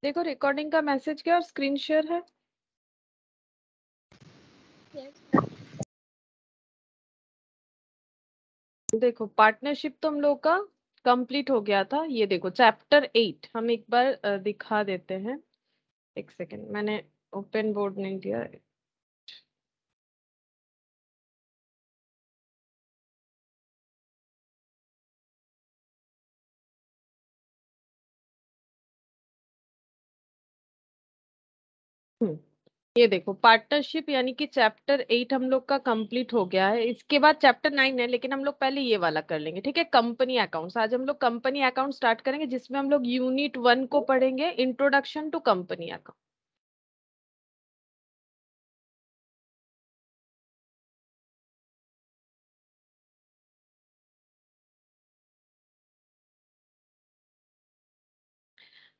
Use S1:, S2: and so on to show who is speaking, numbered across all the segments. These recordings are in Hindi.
S1: देखो रिकॉर्डिंग का मैसेज क्या और स्क्रीन शेयर है। देखो पार्टनरशिप तो हम लोग का कंप्लीट हो गया था। ये देखो चैप्टर 8 हम एक बार दिखा देते हैं। एक सेकेंड, मैंने ओपन बोर्ड नहीं दिया। ये देखो पार्टनरशिप यानी कि चैप्टर 8 हम लोग का कंप्लीट हो गया है। इसके बाद चैप्टर 9 है, लेकिन हम लोग पहले ये वाला कर लेंगे। ठीक है, कंपनी अकाउंट्स। आज हम लोग कंपनी अकाउंट स्टार्ट करेंगे, जिसमें हम लोग यूनिट 1 को पढ़ेंगे, इंट्रोडक्शन टू कंपनी अकाउंट।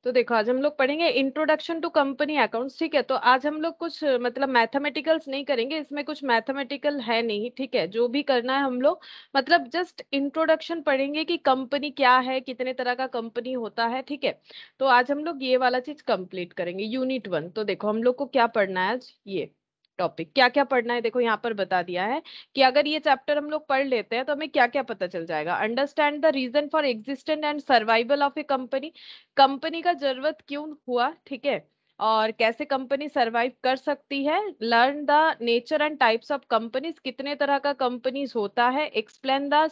S1: तो देखो आज हम लोग पढ़ेंगे इंट्रोडक्शन टू कंपनी अकाउंट्स। ठीक है, तो आज हम लोग कुछ मतलब मैथमेटिकल्स नहीं करेंगे, इसमें कुछ मैथमेटिकल है नहीं। ठीक है, जो भी करना है हम लोग मतलब जस्ट इंट्रोडक्शन पढ़ेंगे कि कंपनी क्या है, कितने तरह का कंपनी होता है। ठीक है, तो आज हम लोग ये वाला चीज कंप्लीट करेंगे, यूनिट 1। तो देखो हम लोग को क्या पढ़ना है आज, ये टॉपिक क्या क्या पढ़ना है देखो यहाँ पर बता दिया है कि अगर ये चैप्टर हम लोग पढ़ लेते हैं तो हमें क्या क्या पता चल जाएगा। Understand the reason for existence and survival of a company. Company का जरूरत क्यों हुआ, ठीक है, और कैसे कंपनी सरवाइव कर सकती है। Learn the nature and types of companies, कितने तरह का कंपनीज होता है। Explain the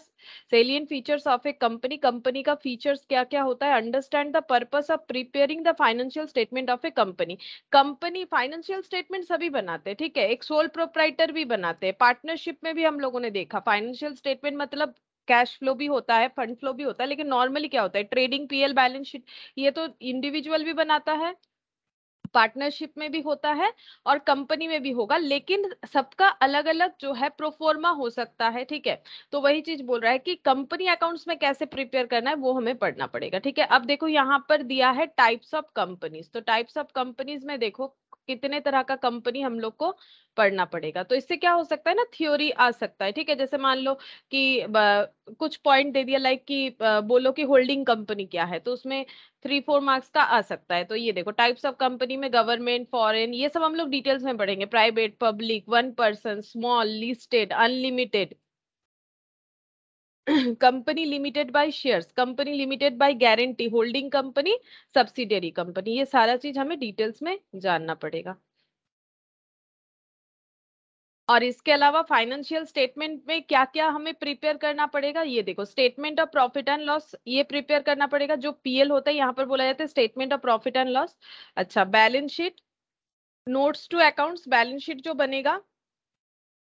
S1: salient features of a company, company का फीचर्स क्या क्या होता है। Understand the purpose of preparing the financial statement of a company. Company financial statement सभी बनाते हैं, ठीक है, एक सोल प्रोप्राइटर भी बनाते हैं। पार्टनरशिप में भी हम लोगों ने देखा फाइनेंशियल स्टेटमेंट मतलब कैश फ्लो भी होता है, फंड फ्लो भी होता है, लेकिन नॉर्मली क्या होता है, ट्रेडिंग पीएल बैलेंस शीट, ये तो इंडिविजुअल भी बनाता है, पार्टनरशिप में भी होता है और कंपनी में भी होगा, लेकिन सबका अलग अलग जो है प्रोफोर्मा हो सकता है। ठीक है, तो वही चीज बोल रहा है कि कंपनी अकाउंट्स में कैसे प्रिपेयर करना है वो हमें पढ़ना पड़ेगा। ठीक है, अब देखो यहाँ पर दिया है टाइप्स ऑफ कंपनीज। तो टाइप्स ऑफ कंपनीज में देखो कितने तरह का कंपनी हम लोग को पढ़ना पड़ेगा। तो इससे क्या हो सकता है ना, थ्योरी आ सकता है। ठीक है, जैसे मान लो कि कुछ पॉइंट दे दिया लाइक कि बोलो कि होल्डिंग कंपनी क्या है, तो उसमें 3-4 मार्क्स का आ सकता है। तो ये देखो टाइप्स ऑफ कंपनी में गवर्नमेंट, फॉरेन, ये सब हम लोग डिटेल्स में पढ़ेंगे। Private, public, one person, small, listed, unlimited, company limited by shares, company limited by guarantee, holding company, subsidiary company, ये सारा चीज हमें डिटेल्स में जानना पड़ेगा। और इसके अलावा फाइनेंशियल स्टेटमेंट में क्या क्या हमें प्रिपेयर करना पड़ेगा, ये देखो statement of profit and loss, ये प्रिपेयर करना पड़ेगा। जो पीएल होता है यहाँ पर बोला जाता है statement of profit and loss. अच्छा, balance sheet, notes to accounts, balance sheet जो बनेगा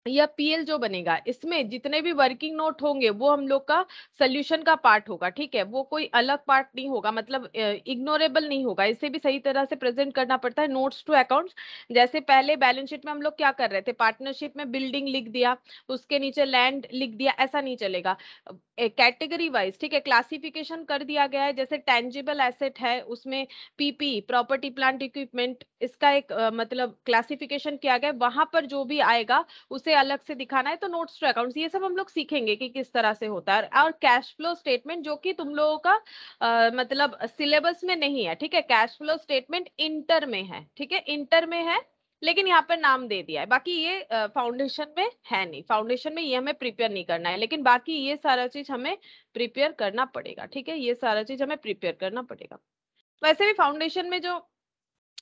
S1: या पीएल जो बनेगा, इसमें जितने भी वर्किंग नोट होंगे वो हम लोग का सोल्यूशन का पार्ट होगा। ठीक है, वो कोई अलग पार्ट नहीं होगा, मतलब इग्नोरेबल नहीं होगा, इसे भी सही तरह से प्रेजेंट करना पड़ता है। नोट्स टू अकाउंट्स, जैसे पहले बैलेंस शीट में हम लोग क्या कर रहे थे, पार्टनरशिप में बिल्डिंग लिख दिया, उसके नीचे लैंड लिख दिया, ऐसा नहीं चलेगा। कैटेगरी वाइज, ठीक है, क्लासिफिकेशन कर दिया गया है। जैसे टेंजिबल एसेट है, उसमें पीपी, प्रॉपर्टी प्लांट इक्विपमेंट, इसका एक मतलब क्लासिफिकेशन किया गया है। वहां पर जो भी आएगा उसे अलग से दिखाना है। तो नोट्स टू अकाउंट्स ये सब हम लोग सीखेंगे कि किस तरह से होता है। और कैश फ्लो स्टेटमेंट जो कि तुम लोगों का मतलब सिलेबस में नहीं है। ठीक है, कैश फ्लो स्टेटमेंट इंटर में है। ठीक है, इंटर में है, लेकिन यहाँ पर नाम दे दिया है। बाकी ये फाउंडेशन में है नहीं, फाउंडेशन में ये हमें प्रिपेयर नहीं करना है, लेकिन बाकी ये सारा चीज हमें प्रिपेयर करना पड़ेगा। ठीक है, ये सारा चीज हमें प्रिपेयर करना पड़ेगा। वैसे भी फाउंडेशन में जो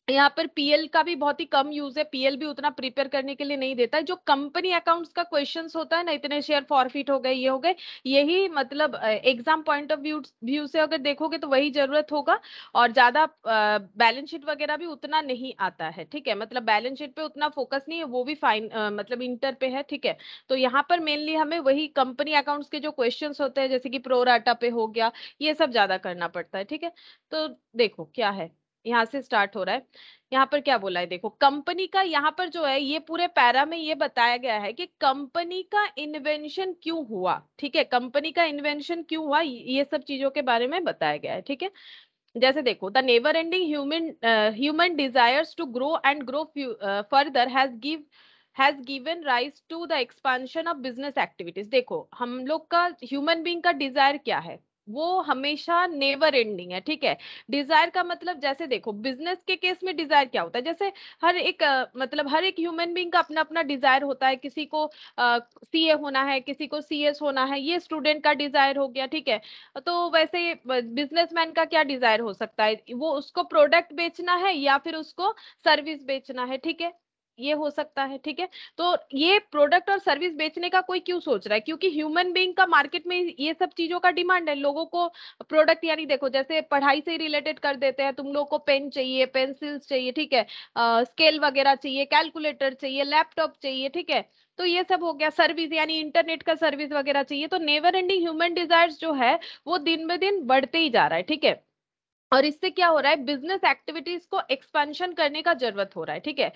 S1: यहाँ पर पीएल का भी बहुत ही कम यूज है, पीएल भी उतना प्रिपेयर करने के लिए नहीं देता है। जो कंपनी अकाउंट्स का क्वेश्चंस होता है ना, इतने शेयर फॉरफिट हो गए, ये हो गए, यही मतलब एग्जाम पॉइंट ऑफ व्यू से अगर देखोगे तो वही जरूरत होगा। और ज्यादा बैलेंस शीट वगैरह भी उतना नहीं आता है। ठीक है, मतलब बैलेंस शीट पे उतना फोकस नहीं है, वो भी फाइन मतलब इंटर पे है। ठीक है, तो यहाँ पर मेनली हमें वही कंपनी अकाउंट्स के जो क्वेश्चंस होते हैं, जैसे कि प्रोराटा पे हो गया, ये सब ज्यादा करना पड़ता है। ठीक है, तो देखो क्या है, यहाँ से स्टार्ट हो रहा है। यहाँ पर क्या बोला है, देखो कंपनी का यहाँ पर जो है, ये पूरे पैरा में ये बताया गया है कि कंपनी का इन्वेंशन क्यों हुआ। ठीक है, कंपनी का इन्वेंशन क्यों हुआ, ये सब चीजों के बारे में बताया गया है। ठीक है, जैसे देखो the never ending human desires to grow and grow further has given rise to the expansion of business activities. देखो हम लोग का ह्यूमन बीइंग का डिजायर क्या है, वो हमेशा नेवर एंडिंग है, ठीक है। डिजायर का मतलब जैसे देखो बिजनेस के केस में डिजायर क्या होता है, जैसे हर एक मतलब हर एक ह्यूमन बीइंग का अपना अपना डिजायर होता है। किसी को सीए होना है, किसी को सीएस होना है, ये स्टूडेंट का डिजायर हो गया, ठीक है। तो वैसे बिजनेसमैन का क्या डिजायर हो सकता है, वो उसको प्रोडक्ट बेचना है या फिर उसको सर्विस बेचना है, ठीक है, ये हो सकता है, ठीक है। तो ये प्रोडक्ट और सर्विस बेचने का कोई क्यों सोच रहा है, क्योंकि ह्यूमन बीइंग का मार्केट में ये सब चीजों का डिमांड है। लोगों को प्रोडक्ट यानी देखो जैसे पढ़ाई से रिलेटेड कर देते हैं, तुम लोग को पेन चाहिए, पेंसिल्स चाहिए, ठीक है, स्केल वगैरह चाहिए, कैलकुलेटर चाहिए, लैपटॉप चाहिए, ठीक है। तो ये सब हो गया। सर्विस यानी इंटरनेट का सर्विस वगैरह चाहिए। तो नेवर एंडिंग ह्यूमन डिजायर्स जो है वो दिन ब दिन बढ़ते ही जा रहा है, ठीक है। और इससे क्या हो रहा है, बिजनेस एक्टिविटीज को एक्सपेंशन करने का जरूरत हो रहा है, ठीक है।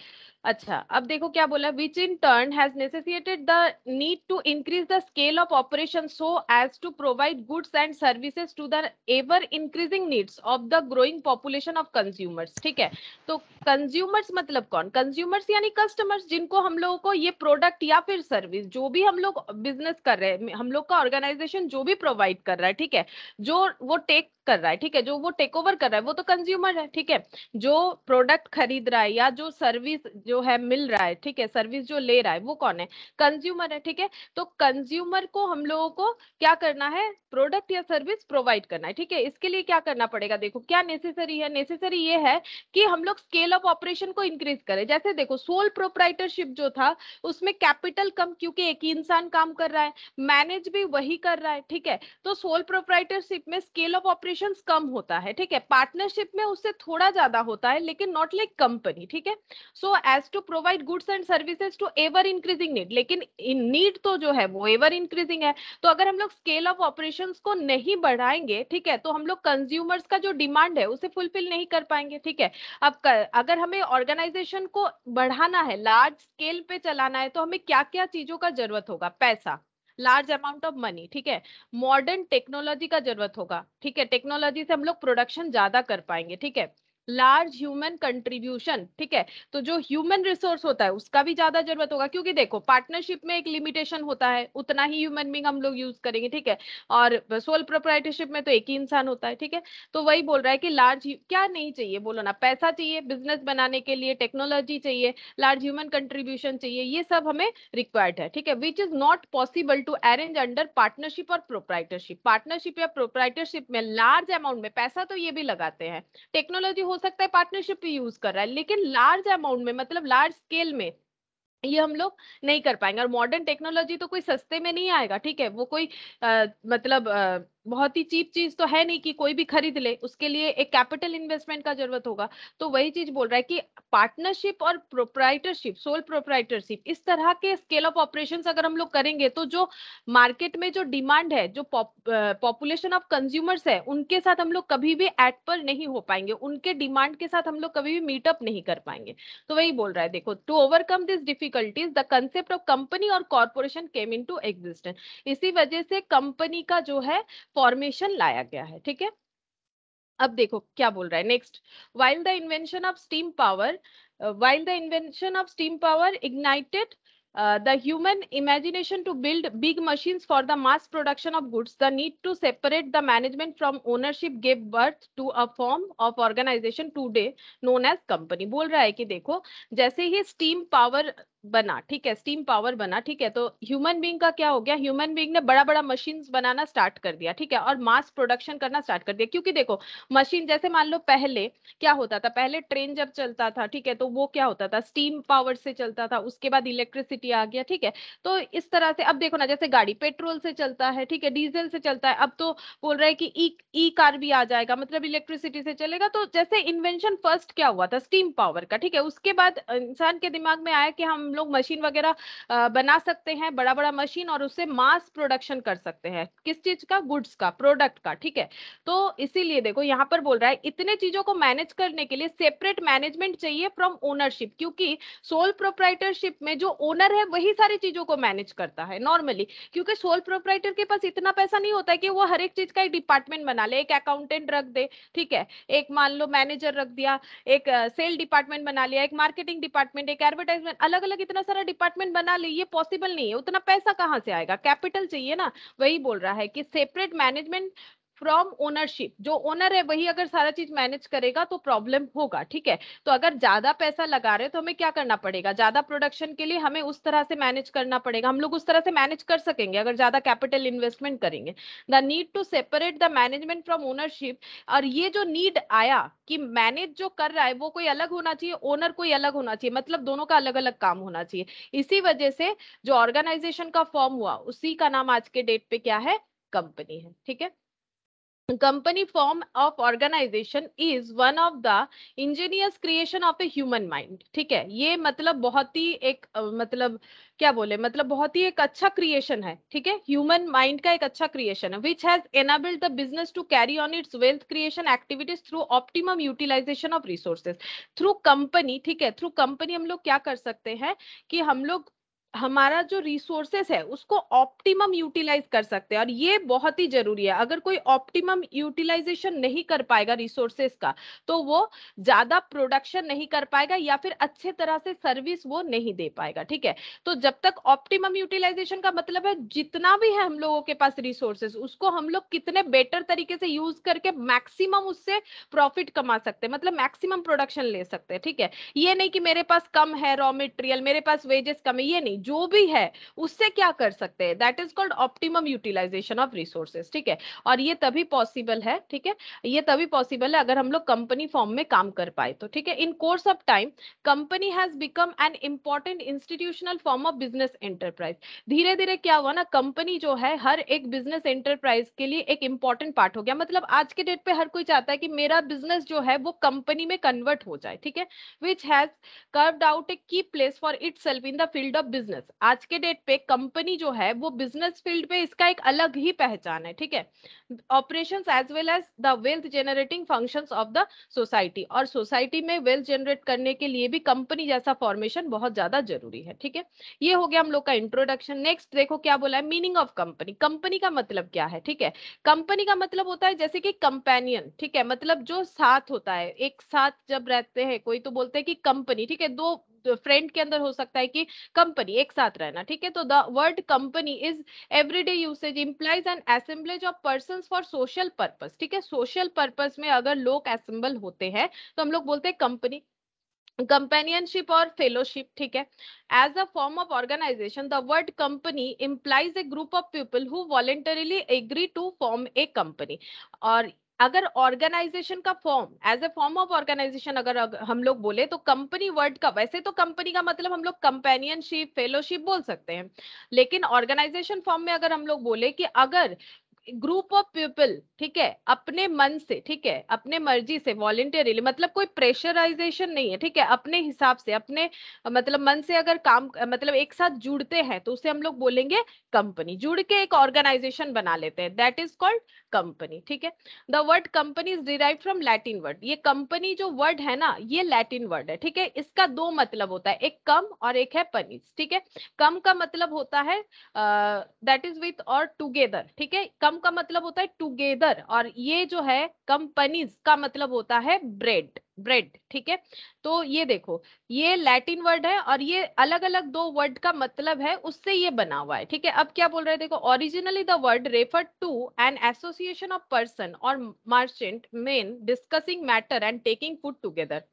S1: अच्छा, अब देखो क्या बोला, which in turn has necessitated the need to increase the scale of operation so as to provide goods and services to the ever increasing needs of the growing population of consumers, ठीक है। तो कंज्यूमर्स मतलब कौन, कंज्यूमर्स यानी कस्टमर्स, जिनको हम लोगों को ये प्रोडक्ट या फिर सर्विस जो भी हम लोग बिजनेस कर रहे हैं, हम लोग का ऑर्गेनाइजेशन जो भी प्रोवाइड कर रहा है, ठीक है, जो वो टेक कर रहा है, ठीक है, जो वो टेक ओवर कर रहा है वो तो कंज्यूमर है, ठीक है। जो प्रोडक्ट खरीद रहा है या जो सर्विस जो है मिल रहा है, ठीक है, सर्विस जो ले रहा है वो कौन है, कंज्यूमर है, ठीक है। तो कंज्यूमर को हम लोगों को क्या करना है, प्रोडक्ट या सर्विस प्रोवाइड करना है, ठीक है। इसके लिए क्या करना पड़ेगा, देखो क्या नेसेसरी है, नेसेसरी ये है कि हम लोग स्केल ऑफ ऑपरेशन को इंक्रीज करें। जैसे देखो सोल प्रोप्राइटरशिप जो था उसमें कैपिटल कम, क्योंकि एक ही इंसान काम कर रहा है, मैनेज भी वही कर रहा है, ठीक है। तो सोल प्रोप्राइटरशिप में स्केल ऑफ ऑपरेशंस कम होता है, ठीक है। पार्टनरशिप में उससे थोड़ा ज्यादा होता है, लेकिन नॉट लाइक कंपनी, ठीक है। So as to provide goods and services to ever increasing need, लेकिन इन नीड तो जो है वो एवर इंक्रीजिंग है। तो अगर हम लोग स्केल ऑफ ऑपरेशंस को नहीं बढ़ाएंगे, ठीक है, तो हम लोग कंज्यूमर्स का जो डिमांड है उसे फुलफिल नहीं कर पाएंगे, ठीक है। अब अगर हमें ऑर्गेनाइजेशन को बढ़ाना है, लार्ज स्केल पे चलाना है, तो हमें क्या क्या चीजों का जरूरत होगा, पैसा, लार्ज अमाउंट ऑफ मनी, ठीक है। मॉडर्न टेक्नोलॉजी का जरूरत होगा, ठीक है, टेक्नोलॉजी से हम लोग प्रोडक्शन ज्यादा कर पाएंगे, ठीक है। लार्ज ह्यूमन कंट्रीब्यूशन, ठीक है, तो जो ह्यूमन रिसोर्स होता है उसका भी ज्यादा जरूरत होगा, क्योंकि देखो पार्टनरशिप में एक लिमिटेशन होता है, उतना ही ह्यूमन बीइंग हम लोग यूज करेंगे, ठीक है। और सोल प्रोप्राइटरशिप में तो एक ही इंसान होता है, ठीक है। तो वही बोल रहा है कि लार्ज क्या नहीं चाहिए, बोलो ना, पैसा चाहिए बिजनेस बनाने के लिए, टेक्नोलॉजी चाहिए, लार्ज ह्यूमन कंट्रीब्यूशन चाहिए, ये सब हमें रिक्वायर्ड है, ठीक है। Which is not possible to arrange under partnership और प्रोप्राइटरशिप। पार्टनरशिप या प्रोप्राइटरशिप में लार्ज अमाउंट में पैसा तो ये भी लगाते हैं, टेक्नोलॉजी हो सकता है पार्टनरशिप भी यूज कर रहा है, लेकिन लार्ज अमाउंट में मतलब लार्ज स्केल में ये हम लोग नहीं कर पाएंगे। और मॉडर्न टेक्नोलॉजी तो कोई सस्ते में नहीं आएगा, ठीक है, वो कोई मतलब बहुत ही चीप चीज तो है नहीं कि कोई भी खरीद ले, उसके लिए एक कैपिटल इन्वेस्टमेंट का जरूरत होगा। तो वही चीज बोल रहा है कि पार्टनरशिप और प्रोप्राइटरशिप, सोल प्रोप्राइटरशिप, इस तरह के स्केल ऑफ ऑपरेशंस अगर हम लोग करेंगे तो जो मार्केट में जो डिमांड है, जो पॉपुलेशन ऑफ कंज्यूमर्स है, उनके साथ हम लोग कभी भी एट पर नहीं हो पाएंगे, उनके डिमांड के साथ हम लोग कभी भी मीटअप नहीं कर पाएंगे। तो वही बोल रहा है, देखो, to overcome this difficulties the concept of company और कॉर्पोरेशन केम इनटू एग्जिस्टेंस। इसी वजह से कंपनी का जो है फॉर्मेशन लाया गया है, ठीक है। अब देखो क्या बोल रहा है next, while the invention of steam power while the invention of steam power ignited the human imagination to build big machines for the mass production of goods, the need to separate the management from ownership gave birth to a form of organization today known as company। बोल रहा है कि देखो जैसे ही स्टीम पावर बना, ठीक है, स्टीम पावर बना, ठीक है, तो ह्यूमन बीइंग का क्या हो गया, ह्यूमन बीइंग ने बड़ा बड़ा मशीन्स बनाना स्टार्ट कर दिया, ठीक है, और मास प्रोडक्शन करना स्टार्ट कर दिया। क्योंकि देखो मशीन जैसे मान लो पहले क्या होता था, पहले ट्रेन जब चलता था, ठीक है, तो वो क्या होता था, स्टीम पावर से चलता था, उसके बाद इलेक्ट्रिसिटी आ गया, ठीक है। तो इस तरह से अब देखो ना, जैसे गाड़ी पेट्रोल से चलता है, ठीक है, डीजल से चलता है, अब तो बोल रहे हैं कि ई कार भी आ जाएगा, मतलब इलेक्ट्रिसिटी से चलेगा। तो जैसे इन्वेंशन फर्स्ट क्या हुआ था, स्टीम पावर का, ठीक है, उसके बाद इंसान के दिमाग में आया कि हम लोग मशीन वगैरह बना सकते हैं, बड़ा बड़ा मशीन, और उससे मास प्रोडक्शन कर सकते हैं, किस चीज का, गुड्स का, प्रोडक्ट का, ठीक है। तो इसीलिए देखो यहाँ पर बोल रहा है इतने चीजों को मैनेज करने के लिए सेपरेट मैनेजमेंट चाहिए फ्रॉम ओनरशिप, क्योंकि सोल प्रोप्राइटरशिप में जो ओनर है वही सारी चीजों को मैनेज करता है नॉर्मली। क्योंकि सोल प्रोप्राइटर के पास इतना पैसा नहीं होता है कि वो हर एक चीज का एक डिपार्टमेंट बना ले, एक अकाउंटेंट रख दे, ठीक है, एक मान लो मैनेजर रख दिया, एक सेल डिपार्टमेंट बना लिया, एक मार्केटिंग डिपार्टमेंट, एक एडवर्टाइजमेंट, अलग अलग इतना सारा डिपार्टमेंट बना ले, ये पॉसिबल नहीं है, उतना पैसा कहाँ से आएगा, कैपिटल चाहिए ना। वही बोल रहा है कि सेपरेट मैनेजमेंट फ्रॉम ओनरशिप, जो ओनर है वही अगर सारा चीज मैनेज करेगा तो प्रॉब्लम होगा, ठीक है। तो अगर ज्यादा पैसा लगा रहे तो हमें क्या करना पड़ेगा, ज्यादा प्रोडक्शन के लिए हमें उस तरह से मैनेज करना पड़ेगा, हम लोग उस तरह से मैनेज कर सकेंगे अगर ज्यादा कैपिटल इन्वेस्टमेंट करेंगे। The need to separate the management from ownership, और ये जो नीड आया कि मैनेज जो कर रहा है वो कोई अलग होना चाहिए, ओनर कोई अलग होना चाहिए, मतलब दोनों का अलग अलग काम होना चाहिए। इसी वजह से जो ऑर्गेनाइजेशन का फॉर्म हुआ उसी का नाम आज के डेट पे क्या है, कंपनी है, ठीक है। company form of organization is one of the ingenious creation of a human mind, ठीक है। ये मतलब बहुत ही एक मतलब क्या बोले, मतलब बहुत ही एक अच्छा क्रिएशन है, ठीक है। ह्यूमन माइंड का एक अच्छा क्रिएशन है, which has enabled the business to carry on its wealth creation activities through optimum utilization of resources through company, ठीक है। थ्रू कंपनी हम लोग क्या कर सकते हैं कि हम लोग हमारा जो रिसोर्सेस है उसको ऑप्टिमम यूटिलाइज कर सकते हैं, और ये बहुत ही जरूरी है। अगर कोई ऑप्टिमम यूटिलाइजेशन नहीं कर पाएगा रिसोर्सेस का तो वो ज्यादा प्रोडक्शन नहीं कर पाएगा या फिर अच्छे तरह से सर्विस वो नहीं दे पाएगा, ठीक है। तो जब तक ऑप्टिमम यूटिलाइजेशन का मतलब है जितना भी है हम लोगों के पास रिसोर्सेस उसको हम लोग कितने बेटर तरीके से यूज करके मैक्सिमम उससे प्रॉफिट कमा सकते हैं, मतलब मैक्सिमम प्रोडक्शन ले सकते हैं, ठीक है। ये नहीं कि मेरे पास कम है रॉ मटेरियल, मेरे पास वेजेस कम है, ये नहीं, जो भी है उससे क्या कर सकते हैं, that is called optimum utilisation of resources, ठीक है। और ये तभी पॉसिबल है, ठीक है, ये तभी पॉसिबल है अगर हम लोग कंपनी फॉर्म में काम कर पाए तो, ठीक है। In course of time company has become an important institutional form of business enterprise. धीरे धीरे क्या हुआ ना, कंपनी जो है हर एक बिजनेस एंटरप्राइज के लिए एक इंपॉर्टेंट पार्ट हो गया, मतलब आज के डेट पे हर कोई चाहता है कि मेरा बिजनेस जो है वो कंपनी में कन्वर्ट हो जाए, ठीक है। Which has carved out a key place for itself in the field of business। आज के डेट पे कंपनी जो है वो बिजनेस फील्ड पे इसका एक अलग ही पहचान है, ठीक है। Operations as well as the wealth generating functions of the society, और सोसाइटी में वेल्थ जनरेट करने के लिए भी कंपनी जैसा फॉर्मेशन बहुत ज्यादा जरूरी है, ठीक है। ये हो गया हम लोग का इंट्रोडक्शन। नेक्स्ट देखो क्या बोला है, मीनिंग ऑफ कंपनी। कंपनी का मतलब क्या है, ठीक है। कंपनी का मतलब होता है जैसे कि कंपेनियन, ठीक है, मतलब जो साथ होता है, एक साथ जब रहते हैं कोई तो बोलते हैं कि कंपनी, ठीक है। दो फ्रेंड के अंदर हो सकता है कि कंपनी एक साथ रहना, ठीक है। तो the word company is everyday usage implies an assemblage of persons for social purpose, ठीक है। सोशल पर्पस में अगर लोग असेंबल होते हैं तो हम लोग बोलते हैं कंपनी। कंपेनियनशिप और फेलोशिप, ठीक है। As a form of organisation the word company implies a group of people who voluntarily agree to form a company. और अगर ऑर्गेनाइजेशन का form as a form of organisation अगर हम लोग बोले तो कंपनी वर्ड का, वैसे तो कंपनी का मतलब हम लोग कंपेनियनशिप फेलोशिप बोल सकते हैं, लेकिन ऑर्गेनाइजेशन फॉर्म में अगर हम लोग बोले कि अगर ग्रुप ऑफ पीपल, ठीक है, अपने मन से, ठीक है, अपने मर्जी से वॉलेंटियरली, मतलब कोई प्रेशराइजेशन नहीं है, ठीक है, अपने हिसाब से अपने मतलब मन से अगर काम मतलब एक साथ जुड़ते हैं तो उसे हम लोग बोलेंगे कंपनी। जुड़ के एक ऑर्गेनाइजेशन बना लेते हैं, दैट इज कॉल्ड कंपनी, ठीक है। The word company is derive from Latin word. ये कंपनी जो वर्ड है ना ये लैटिन वर्ड है, ठीक है। इसका दो मतलब होता है, एक कम और एक है पनीस, ठीक है। कम का मतलब होता है दैट इज विथ और टुगेदर, ठीक है। कम का मतलब होता है टुगेदर, और ये जो है कंपनीज का मतलब होता है ब्रेड, ब्रेड, ठीक है। तो ये देखो, ये लैटिन वर्ड है और ये अलग अलग दो वर्ड का मतलब है उससे ये बना हुआ है, ठीक है। अब क्या बोल रहे हैं देखो, originally the word refer to an association of person और merchant men discussing matter and taking food together.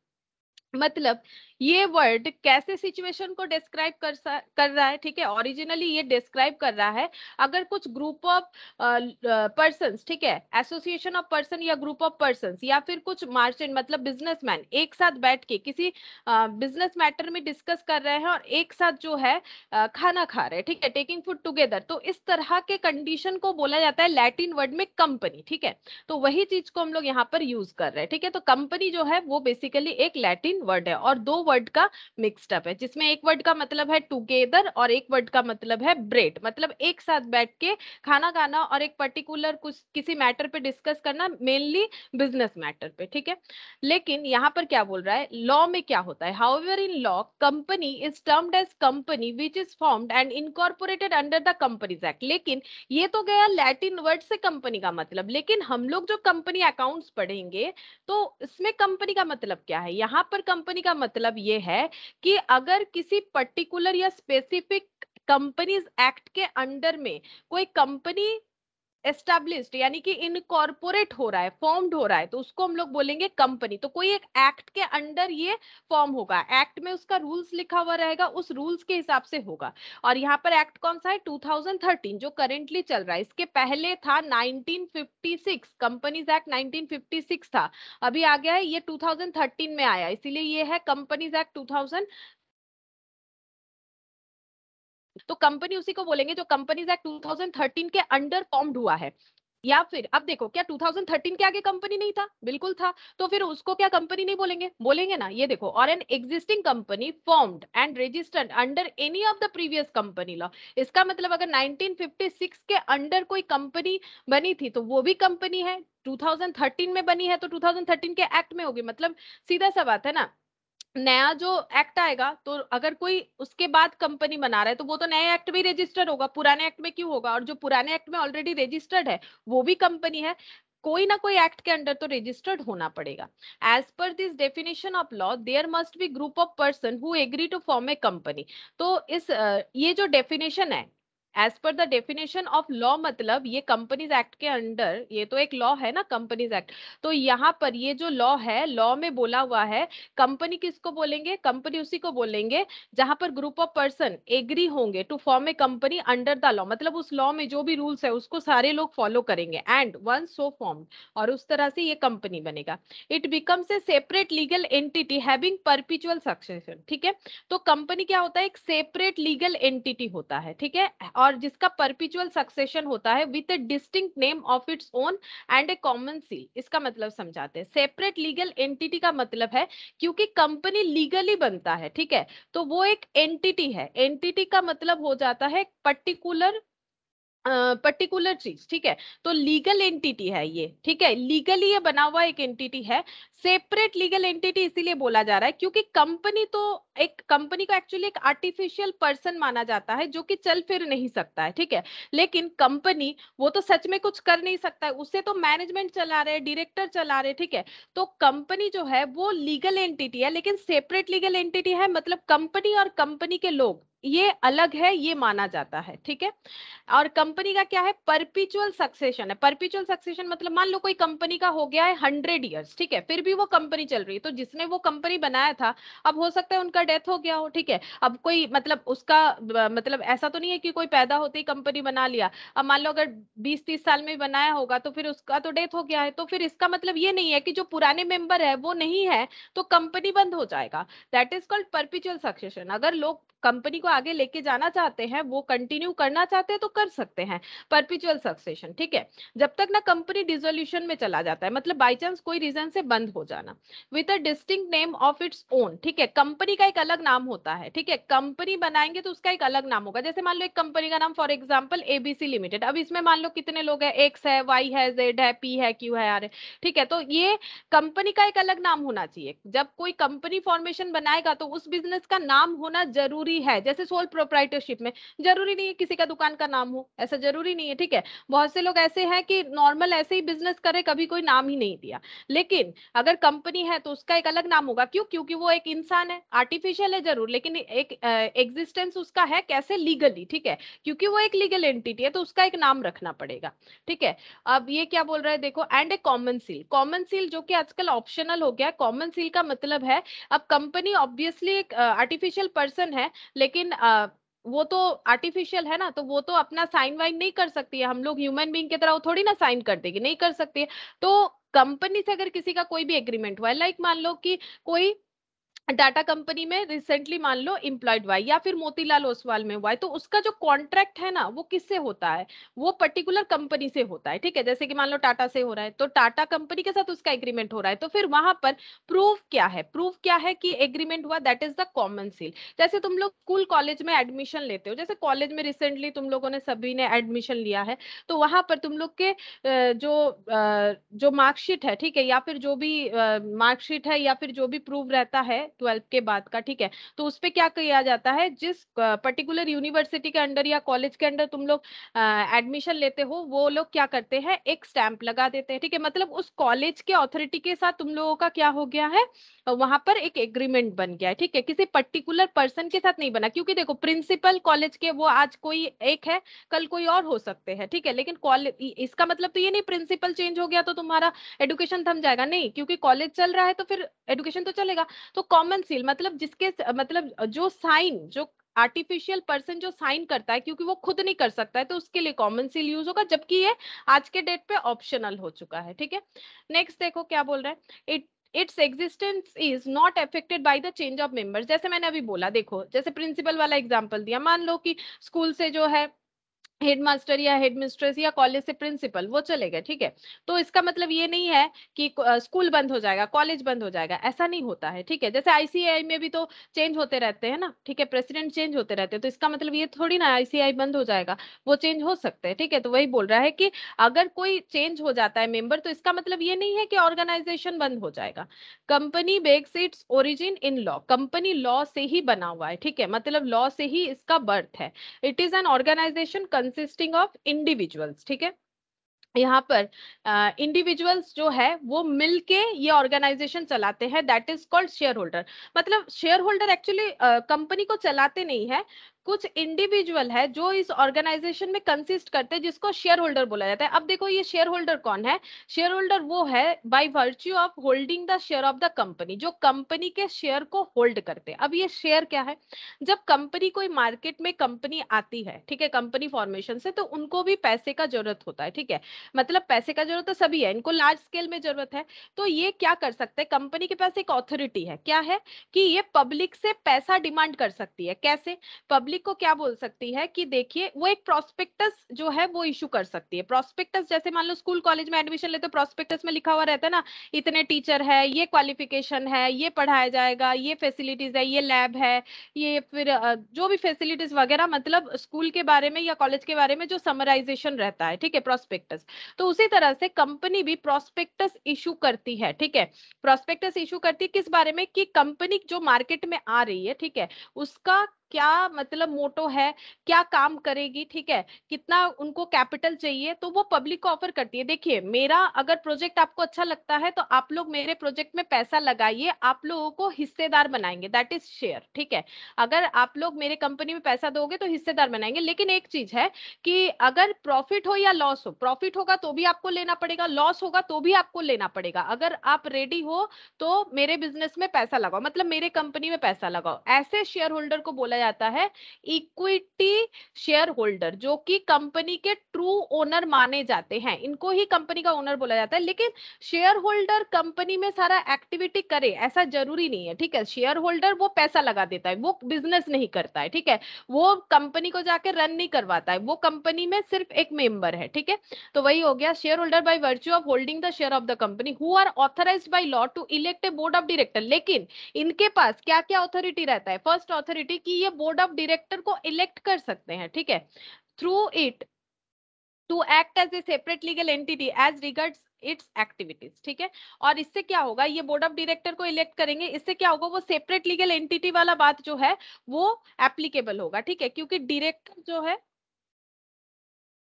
S1: मतलब ये वर्ड कैसे सिचुएशन को डिस्क्राइब कर रहा है, ठीक है। ओरिजिनली ये डिस्क्राइब कर रहा है अगर कुछ ग्रुप ऑफ पर्संस, ठीक है, एसोसिएशन ऑफ पर्सन या ग्रुप ऑफ पर्संस या फिर कुछ मार्चेंट मतलब बिजनेसमैन एक साथ बैठ के किसी बिजनेस मैटर में डिस्कस कर रहे हैं और एक साथ जो है खाना खा रहे हैं, ठीक है, टेकिंग फूड टुगेदर। तो इस तरह के कंडीशन को बोला जाता है लैटिन वर्ड में कंपनी, ठीक है। तो वही चीज को हम लोग यहाँ पर यूज कर रहे हैं, ठीक है। तो कंपनी जो है वो बेसिकली एक लैटिन वर्ड है और दो वर्ड का मिक्सड अप है, जिसमें एक वर्ड का मतलब है टुगेदर और एक वर्ड का मतलब है ब्रेड, मतलब एक साथ बैठ के खाना खाना और एक पर्टिकुलर कुछ किसी मैटर पे डिस्कस करना, मेनली बिजनेस मैटर पे, ठीक है। लेकिन यहाँ पर क्या बोल रहा है, लॉ में क्या होता है, however in law company is termed as company which is formed and incorporated under the companies act. लेकिन ये तो गया लैटिन वर्ड से कंपनी का मतलब, लेकिन हम लोग जो कंपनी अकाउंट्स पढ़ेंगे तो इसमें कंपनी का मतलब क्या है, यहाँ पर कंपनी का मतलब ये है कि अगर किसी पर्टिकुलर या स्पेसिफिक कंपनीज एक्ट के अंडर में कोई कंपनी एस्टैब्लिश्ड यानी कि इनकॉर्पोरेट हो रहा है, फॉर्म्ड हो रहा है, तो उसको हम लोग बोलेंगे कंपनी। तो कोई एक एक्ट के अंडर ये फॉर्म होगा, एक्ट में उसका रूल्स लिखा हुआ रहेगा, उस रूल्स के हिसाब से होगा। और यहाँ पर एक्ट कौन सा है? 2013 जो करेंटली चल रहा है। इसके पहले था 1956, कंपनीज एक्ट 1956 था, अभी आ गया है ये 2013 में आया, इसीलिए ये है कंपनीज एक्ट 2000। तो कंपनी उसी को बोलेंगे जो कंपनीज एक्ट 2013 के अंडर फॉर्म्ड हुआ है। या फिर अब देखो, क्या 2013 के आगे कंपनी नहीं था? बिल्कुल था। तो फिर उसको क्या कंपनी नहीं बोलेंगे? बोलेंगे ना। ये देखो, और an existing company formed and registered under any of the previous company law. इसका मतलब अगर 1956 के अंडर कोई कंपनी बनी थी तो वो भी कंपनी है, 2013 में बनी है तो 2013 के एक्ट में होगी। मतलब सीधा सा बात है ना। नया जो एक्ट आएगा तो अगर कोई उसके बाद कंपनी बना रहा है तो वो तो नए एक्ट में रजिस्टर्ड होगा, पुराने एक्ट में क्यों होगा? और जो पुराने एक्ट में ऑलरेडी रजिस्टर्ड है वो भी कंपनी है, कोई ना कोई एक्ट के अंडर तो रजिस्टर्ड होना पड़ेगा। As per this definition of law there must be group of person who agree to form a company. तो इस ये जो डेफिनेशन है, एज पर द डेफिनेशन ऑफ लॉ, मतलब ये कंपनीज एक्ट के अंडर, ये तो एक लॉ है ना कंपनीज एक्ट, तो यहाँ पर ये जो लॉ है, लॉ में बोला हुआ है कंपनी किसको बोलेंगे? कंपनी उसी को बोलेंगे जहां पर ग्रुप ऑफ पर्सन एग्री होंगे to form a company under the law, मतलब उस लॉ में जो भी रूल्स है उसको सारे लोग फॉलो करेंगे, एंड वन सो फॉर्म्ड, और उस तरह से ये कंपनी बनेगा। It becomes a separate legal entity having perpetual succession. ठीक है, तो कंपनी क्या होता है? एक सेपरेट लीगल एंटिटी होता है, ठीक है, और जिसका परपेचुअल सक्सेशन होता है with A distinct name of its own and A common seal. इसका मतलब समझाते हैं। सेपरेट लीगल एंटिटी का मतलब है क्योंकि कंपनी लीगली बनता है, ठीक है, तो वो एक एंटिटी है। एंटिटी का मतलब हो जाता है पर्टिकुलर पर्टिकुलर चीज, ठीक है, तो लीगल एंटिटी है ये, ठीक है, लीगली ये बना हुआ एक एंटिटी है। सेपरेट लीगल एंटिटी इसीलिए बोला जा रहा है क्योंकि कंपनी तो, एक कंपनी को एक्चुअली एक आर्टिफिशियल पर्सन माना जाता है जो कि चल फिर नहीं सकता है, ठीक है, लेकिन कंपनी वो तो सच में कुछ कर नहीं सकता है, उससे तो मैनेजमेंट चला रहे, डायरेक्टर चला रहे, ठीक है, तो कंपनी जो है वो लीगल एंटिटी है, लेकिन सेपरेट लीगल एंटिटी है, मतलब कंपनी और कंपनी के लोग ये अलग है, ये माना जाता है, ठीक है। और कंपनी का क्या है? परपेचुअल सक्सेशन है। परपेचुअल सक्सेशन मतलब मान लो कोई कंपनी का हो गया है 100 ईयर्स, ठीक है, फिर भी वो कंपनी चल रही है, तो जिसने वो कंपनी बनाया था, अब हो सकता है उनका डेथ हो गया हो, ठीक है, अब कोई मतलब उसका मतलब ऐसा तो नहीं है कि कोई पैदा होते ही कंपनी बना लिया। अब मान लो अगर 20-30 साल में बनाया होगा तो फिर उसका तो डेथ हो गया है, तो फिर इसका मतलब ये नहीं है कि जो पुराने मेंबर है वो नहीं है तो कंपनी बंद हो जाएगा। That is called perpetual succession. अगर लोग कंपनी को आगे लेके जाना चाहते हैं, वो कंटिन्यू करना चाहते हैं तो कर सकते हैं परपेचुअल सक्सेशन, ठीक है, जब तक ना कंपनी डिसोल्यूशन में चला जाता है, मतलब बाई चांस कोई रीजन से बंद हो जाना, with a distinct name of its own, ठीक है, कंपनी का एक अलग नाम होता है, ठीक है, कंपनी बनाएंगे तो उसका एक अलग नाम होगा। जैसे मान लो एक कंपनी का नाम फॉर एग्जाम्पल एबीसी लिमिटेड, अब इसमें मान लो कितने लोग हैं, एक्स है, वाई है, जेड है, पी है, क्यू है, आर है, ठीक है, तो ये कंपनी का एक अलग नाम होना चाहिए। जब कोई कंपनी फॉर्मेशन बनाएगा तो उस बिजनेस का नाम होना जरूरी है। जैसे सोल प्रोप्राइटरशिप में जरूरी नहीं है किसी का दुकान का नाम हो, ऐसा जरूरी नहीं है, ठीक है, बहुत से लोग ऐसे हैं कि नॉर्मल ऐसे ही बिजनेस करे, कभी कोई नाम ही नहीं दिया, लेकिन अगर कंपनी है तो उसका एक अलग नाम होगा। क्यों? क्योंकि वो एक इंसान है, आर्टिफिशियल है जरूर, लेकिन एक एग्जिस्टेंस उसका है कैसे? लीगली, ठीक है, क्योंकि वो एक लीगल एंटिटी है तो उसका एक नाम रखना पड़ेगा, ठीक है। अब ये क्या बोल रहा है देखो, and A common seal. Common seal जो कि आजकल ऑप्शनल हो गया है, कॉमन सील का मतलब है अब कंपनी ऑब्वियसली एक आर्टिफिशियल पर्सन है, लेकिन वो तो आर्टिफिशियल है ना, तो वो तो अपना साइन वाइन नहीं कर सकती है, हम लोग ह्यूमन बीइंग की तरह वो थोड़ी ना साइन कर देगी, नहीं कर सकती है। तो कंपनी से अगर किसी का कोई भी एग्रीमेंट हुआ है, लाइक मान लो कि कोई टाटा कंपनी में रिसेंटली मान लो एम्प्लॉयड हुआ है, या फिर मोतीलाल ओसवाल में हुआ है, तो उसका जो कॉन्ट्रैक्ट है ना वो किससे होता है? वो पर्टिकुलर कंपनी से होता है, ठीक है, जैसे कि मान लो टाटा से हो रहा है तो टाटा कंपनी के साथ उसका एग्रीमेंट हो रहा है, तो फिर वहां पर प्रूफ क्या है? प्रूफ क्या है कि एग्रीमेंट हुआ? That is the common seal. जैसे तुम लोग स्कूल कॉलेज में एडमिशन लेते हो, जैसे कॉलेज में रिसेंटली तुम लोगों ने सभी ने एडमिशन लिया है, तो वहां पर तुम लोग के जो मार्कशीट है, ठीक है, या फिर जो भी मार्कशीट है या फिर जो भी प्रूफ रहता है 12th के बाद का, ठीक है। तो उस पे क्या किया जाता है, जिस पर्टिकुलर यूनिवर्सिटी के अंडर या कॉलेज के अंडर तुम लोग एडमिशन लेते हो, वो लोग क्या करते हैं, एक स्टैंप लगा देते हैं, ठीक है। मतलब उस कॉलेज के अथॉरिटी के साथ तुम लोगों का क्या हो गया है, वहां पर एक एग्रीमेंट बन गया है, ठीक है। किसी पर्टिकुलर पर्सन के साथ नहीं बना, क्योंकि देखो प्रिंसिपल कॉलेज के वो आज कोई एक है, कल कोई और हो सकते हैं, ठीक है। लेकिन कॉलेज, इसका मतलब तो ये नहीं प्रिंसिपल चेंज हो गया तो तुम्हारा एडुकेशन थम जाएगा, नहीं, क्योंकि कॉलेज चल रहा है तो फिर एडुकेशन तो चलेगा। तो कॉमन सील मतलब जिसके मतलब जो साइन, जो आर्टिफिशियल पर्सन जो साइन करता है, क्योंकि वो खुद नहीं कर सकता है, तो उसके लिए कॉमन सील यूज होगा, जबकि ये आज के डेट पे ऑप्शनल हो चुका है, ठीक है। नेक्स्ट देखो क्या बोल रहा है, its existence is not affected by the change of members. जैसे मैंने अभी बोला, देखो जैसे प्रिंसिपल वाला एग्जांपल दिया, मान लो कि स्कूल से जो है हेडमास्टर या हेडमिस्ट्रेस या कॉलेज से प्रिंसिपल वो चले गए, ठीक है। तो इसका मतलब ये नहीं है कि स्कूल बंद हो जाएगा, कॉलेज बंद हो जाएगा, ऐसा नहीं होता है, ठीक है। जैसे आईसीआई में भी तो चेंज होते रहते हैं ना, ठीक है, प्रेसिडेंट चेंज होते रहते हैं, तो इसका मतलब ये थोड़ी ना आईसीआई बंद हो जाएगा, वो चेंज हो सकते हैं, ठीक है। तो वही बोल रहा है कि अगर कोई चेंज हो जाता है मेंबर, तो इसका मतलब ये नहीं है कि ऑर्गेनाइजेशन बंद हो जाएगा। Company takes its origin in law, company law से ही बना हुआ है, ठीक है, मतलब लॉ से ही इसका बर्थ है। It is an organisation consisting of individuals, ठीक है। यहाँ पर इंडिविजुअल्स जो है वो मिलके ये ऑर्गेनाइजेशन चलाते हैं, that is called share holder. मतलब शेयर होल्डर एक्चुअली कंपनी को चलाते नहीं है, कुछ इंडिविजुअल है जो इस ऑर्गेनाइजेशन में कंसिस्ट करते हैं, जिसको शेयर होल्डर बोला जाता है। अब देखो ये शेयर होल्डर कौन है, शेयर होल्डर वो है bye virtue of holding the share of the company, जो कंपनी के शेयर को होल्ड करते हैं। अब ये शेयर क्या है, जब कंपनी कोई मार्केट में कंपनी आती है, ठीक है, कंपनी फॉर्मेशन से, तो उनको भी पैसे का जरूरत होता है, ठीक है। मतलब पैसे का जरूरत तो सभी है, इनको लार्ज स्केल में जरूरत है। तो ये क्या कर सकते हैं, कंपनी के पास एक ऑथोरिटी है, क्या है कि ये पब्लिक से पैसा डिमांड कर सकती है। कैसे, पब्लिक को क्या बोल सकती है कि देखिए, वो एक प्रोस्पेक्टस जो है वो इशू कर सकती है। प्रोस्पेक्टस जैसे मान लो स्कूल कॉलेज में एडमिशन लेते, प्रोस्पेक्टस में लिखा हुआ रहता है ना, इतने टीचर है, ये क्वालिफिकेशन है, ये पढ़ाया जाएगा, ये फैसिलिटीज है, ये लैब है, ये फिर जो भी फैसिलिटीज वगैरह, मतलब स्कूल के बारे में या कॉलेज के बारे में जो समराइजेशन रहता है, ठीक है, प्रोस्पेक्टस। तो उसी तरह से कंपनी भी प्रोस्पेक्टस इशू करती है, ठीक है। प्रोस्पेक्टस इशू करती है किस बारे में, कि कंपनी जो मार्केट में आ रही है, ठीक है, उसका क्या मतलब मोटो है, क्या काम करेगी, ठीक है, कितना उनको कैपिटल चाहिए, तो वो पब्लिक को ऑफर करती है। देखिए मेरा अगर प्रोजेक्ट आपको अच्छा लगता है तो आप लोग मेरे प्रोजेक्ट में पैसा लगाइए, आप लोगों को हिस्सेदार बनाएंगे, दैट इज शेयर, ठीक है। अगर आप लोग मेरे कंपनी में पैसा दोगे तो हिस्सेदार बनाएंगे। लेकिन एक चीज है कि अगर प्रॉफिट हो या लॉस हो, प्रॉफिट होगा तो भी आपको लेना पड़ेगा, लॉस होगा तो भी आपको लेना पड़ेगा। अगर आप रेडी हो तो मेरे बिजनेस में पैसा लगाओ, मतलब मेरे कंपनी में पैसा लगाओ। ऐसे शेयर होल्डर को बोला जाता है इक्विटी शेयर होल्डर, जो कि कंपनी के ट्रू ओनर माने जाते हैं, इनको ही कंपनी का ओनर बोला जाता है। लेकिन शेयर होल्डर कंपनी में सारा एक्टिविटी करे ऐसा जरूरी नहीं है, ठीक है। शेयर होल्डर वो पैसा लगा देता है, वो बिजनेस नहीं करता है, ठीक है, वो कंपनी को जाके रन नहीं करवाता है, वो कंपनी में सिर्फ एक मेंबर है, ठीक है। तो वही हो गया, shareholder by virtue of holding the share of the company who are authorised by law to elect a board of director. लेकिन इनके पास क्या क्या अथॉरिटी रहता है, फर्स्ट अथॉरिटी की ये बोर्ड ऑफ डायरेक्टर को इलेक्ट कर सकते हैं, ठीक है, through it to act as a separate legal entity as regards its activities, ठीक है। और इससे क्या होगा, ये बोर्ड ऑफ डायरेक्टर को इलेक्ट करेंगे, इससे क्या होगा, वो सेपरेट लीगल एंटिटी वाला बात जो है वो एप्लीकेबल होगा, ठीक है, क्योंकि डायरेक्टर जो है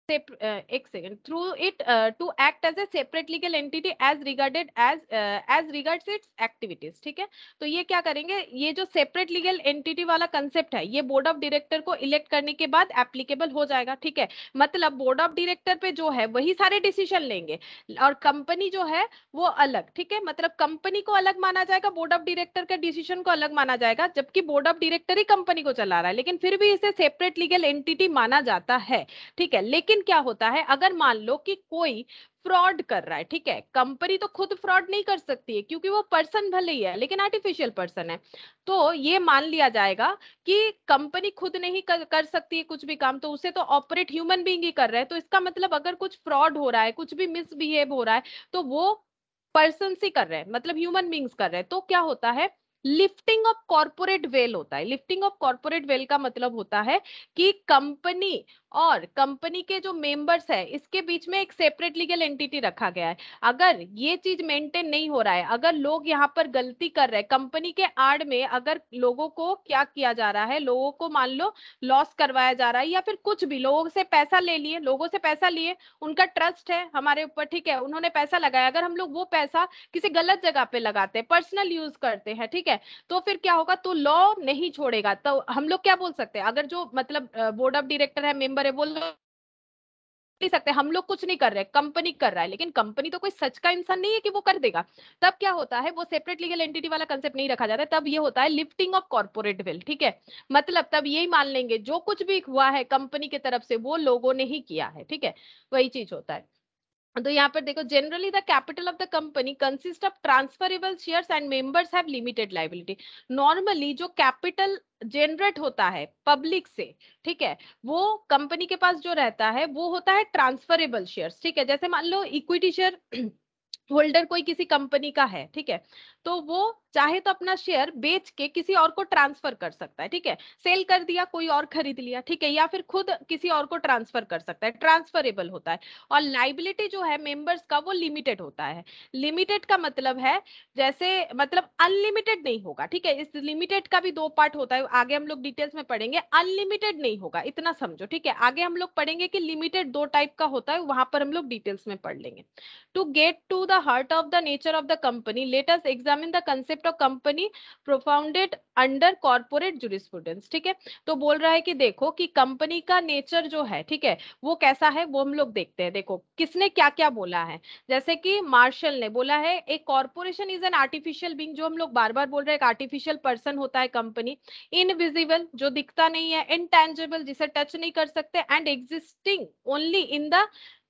S1: एक second, through it to act as a separate legal entity as regarded as regards its activities, ठीक है। तो ये क्या करेंगे, ये जो सेपरेट लीगल एंटिटी वाला कंसेप्ट है, ये बोर्ड ऑफ डायरेक्टर को इलेक्ट करने के बाद एप्लीकेबल हो जाएगा, ठीक है। मतलब बोर्ड ऑफ डायरेक्टर पे जो है वही सारे डिसीजन लेंगे, और कंपनी जो है वो अलग, ठीक है, मतलब कंपनी को अलग माना जाएगा, बोर्ड ऑफ डायरेक्टर के डिसीजन को अलग माना जाएगा, जबकि board of director he company को चला रहा है, लेकिन फिर भी इसे सेपरेट लीगल एंटिटी माना जाता है, ठीक है। लेकिन क्या होता है, अगर मान लो कि कोई फ्रॉड कर रहा है, ठीक है, कंपनी तो खुद फ्रॉड नहीं कर सकती है क्योंकि वो पर्सन भले ही है लेकिन आर्टिफिशियल पर्सन है, तो ये मान लिया जाएगा कि कंपनी खुद नहीं कर सकती है कुछ भी काम, तो उसे तो ऑपरेट ह्यूमन बीइंग ही कर रहे हैं। तो इसका मतलब अगर कुछ फ्रॉड हो रहा है, कुछ भी मिसबिहेव हो रहा है, तो वो पर्सन ही कर रहे हैं, मतलब ह्यूमन बींग्स कर रहे हैं। तो क्या होता है, लिफ्टिंग ऑफ कॉर्पोरेट वेल होता है। लिफ्टिंग ऑफ कॉर्पोरेट वेल का मतलब होता है कि कंपनी और कंपनी के जो मेंबर्स है इसके बीच में एक सेपरेट लीगल एंटिटी रखा गया है। अगर ये चीज मेंटेन नहीं हो रहा है, अगर लोग यहाँ पर गलती कर रहे हैं कंपनी के आड़ में, अगर लोगों को क्या किया जा रहा है, लोगों को मान लो लॉस करवाया जा रहा है या फिर कुछ भी, लोगों से पैसा ले लिए, लोगों से पैसा लिए, उनका ट्रस्ट है हमारे ऊपर, ठीक है, उन्होंने पैसा लगाया, अगर हम लोग वो पैसा किसी गलत जगह पे लगाते हैं, पर्सनल यूज करते हैं, ठीक है, तो फिर क्या होगा, तो लॉ नहीं छोड़ेगा। तो हम लोग क्या बोल सकते हैं, अगर जो मतलब बोर्ड ऑफ डायरेक्टर है, मेंबर है, वो नहीं सकते हम लोग कुछ नहीं कर रहे, कंपनी कर रहा है, लेकिन कंपनी तो कोई सच का इंसान नहीं है कि वो कर देगा। तब क्या होता है, वो सेपरेट लीगल एंटिटी वाला कंसेप्ट नहीं रखा जाता है, तब ये होता है लिफ्टिंग ऑफ कॉर्पोरेट विल, ठीक है, मतलब तब यही मान लेंगे जो कुछ भी हुआ है कंपनी की तरफ से वो लोगों ने ही किया है, ठीक है, वही चीज होता है। तो यहाँ पर देखो, generally the capital of the company consist of transferable shares and members have limited liability. Normally जो कैपिटल जनरेट होता है पब्लिक से, ठीक है, वो कंपनी के पास जो रहता है वो होता है ट्रांसफरेबल शेयर्स, ठीक है, जैसे मान लो इक्विटी शेयर होल्डर कोई किसी कंपनी का है, ठीक है, तो वो चाहे तो अपना शेयर बेच के किसी और को ट्रांसफर कर सकता है, ठीक है, सेल कर दिया, कोई और खरीद लिया, ठीक है, या फिर खुद किसी और को ट्रांसफर कर सकता है, ट्रांसफरेबल होता है। और लाइबिलिटी जो है मेंबर्स का वो लिमिटेड होता है। लिमिटेड का मतलब है जैसे, मतलब अनलिमिटेड नहीं होगा, ठीक है, इस लिमिटेड का भी दो पार्ट होता है, आगे हम लोग डिटेल्स में पढ़ेंगे, अनलिमिटेड नहीं होगा, इतना समझो, ठीक है, आगे हम लोग पढ़ेंगे कि लिमिटेड दो टाइप का होता है, वहां पर हम लोग डिटेल्स में पढ़ लेंगे। To get to the heart of the nature of the company, let us examine the concept of company propounded under corporate jurisprudence, ठीक है, तो बोल रहा है कि देखो कि कंपनी का नेचर जो है, ठीक है, वो कैसा है वो हम लोग देखते हैं। देखो किसने क्या क्या बोला है, जैसे कि मार्शल ने बोला है एक corporation is an artificial being, जो हम लोग बार बार बोल रहे हैं, एक आर्टिफिशियल पर्सन होता है कंपनी, इनविजिबल जो दिखता नहीं है, इनटेंजिबल जिसे टच नहीं कर सकते, and existing only in the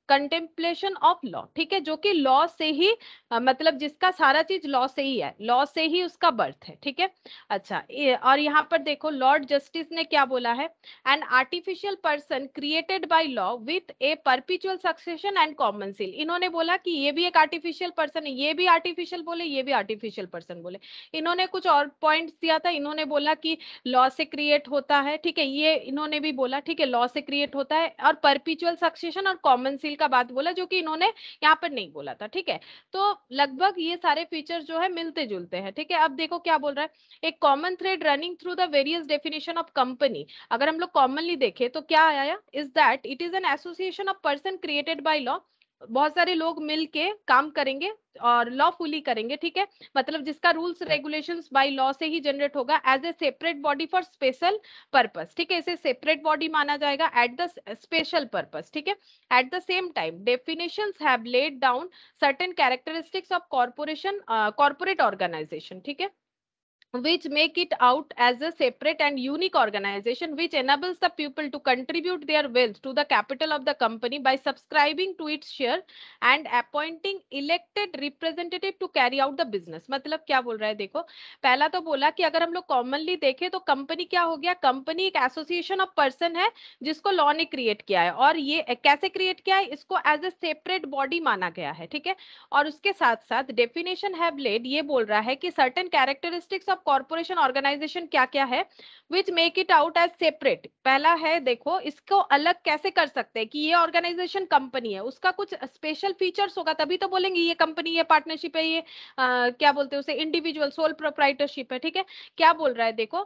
S1: contemplation of law, ठीक है, जो कि लॉ से ही मतलब जिसका सारा चीज लॉ से ही है, लॉ से ही उसका बर्थ है, ठीक है। अच्छा और यहाँ पर देखो लॉर्ड जस्टिस ने क्या बोला है, an artificial person created by law with A perpetual succession and common seal. इन्होंने बोला कि ये भी एक आर्टिफिशियल पर्सन है, ये भी आर्टिफिशियल बोले, ये भी आर्टिफिशियल पर्सन बोले। इन्होंने कुछ और पॉइंट्स दिया था, इन्होंने बोला कि लॉ से क्रिएट होता है, ठीक है, ये इन्होंने भी बोला, ठीक है, लॉ से क्रिएट होता है, और परपिचुअल सक्सेशन और कॉमन सील का बात बोला, जो कि इन्होंने यहाँ पर नहीं बोला था, ठीक है। तो लगभग ये सारे फीचर जो है मिलते जुलते हैं, ठीक है। अब देखो क्या बोल रहा है, एक common thread running through the various definition of company, अगर हम लोग कॉमनली देखें तो क्या आया, is that it is N association of person created by law, बहुत सारे लोग मिलके काम करेंगे और लॉफुली करेंगे, ठीक है, मतलब जिसका रूल्स रेगुलेशंस बाय लॉ से ही जनरेट होगा, as a separate body for special purpose, ठीक है, इसे सेपरेट बॉडी माना जाएगा एट द स्पेशल पर्पस, ठीक है। At the same time definitions have laid down certain characteristics of corporation corporate organisation, ठीक है, which make it out as a separate and unique organization which enables the people to contribute their wealth to the capital of the company by subscribing to its share and appointing elected representative to carry out the business। मतलब क्या बोल रहा है, देखो पहला तो बोला कि अगर हम लोग कॉमनली देखें तो कंपनी क्या हो गया, कंपनी एक एसोसिएशन ऑफ पर्सन है जिसको लॉ ने क्रिएट किया है, और ये कैसे क्रिएट किया है, इसको एज ए सेपरेट बॉडी माना गया है, ठीक है। और उसके साथ साथ डेफिनेशन हैव लेड ये बोल रहा है कि certain characteristics of corporation organisation क्या क्या है, which make it out as separate. पहला है देखो इसको अलग कैसे कर सकते हैं कि ये ऑर्गेनाइजेशन कंपनी है, उसका कुछ स्पेशल फीचर्स होगा तभी तो बोलेंगे ये कंपनी, ये पार्टनरशिप है, ये क्या बोलते हैं उसे, इंडिविजुअल सोल प्रोप्राइटरशिप है, ठीक है। क्या बोल रहा है देखो,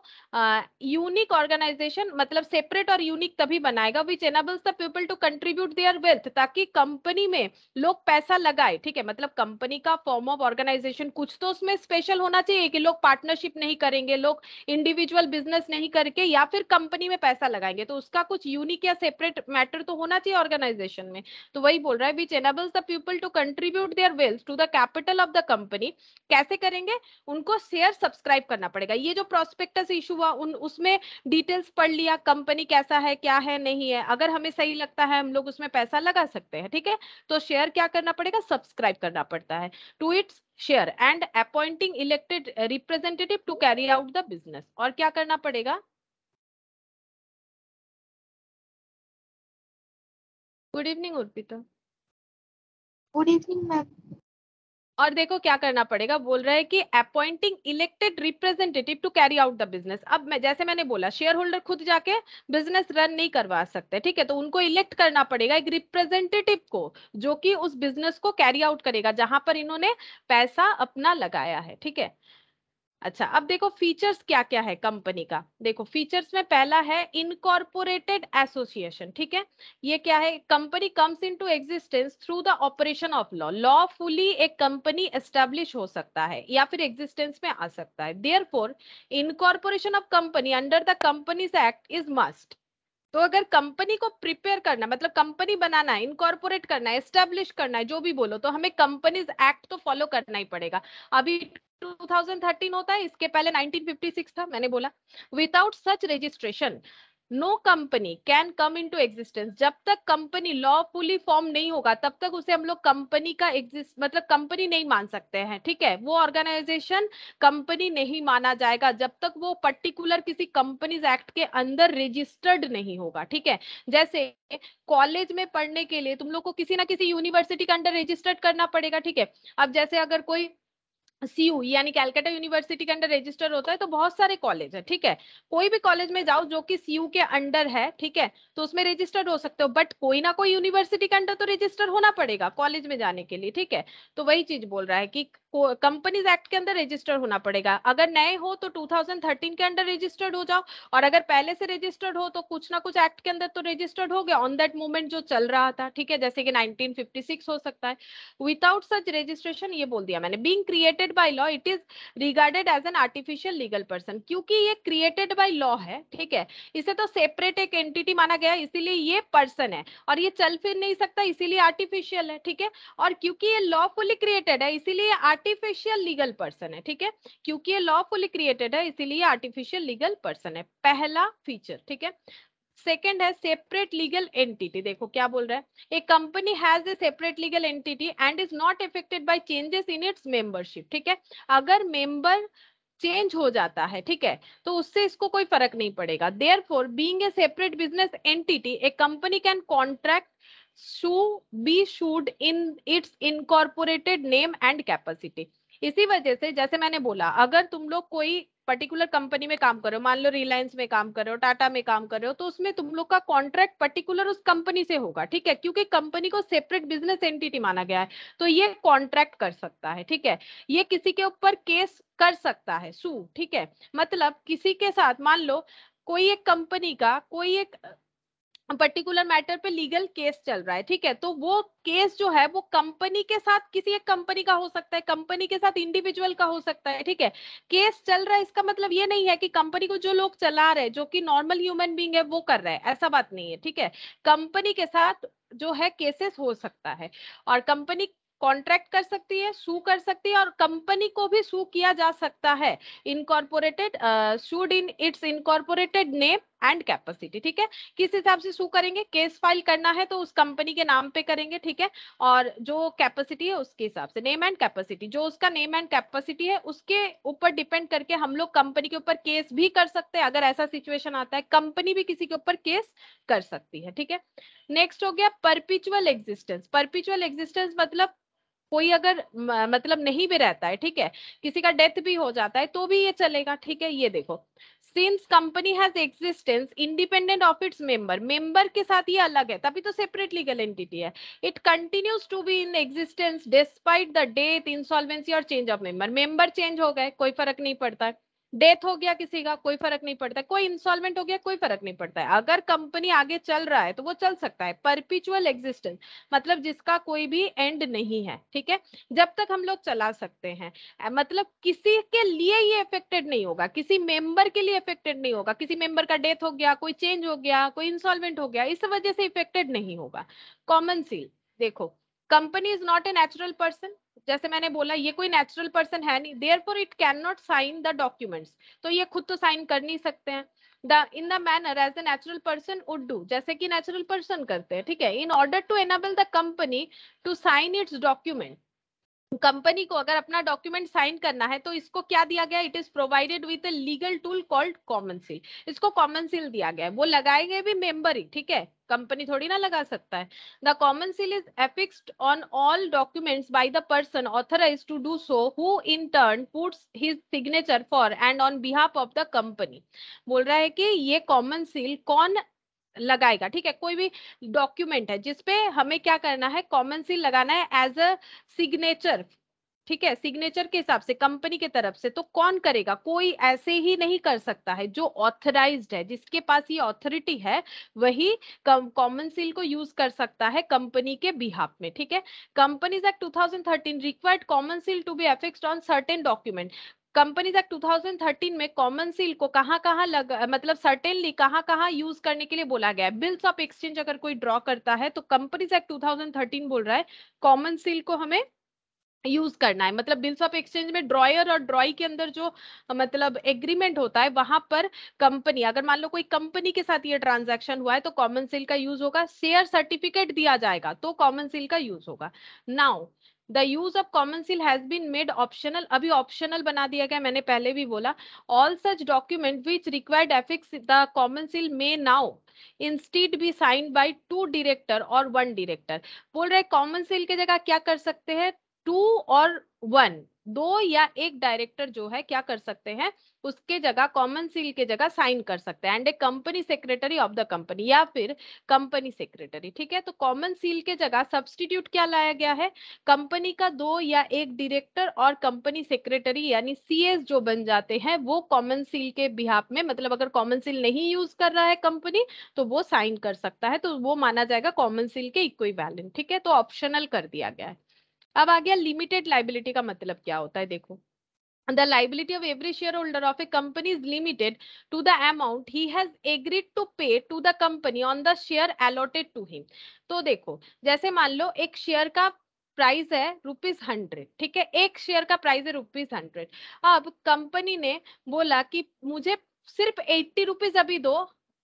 S1: यूनिक ऑर्गेनाइजेशन मतलब सेपरेट और यूनिक तभी बनाएगा which enables the people to contribute their wealth, ताकि कंपनी में लोग पैसा लगाए, ठीक है, मतलब कंपनी का फॉर्म ऑफ ऑर्गेनाइजेशन कुछ तो उसमें स्पेशल होना चाहिए कि लोग पार्टनरशिप नहीं करेंगे, लोग इंडिविजुअल बिजनेस नहीं करके या फिर कंपनी में पैसा लगाएंगे, तो उसका कुछ यूनिक या सेपरेट मैटर तो होना चाहिए ऑर्गेनाइजेशन में। तो वही बोल रहा है which enables the people to contribute their wealth to the capital of the company. कैसे करेंगे, उनको शेयर सब्सक्राइब करना पड़ेगा, ये जो प्रोस्पेक्टस इशू हुआ उसमें डिटेल्स पढ़ लिया, कंपनी कैसा है क्या है नहीं है, अगर हमें सही लगता है हम लोग उसमें पैसा लगा सकते हैं, ठीक है। तो शेयर क्या करना पड़ेगा, सब्सक्राइब करना पड़ता है to its share and appointing elected representative to carry out the business. और क्या करना पड़ेगा, good evening Arpita.
S2: Good evening ma'am.
S1: और देखो क्या करना पड़ेगा, बोल रहा है कि appointing elected representative to carry out the business. अब मैं जैसे मैंने बोला शेयर होल्डर खुद जाके बिजनेस रन नहीं करवा सकते, ठीक है, तो उनको इलेक्ट करना पड़ेगा एक रिप्रेजेंटेटिव को जो कि उस बिजनेस को कैरी आउट करेगा जहां पर इन्होंने पैसा अपना लगाया है, ठीक है। अच्छा, अब देखो फीचर्स क्या क्या है कंपनी का। देखो फीचर्स में पहला है इनकॉर्पोरेटेड एसोसिएशन, ठीक है। ये क्या है, company comes into existence through the operation of law. Lawfully एक कंपनी एस्टेब्लिश हो सकता है या फिर एग्जिस्टेंस में आ सकता है। Therefore incorporation of company under the companies act is must. तो अगर कंपनी को प्रिपेयर करना मतलब कंपनी बनाना है, इनकॉर्पोरेट करना है, एस्टेब्लिश करना है, जो भी बोलो, तो हमें कंपनीज एक्ट तो फॉलो करना ही पड़ेगा। अभी 2013 होता है, इसके पहले 1956 था, मैंने बोला। Without such registration no company can come into existence. जब तक कंपनी लॉफुली फॉर्म नहीं होगा तब तक उसे हम लोग कंपनी का एग्जिस्ट मतलब कंपनी नहीं मान सकते हैं, ठीक है। वो ऑर्गेनाइजेशन कंपनी नहीं माना जाएगा जब तक वो पर्टिकुलर किसी कंपनीज एक्ट के अंदर रजिस्टर्ड नहीं होगा, ठीक है। जैसे कॉलेज में पढ़ने के लिए तुम लोग को किसी ना किसी यूनिवर्सिटी के अंडर रजिस्टर्ड करना पड़ेगा, ठीक है। अब जैसे अगर कोई सीयू यानी कैलकाटा यूनिवर्सिटी के अंडर रजिस्टर होता है, तो बहुत सारे कॉलेज है, ठीक है। कोई भी कॉलेज में जाओ जो कि सीयू के अंडर है, ठीक है, तो उसमें रजिस्टर्ड हो सकते हो, बट कोई ना कोई यूनिवर्सिटी के अंडर तो रजिस्टर होना पड़ेगा कॉलेज में जाने के लिए, ठीक है। तो वही चीज बोल रहा है कि कंपनीज एक्ट के अंदर रजिस्टर होना पड़ेगा। अगर नए हो तो 2013 के अंडर रजिस्टर्ड हो जाओ, और अगर पहले से रजिस्टर्ड हो तो कुछ ना कुछ एक्ट के अंदर तो रजिस्टर्ड हो गया ऑन दैट मोमेंट जो चल रहा था, ठीक है, जैसे कि 1956 हो सकता है। विदाउट सच रजिस्ट्रेशन, ये बोल दिया मैंने, being created by law it is regarded as an artificial legal person. क्योंकि ये क्रिएटेड बाय लॉ है, ठीक है, इसे तो सेपरेट एक एंटिटी माना गया, इसीलिए ये पर्सन है, और ये चल फिर नहीं सकता, इसीलिए आर्टिफिशियल है, ठीक है। और क्योंकि ये लॉफुली क्रिएटेड है इसीलिए आर्टिफिशियल लीगल पर्सन है, ठीक है। क्योंकि ये लॉफुली क्रिएटेड है इसीलिए आर्टिफिशियल लीगल पर्सन है, पहला फीचर, ठीक है। सेकेंड है सेपरेट लीगल एंटिटी। देखो क्या बोल रहा है, a company has a separate legal entity and is not affected by changes in its membership, ठीक है। अगर मेंबर चेंज हो जाता है, ठीक है, तो उससे इसको कोई फर्क नहीं पड़ेगा। Therefore being a separate business entity a company can contract sue be sued in its incorporated name and capacity. इसी वजह से जैसे मैंने बोला, अगर तुम लोग कोई पर्टिकुलर कंपनी में काम कर रहे हो, मान लो रिलायंस में काम कर रहे हो, टाटा में काम कर रहे हो, तो उसमें तुम लोग का कॉन्ट्रैक्ट पर्टिकुलर उस कंपनी से होगा, ठीक है, क्योंकि कंपनी को सेपरेट बिजनेस एंटिटी माना गया है, तो ये कॉन्ट्रैक्ट कर सकता है, ठीक है। ये किसी के ऊपर केस कर सकता है, सू, ठीक है। मतलब किसी के साथ मान लो कोई एक कंपनी का कोई एक पर्टिकुलर मैटर पे लीगल केस चल रहा है, ठीक है, तो वो केस जो है वो कंपनी के साथ किसी एक कंपनी का हो सकता है, कंपनी के साथ इंडिविजुअल का हो सकता है, ठीक है। केस चल रहा है इसका मतलब ये नहीं है कि कंपनी को जो लोग चला रहे हैं जो कि नॉर्मल ह्यूमन बीइंग है वो कर रहे हैं, ऐसा बात नहीं है, ठीक है। कंपनी के साथ जो है केसेस हो सकता है, और कंपनी कॉन्ट्रैक्ट कर सकती है, सू कर सकती है, और कंपनी को भी सू किया जा सकता है incorporated sued in its incorporated name and capacity, ठीक है। किस हिसाब से सू करेंगे, केस फाइल करना है तो उस कंपनी के नाम पे करेंगे, ठीक है, और जो कैपेसिटी है उसके हिसाब से, नेम एंड कैपेसिटी, जो उसका नेम एंड कैपेसिटी है उसके ऊपर डिपेंड करके हम लोग कंपनी के ऊपर केस भी कर सकते हैं। अगर ऐसा सिचुएशन आता है कंपनी भी किसी के ऊपर केस कर सकती है, ठीक है। नेक्स्ट हो गया परपिचुअल एग्जिस्टेंस। परपिचुअल एग्जिस्टेंस मतलब कोई अगर मतलब नहीं भी रहता है, ठीक है, किसी का डेथ भी हो जाता है तो भी ये चलेगा, ठीक है। ये देखो, since company has existence independent of its member, member के साथ ये अलग है तभी तो सेपरेट लीगल एंटिटी है। It continues to be in existence despite the death insolvency और change of member. Member change हो गए कोई फर्क नहीं पड़ता है, डेथ हो गया किसी का कोई फर्क नहीं पड़ता है, कोई इंसॉल्वेंट हो गया कोई फर्क नहीं पड़ता है, अगर कंपनी आगे चल रहा है तो वो चल सकता है। परपिचुअल एग्जिस्टेंस मतलब जिसका कोई भी एंड नहीं है, ठीक है, जब तक हम लोग चला सकते हैं। मतलब किसी के लिए ये इफेक्टेड नहीं होगा, किसी मेंबर के लिए इफेक्टेड नहीं होगा, किसी मेंबर का डेथ हो गया, कोई चेंज हो गया, कोई इंसॉल्वेंट हो गया, इस वजह से इफेक्टेड नहीं होगा। कॉमन सील, देखो company is not a natural person, जैसे मैंने बोला ये कोई नेचुरल पर्सन है नहीं, therefore it can not sign the documents, तो ये खुद तो साइन कर नहीं सकते हैं। In the manner as the natural person would do, जैसे कि नेचुरल पर्सन करते हैं, ठीक है। In order to enable the company to sign its document, company को अगर अपना डॉक्यूमेंट साइन करना है तो इसको क्या दिया गया, it is provided with a legal tool called common seal. इसको कॉमन सील दिया गया है, वो लगाएंगे भी मेंबर ही, ठीक है, कंपनी थोड़ी ना लगा सकता है। The common seal is affixed on all documents by the person authorised to do so who in turn puts his signature for and on behalf of the company. बोल रहा है कि ये कॉमन सील कौन लगाएगा, ठीक है, कोई भी डॉक्यूमेंट है जिसपे हमें क्या करना है, कॉमन सील लगाना है एज अ सिग्नेचर, ठीक है, सिग्नेचर के हिसाब से कंपनी के तरफ से। तो कौन करेगा, कोई ऐसे ही नहीं कर सकता है, जो ऑथराइज्ड है, जिसके पास ये ऑथोरिटी है, वही कॉमन सील को यूज कर सकता है कंपनी के बिहाफ में, ठीक है। Companies act 2013 required common seal to be affixed on certain document. Companies act 2013 में कॉमन सील को कहां कहां मतलब सर्टेनली कहां कहां यूज करने के लिए बोला गया है। बिल्स ऑफ एक्सचेंज अगर कोई ड्रॉ करता है तो कंपनीज एक्ट 2013 बोल रहा है कॉमन सील को हमें यूज करना है। मतलब बिल्स ऑफ एक्सचेंज में ड्रॉयर और ड्रॉई के अंदर जो मतलब एग्रीमेंट होता है, वहां पर कंपनी, अगर मान लो कोई कंपनी के साथ ये ट्रांजैक्शन हुआ है तो कॉमन सील का यूज होगा। शेयर सर्टिफिकेट दिया जाएगा तो कॉमन सील का यूज होगा। Now the use of common seal has been made optional, अभी ऑप्शनल बना दिया गया, मैंने पहले भी बोला। All such document which required affix the common seal may now instead be signed by 2 director और 1 डायरेक्टर। बोल रहे कॉमन सील की जगह क्या कर सकते हैं, 2 और 1, 2 या 1 डायरेक्टर जो है क्या कर सकते हैं, उसके जगह कॉमन सील के जगह साइन कर सकते हैं। And A company secretary of the company, या फिर कंपनी सेक्रेटरी, ठीक है। तो कॉमन सील के जगह सब्स्टिट्यूट क्या लाया गया है, कंपनी का 2 या 1 डायरेक्टर और कंपनी सेक्रेटरी यानी सीएस जो बन जाते हैं, वो कॉमन सील के बिहाफ में, मतलब अगर कॉमन सील नहीं यूज कर रहा है कंपनी तो वो साइन कर सकता है, तो वो माना जाएगा कॉमन सील के इक्विवेलेंट, ठीक है। तो ऑप्शनल कर दिया गया है। अब आ गया लिमिटेड लाइबिलिटी का मतलब क्या होता है, देखो। The liability of every shareholder of a company is limited to the amount he has agreed to pay to the company on the share allotted to him। तो देखो, जैसे मान लो एक शेयर का प्राइस है ₹100, ठीक है, एक शेयर का प्राइस है ₹100। अब कंपनी ने बोला कि मुझे सिर्फ ₹80 अभी दो,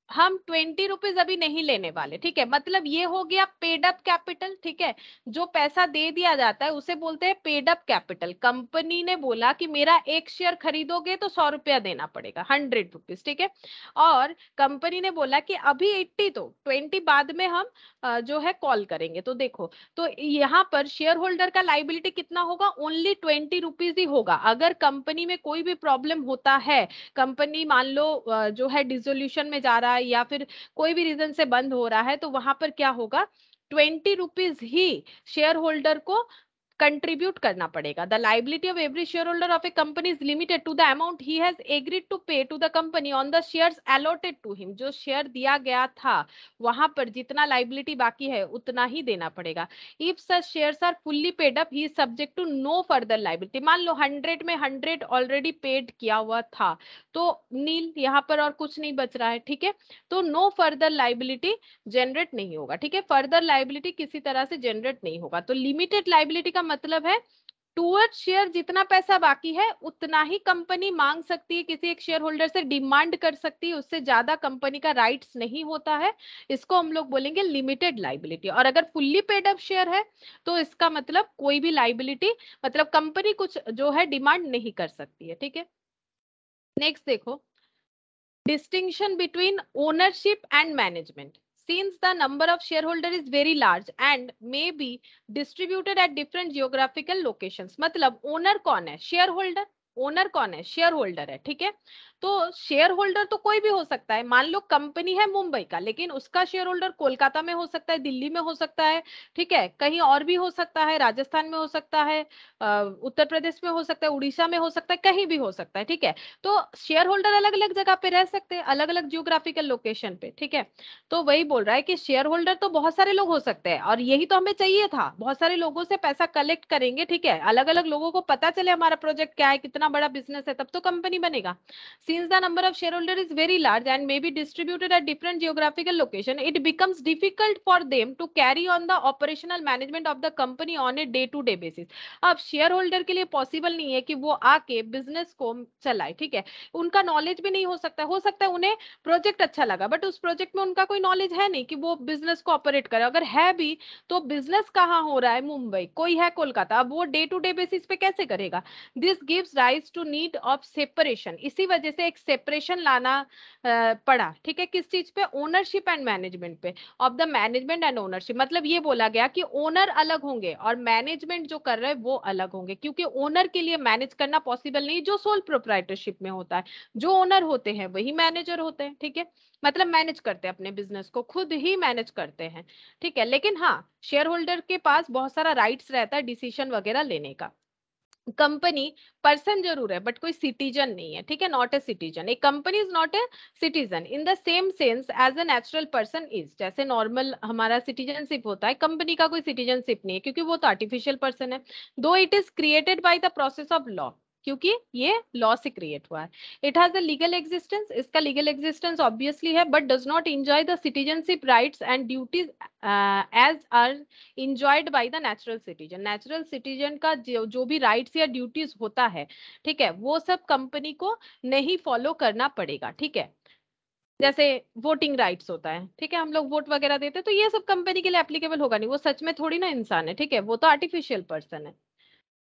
S1: हम ₹20 अभी नहीं लेने वाले, ठीक है। मतलब ये हो गया पेड अप कैपिटल, ठीक है। जो पैसा दे दिया जाता है उसे बोलते हैं पेड अप कैपिटल। कंपनी ने बोला कि मेरा एक शेयर खरीदोगे तो ₹100 देना पड़ेगा, ₹100, ठीक है। और कंपनी ने बोला कि अभी 80 तो 20 बाद में हम जो है कॉल करेंगे। तो देखो, तो यहाँ पर शेयर होल्डर का लाइबिलिटी कितना होगा, ओनली ₹20 ही होगा। अगर कंपनी में कोई भी प्रॉब्लम होता है, कंपनी मान लो जो है डिसोल्यूशन में जा रहा है या फिर कोई भी रीजन से बंद हो रहा है, तो वहां पर क्या होगा, ₹20 ही शेयर होल्डर को कंट्रीब्यूट करना पड़ेगा। The liability of every share holder of a company is limited to the amount he has agreed to pay to the company on the shares allotted to him. जो शेयर दिया गया था वहां पर जितना लाइबिलिटी बाकी है उतना ही देना पड़ेगा। If such shares are fully paid up he is subject to no further liability. मान लो 100 में 100 ऑलरेडी पेड किया हुआ था, तो नील यहाँ पर और कुछ नहीं बच रहा है, ठीक है। तो नो फर्दर लाइबिलिटी जनरेट नहीं होगा, ठीक है, फर्दर लाइबिलिटी किसी तरह से जनरेट नहीं होगा। तो लिमिटेड लाइबिलिटी का मतलब है टूवर्ड शेयर जितना पैसा बाकी है उतना ही कंपनी मांग सकती है, किसी एक शेयर होल्डर से डिमांड कर सकती है, उससे ज्यादा कंपनी का राइट्स नहीं होता है। इसको हम लोग बोलेंगे लिमिटेड लाइबिलिटी। और अगर फुल्ली पेड अप शेयर है तो इसका मतलब कोई भी लाइबिलिटी, मतलब कंपनी कुछ जो है डिमांड नहीं कर सकती है, ठीक है। नेक्स्ट देखो, distinction between ownership and management. Since the number of shareholder is very large and may be distributed at different geographical locations, मतलब ओनर कौन है, शेयर होल्डर। ओनर कौन है, शेयर होल्डर है, ठीक है। तो शेयर होल्डर तो कोई भी हो सकता है। मान लो कंपनी है मुंबई का, लेकिन उसका शेयर होल्डर कोलकाता में हो सकता है, दिल्ली में हो सकता है, ठीक है, कहीं और भी हो सकता है, राजस्थान में हो सकता है, उत्तर प्रदेश में हो सकता है, उड़ीसा में हो सकता है, कहीं भी हो सकता है, ठीक है। तो शेयर होल्डर अलग अलग जगह पे रह सकते हैं, अलग अलग जियोग्राफिकल लोकेशन पे, ठीक है। तो वही बोल रहा है कि शेयर होल्डर तो बहुत सारे लोग हो सकते हैं, और यही तो हमें चाहिए था, बहुत सारे लोगों से पैसा कलेक्ट करेंगे, ठीक है, अलग अलग लोगों को पता चले हमारा प्रोजेक्ट क्या है, कितना बड़ा बिजनेस है, तब तो कंपनी बनेगा। since the number of shareholder is very large and may be distributed at different geographical location, it becomes difficult for them to carry on the operational management of the company on a day to day basis. अब शेयर होल्डर के लिए पॉसिबल नहीं है कि वो आके बिजनेस को चलाए, ठीक है, उनका नॉलेज भी नहीं हो सकता है उन्हें प्रोजेक्ट अच्छा लगा बट उस प्रोजेक्ट में उनका कोई नॉलेज है नहीं कि वो बिजनेस को ऑपरेट करे, अगर है भी तो बिजनेस कहाँ हो रहा है, मुंबई, कोई है कोलकाता, अब वो डे टू डे बेसिस पे कैसे करेगा। This gives rise to need of separation, इसी वजह से एक सेपरेशन लाना पड़ा, ठीक है, किस चीज पे, ओनरशिप एंड मैनेजमेंट पे, of the management and ownership, मतलब ये बोला गया कि ओनर अलग होंगे और मैनेजमेंट जो कर रहे हैं वो अलग होंगे, क्योंकि ओनर के लिए मैनेज करना पॉसिबल नहीं जो सोल प्रोप्राइटरशिप में होता है, जो ओनर होते हैं वही मैनेजर होते हैं, ठीक है, मतलब मैनेज करते हैं अपने बिजनेस को, खुद ही मैनेज करते हैं, ठीक है, लेकिन हाँ शेयर होल्डर के पास बहुत सारा राइट्स रहता है डिसीजन वगैरह लेने का। कंपनी पर्सन जरूर है बट कोई सिटीजन नहीं है, ठीक है, not a citizen, a company is not a citizen in the same sense as a natural person is, जैसे नॉर्मल हमारा सिटीजनशिप होता है, कंपनी का कोई सिटीजनशिप नहीं है क्योंकि वो तो आर्टिफिशियल पर्सन है, though it is created by the process of law, क्योंकि ये लॉ से क्रिएट हुआ है, it has a legal existence, इसका लीगल एग्जिस्टेंस ऑब्वियसली है but does not enjoy the citizenship rights and duties as are enjoyed by the natural citizen, natural citizen का जो भी राइट्स या ड्यूटीज होता है, ठीक है, वो सब कंपनी को नहीं फॉलो करना पड़ेगा, ठीक है, जैसे वोटिंग राइट्स होता है, ठीक है, हम लोग वोट वगैरह देते हैं तो ये सब कंपनी के लिए एप्लीकेबल होगा नहीं, वो सच में थोड़ी ना इंसान है, ठीक है, वो तो आर्टिफिशियल पर्सन है।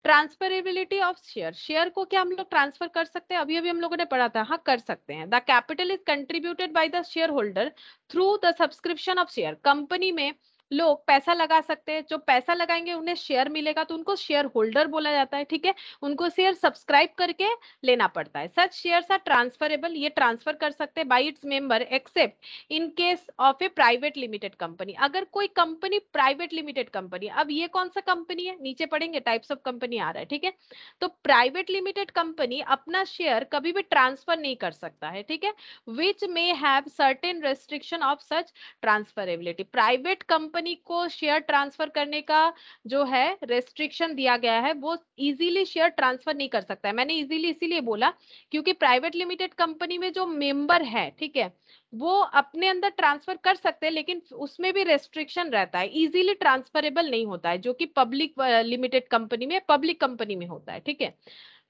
S1: ट्रांसफरेबिलिटी ऑफ शेयर, शेयर को क्या हम लोग ट्रांसफर कर सकते हैं, अभी अभी हम लोगों ने पढ़ा था, हाँ कर सकते हैं। The capital is contributed bye the share holder through the subscription of share, company में लोग पैसा लगा सकते हैं, जो पैसा लगाएंगे उन्हें शेयर मिलेगा तो उनको शेयर होल्डर बोला जाता है, ठीक है, उनको शेयर सब्सक्राइब करके लेना पड़ता है। सच शेयर्स आर ट्रांसफरेबल, ये ट्रांसफर कर सकते हैं bye its member accept in case of a private limited company, अगर कोई कंपनी प्राइवेट लिमिटेड कंपनी, अब ये कौन सा कंपनी है, नीचे पढ़ेंगे टाइप्स ऑफ कंपनी आ रहा है, ठीक है, तो प्राइवेट लिमिटेड कंपनी अपना शेयर कभी भी ट्रांसफर नहीं कर सकता है, ठीक है, which may have certain restriction of such transferability, private company को शेयर ट्रांसफर करने का जो है रेस्ट्रिक्शन दिया गया है, वो इजीली शेयर ट्रांसफर नहीं कर सकता है, मैंने इजीली इसीलिए बोला क्योंकि प्राइवेट लिमिटेड कंपनी में जो मेंबर है, ठीक है, वो अपने अंदर ट्रांसफर कर सकते हैं लेकिन उसमें भी रेस्ट्रिक्शन रहता है, इजीली ट्रांसफरेबल नहीं होता है, जो कि पब्लिक लिमिटेड कंपनी में, पब्लिक कंपनी में होता है, ठीक है।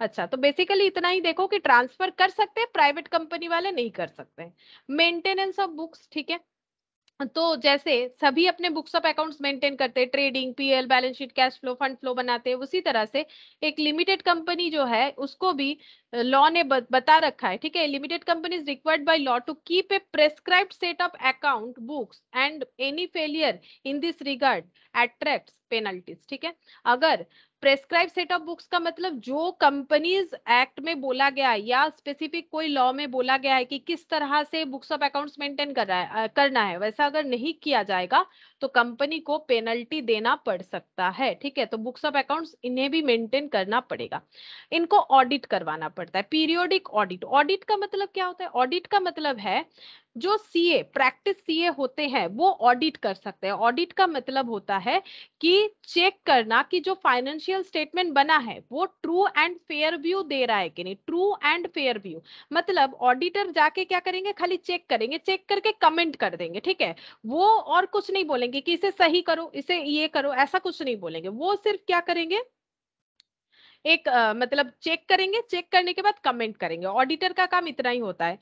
S1: अच्छा, तो बेसिकली इतना ही देखो कि ट्रांसफर कर सकते हैं, प्राइवेट कंपनी वाले नहीं कर सकते। मेंटेनेंस ऑफ बुक्स, ठीक है, तो जैसे सभी अपने बुक्स ऑफ अकाउंट्स मेंटेन करते हैं, trading, PL, balance sheet, cash flow, fund flow बनाते हैं, उसी तरह से एक लिमिटेड कंपनी जो है उसको भी लॉ ने बता रखा है, ठीक है, limited company is required by law to keep a prescribed set of account books and any failure in this regard attracts penalties, ठीक है, अगर प्रेस्क्राइब सेट ऑफ बुक्स का मतलब जो कंपनीज एक्ट में बोला गया है या स्पेसिफिक कोई लॉ में बोला गया है कि किस तरह से बुक्स ऑफ अकाउंट्स मेंटेन करना है, वैसा अगर नहीं किया जाएगा तो कंपनी को पेनल्टी देना पड़ सकता है, ठीक है, तो बुक्स ऑफ अकाउंट्स इन्हें भी मेंटेन करना पड़ेगा। इनको ऑडिट करवाना पड़ता है, पीरियोडिक ऑडिट, ऑडिट का मतलब क्या होता है, ऑडिट का मतलब है जो सीए, प्रैक्टिस सीए होते हैं वो ऑडिट कर सकते हैं, ऑडिट का मतलब होता है कि चेक करना कि जो फाइनेंशियल स्टेटमेंट बना है वो ट्रू एंड फेयर व्यू दे रहा है कि नहीं, ट्रू एंड फेयर व्यू, मतलब ऑडिटर जाके क्या करेंगे, खाली चेक करेंगे, चेक करके कमेंट कर देंगे, ठीक है, वो और कुछ नहीं बोलेंगे कि इसे सही करो, इसे ये करो, ऐसा कुछ नहीं बोलेंगे, वो सिर्फ क्या करेंगे, एक मतलब चेक करेंगे, चेक करने के बाद कमेंट करेंगे, ऑडिटर का काम इतना ही होता है,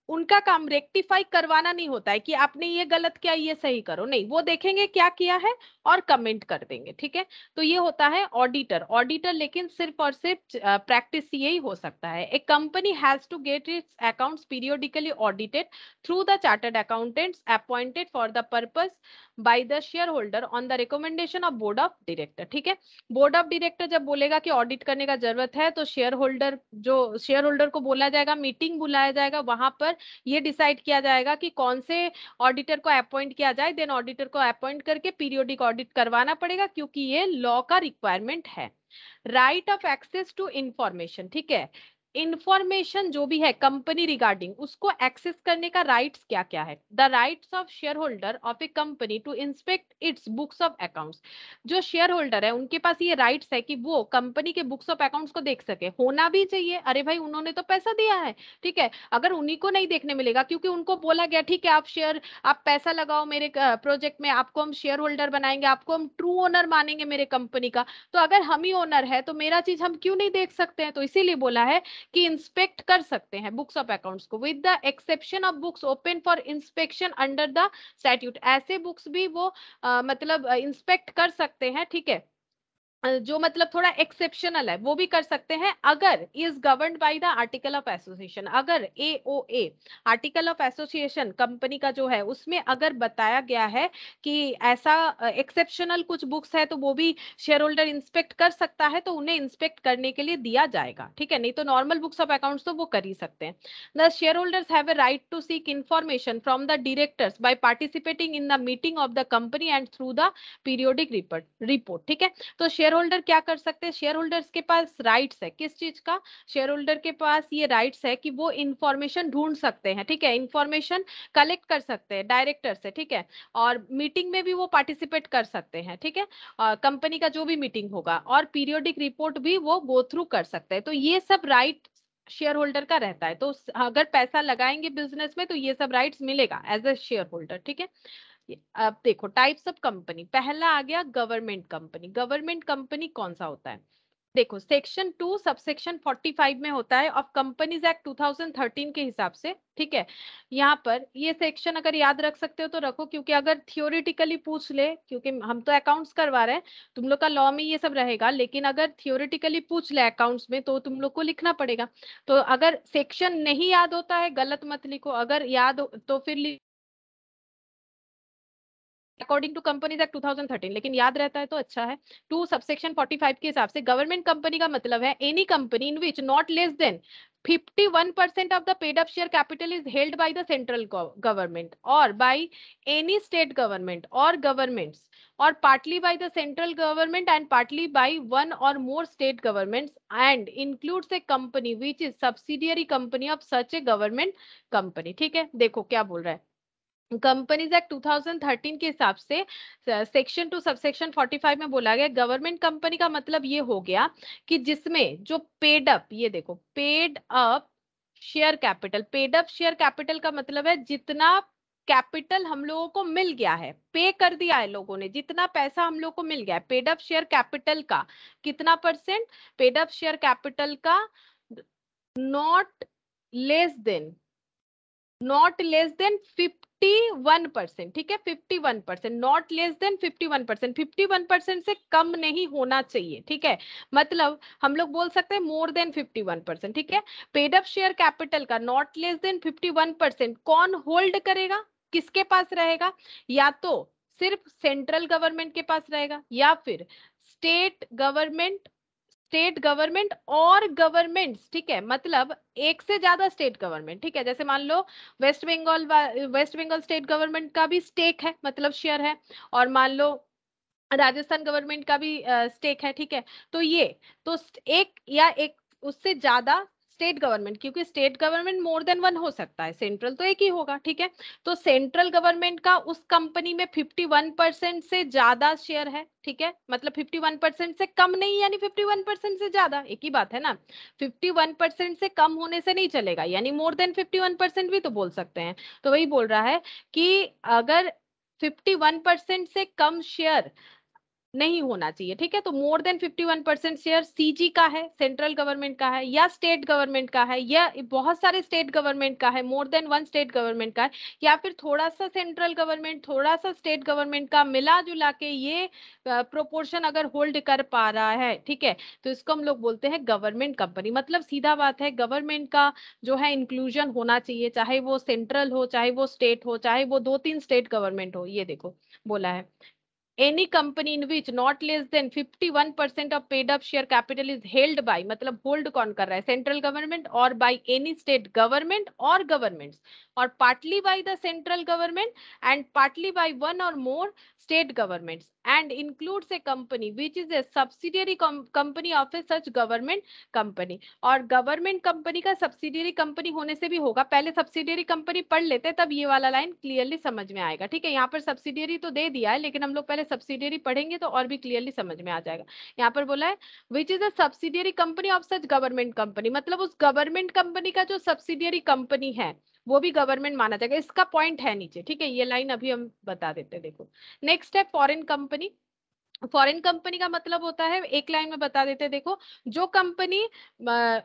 S1: उनका काम रेक्टिफाई करवाना नहीं होता है कि आपने ये गलत किया ये सही करो, नहीं, वो देखेंगे क्या किया है और कमेंट कर देंगे, ठीक है, तो ये होता है ऑडिटर, ऑडिटर लेकिन सिर्फ और सिर्फ प्रैक्टिस यही हो सकता है। A company has to get its accounts periodically audited through the chartered accountants appointed for the purpose by the share holder on the recommendation of board of director, ठीक है, बोर्ड ऑफ डायरेक्टर जब बोलेगा कि ऑडिट करने का जरूरत है तो शेयर होल्डर को बोला जाएगा, मीटिंग बुलाया जाएगा, वहां पर ये डिसाइड किया जाएगा कि कौन से ऑडिटर को अपॉइंट किया जाए, देन ऑडिटर को अपॉइंट करके पीरियोडिक ऑडिट करवाना पड़ेगा क्योंकि ये लॉ का रिक्वायरमेंट है। Right of access to information, ठीक है, इंफॉर्मेशन जो भी है कंपनी रिगार्डिंग उसको एक्सेस करने का राइट्स क्या क्या है। The rights of share holder of a company to inspect its books of accounts. जो शेयर होल्डर है उनके पास ये राइट्स है कि वो कंपनी के बुक्स ऑफ अकाउंट्स को देख सके, होना भी चाहिए। अरे भाई उन्होंने तो पैसा दिया है, ठीक है। अगर उन्हीं को नहीं देखने मिलेगा क्योंकि उनको बोला गया ठीक है आप पैसा लगाओ मेरे प्रोजेक्ट में, आपको हम शेयर होल्डर बनाएंगे, आपको हम ट्रू ओनर मानेंगे मेरे कंपनी का, तो अगर हम ही ओनर है तो मेरा चीज हम क्यों नहीं देख सकते हैं। तो इसीलिए बोला है कि इंस्पेक्ट कर सकते हैं बुक्स ऑफ अकाउंट्स को, with the exception of books open for inspection under the statute. ऐसे बुक्स भी वो मतलब इंस्पेक्ट कर सकते हैं, ठीक है, जो मतलब थोड़ा एक्सेप्शनल है वो भी कर सकते हैं अगर is governed by the article of association. अगर AOA article of association company का जो है उसमें अगर बताया गया है कि ऐसा एक्सेप्शनल कुछ बुक्स है तो वो भी शेयर होल्डर इंस्पेक्ट कर सकता है, तो उन्हें इंस्पेक्ट करने के लिए दिया जाएगा, ठीक है। नहीं तो नॉर्मल बुक्स ऑफ अकाउंट्स तो वो कर ही सकते हैं। The share holders have a right to seek information from the directors by participating in the meeting of the company and through the periodic report, ठीक है। तो शेयर होल्डर क्या कर सकते हैं, शेयर होल्डर्स के पास राइट्स है, किस चीज का, शेयर होल्डर के पास ये राइट्स है कि वो इंफॉर्मेशन ढूंढ सकते हैं, ठीक है, इंफॉर्मेशन कलेक्ट कर सकते हैं डायरेक्टर से, ठीक है, और मीटिंग में भी वो पार्टिसिपेट कर सकते हैं, ठीक है, कंपनी का जो भी मीटिंग होगा, और पीरियोडिक रिपोर्ट भी वो गो थ्रू कर सकते हैं। तो ये सब राइट शेयर होल्डर का रहता है। तो अगर पैसा लगाएंगे बिजनेस में तो ये सब राइट्स मिलेगा एज ए शेयर होल्डर, ठीक है। अब देखो टाइप्स ऑफ कंपनी, पहला आ गया गवर्नमेंट कंपनी। गवर्नमेंट कंपनी कौन सा होता है, देखो सेक्शन 2 सबसेक्शन 45 में होता है ऑफ कंपनीज एक्ट 2013 के हिसाब से, ठीक है। यहाँ पर ये सेक्शन अगर याद रख सकते हो तो रखो, क्योंकि अगर थियोरिटिकली पूछ ले, क्योंकि हम तो अकाउंट्स करवा रहे हैं, तुम लोग का लॉ में ये सब रहेगा, लेकिन अगर थियोरिटिकली पूछ ले अकाउंट्स में तो तुम लोग को लिखना पड़ेगा। तो अगर सेक्शन नहीं याद होता है गलत मत लिखो, अगर याद हो तो फिर अकॉर्डिंग टू कंपनीज एक्ट 2013, लेकिन याद रहता है तो अच्छा है। 2 सबसेक्शन 45 के हिसाब से गवर्नमेंट कंपनी का मतलब है any company in which not less than 51% of the paid up share capital is held by the central government or by any state government or governments, or partly by the central government and partly by one or more state governments, and includes a company which is subsidiary company of such a government company, ठीक है। देखो क्या बोल रहा है, कंपनीज एक्ट 2013 के हिसाब से सेक्शन 2 सबसेक्शन 45 में बोला गया गवर्नमेंट कंपनी का मतलब ये हो गया कि जिसमें जो पेड अप, ये देखो paid up share capital, paid up share capital का मतलब है जितना कैपिटल हम लोगों को मिल गया है, पे कर दिया है लोगों ने, जितना पैसा हम लोग को मिल गया है, पेड अप शेयर कैपिटल का कितना percent, paid up share capital का not less than, not less than 51%, ठीक है, 51%, नॉट लेस देन 51%, 51% से कम नहीं होना चाहिए, ठीक है। मतलब हम लोग बोल सकते हैं मोर देन 51%, ठीक है। पेड अप शेयर कैपिटल का नॉट लेस देन 51% कौन होल्ड करेगा, किसके पास रहेगा, या तो सिर्फ सेंट्रल गवर्नमेंट के पास रहेगा या फिर स्टेट गवर्नमेंट और गवर्नमेंट्स, ठीक है, मतलब एक से ज्यादा स्टेट गवर्नमेंट, ठीक है। जैसे मान low waist Bengal state government का भी स्टेक है, मतलब शेयर है, और मान लो राजस्थान गवर्नमेंट का भी स्टेक है, ठीक है। तो ये तो एक या एक उससे ज्यादा स्टेट गवर्नमेंट, क्योंकि state government more than one हो सकता है, सेंट्रल तो एक ही होगा, ठीक है। तो सेंट्रल गवर्नमेंट का उस कंपनी में 51% से ज्यादा शेयर है, ठीक है, मतलब 51% से कम नहीं यानी 51% से ज्यादा, एक ही बात है ना। 51% से कम होने से नहीं चलेगा, यानी मोर देन 51% भी तो बोल सकते हैं। तो वही बोल रहा है कि अगर 51% से कम शेयर नहीं होना चाहिए, ठीक है, तो मोर देन 51% शेयर सीजी का है, सेंट्रल गवर्नमेंट का है, या स्टेट गवर्नमेंट का है, या बहुत सारे स्टेट गवर्नमेंट का है, more than one state government का है, या फिर थोड़ा सा सेंट्रल गवर्नमेंट थोड़ा सा स्टेट गवर्नमेंट का मिला जुला के ये प्रोपोर्शन अगर होल्ड कर पा रहा है, ठीक है, तो इसको हम लोग बोलते हैं गवर्नमेंट कंपनी। मतलब सीधा बात है, गवर्नमेंट का जो है इंक्लूजन होना चाहिए, चाहे वो सेंट्रल हो, चाहे वो स्टेट हो, चाहे वो 2-3 स्टेट गवर्नमेंट हो। ये देखो बोला है any company in which not less than 51% of paid up share capital is held by, मतलब होल्ड कौन कर रहा है, central government, or by any state government or governments, or partly by the central government and partly by one or more state governments, and includes a company which is a subsidiary company of a such government company. और गवर्नमेंट कंपनी का सब्सिडियरी कंपनी होने से भी होगा, पहले सब्सिडियरी कंपनी पढ़ लेते तब ये वाला लाइन क्लियरली समझ में आएगा, ठीक है। यहाँ पर सब्सिडियरी तो दे दिया है, लेकिन हम लोग पहले सब्सिडियरी पढ़ेंगे तो और भी क्लियरली समझ में आ जाएगा। यहाँ पर बोला है which is a subsidiary company of such government company, मतलब उस गवर्नमेंट कंपनी का जो सब्सिडियरी कंपनी है वो भी गवर्नमेंट माना जाएगा। इसका पॉइंट है नीचे, ठीक है, ये लाइन अभी हम बता देते हैं। देखो नेक्स्ट है फॉरेन कंपनी। फॉरेन कंपनी का मतलब होता है, एक लाइन में बता देते हैं, देखो जो कंपनी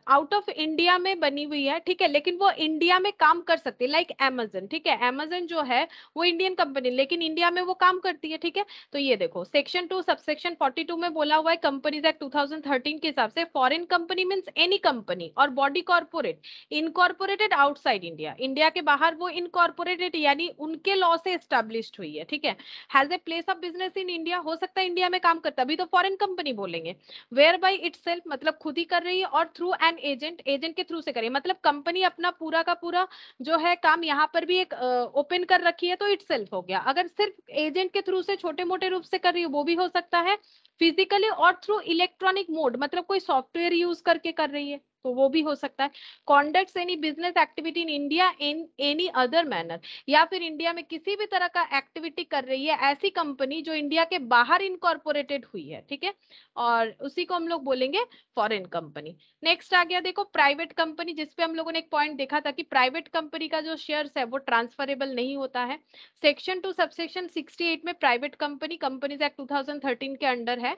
S1: आउट ऑफ इंडिया में बनी हुई है, ठीक है, लेकिन वो इंडिया में काम कर सकती है, लाइक अमेजन, ठीक है, अमेजन जो है वो इंडियन कंपनी लेकिन इंडिया में वो काम करती है, ठीक है। तो ये देखो सेक्शन 2 सबसेक्शन 42 में बोला हुआ है कंपनीज एक्ट 2013 के हिसाब से foreign company means any company or body corporate incorporated outside India, India के बाहर वो इनकॉर्पोरेटेड यानी उनके लॉ से एस्टैब्लिश्ड हुई है, ठीक है, has a place of business in India, हो सकता है इंडिया में काम करता, अभी तो फॉरेन कंपनी बोलेंगे, वेयर बाई इटसेल्फ मतलब खुद ही कर रही है, और थ्रू एन एजेंट, एजेंट के थ्रू से करिए, मतलब कंपनी अपना पूरा का पूरा जो है काम यहाँ पर भी एक ओपन कर रखी है तो इटसेल्फ हो गया। अगर सिर्फ एजेंट के थ्रू से छोटे मोटे रूप से कर रही है वो भी हो सकता है, फिजिकली और थ्रू इलेक्ट्रॉनिक मोड मतलब कोई सॉफ्टवेयर यूज करके कर रही है तो वो भी हो सकता है। Conducts any business activity in India in any other manner, या फिर इंडिया में किसी भी तरह का एक्टिविटी कर रही है ऐसी कंपनी जो इंडिया के बाहर इनकॉर्पोरेटेड हुई है, ठीक है, और उसी को हम लोग बोलेंगे फॉरेन कंपनी। नेक्स्ट आ गया देखो प्राइवेट कंपनी, जिसपे हम लोगों ने एक पॉइंट देखा था कि प्राइवेट कंपनी का जो शेयर्स है वो ट्रांसफरेबल नहीं होता है। सेक्शन 2 सबसेक्शन 68 में प्राइवेट कंपनी कंपनीज एक्ट 2013 के अंडर है।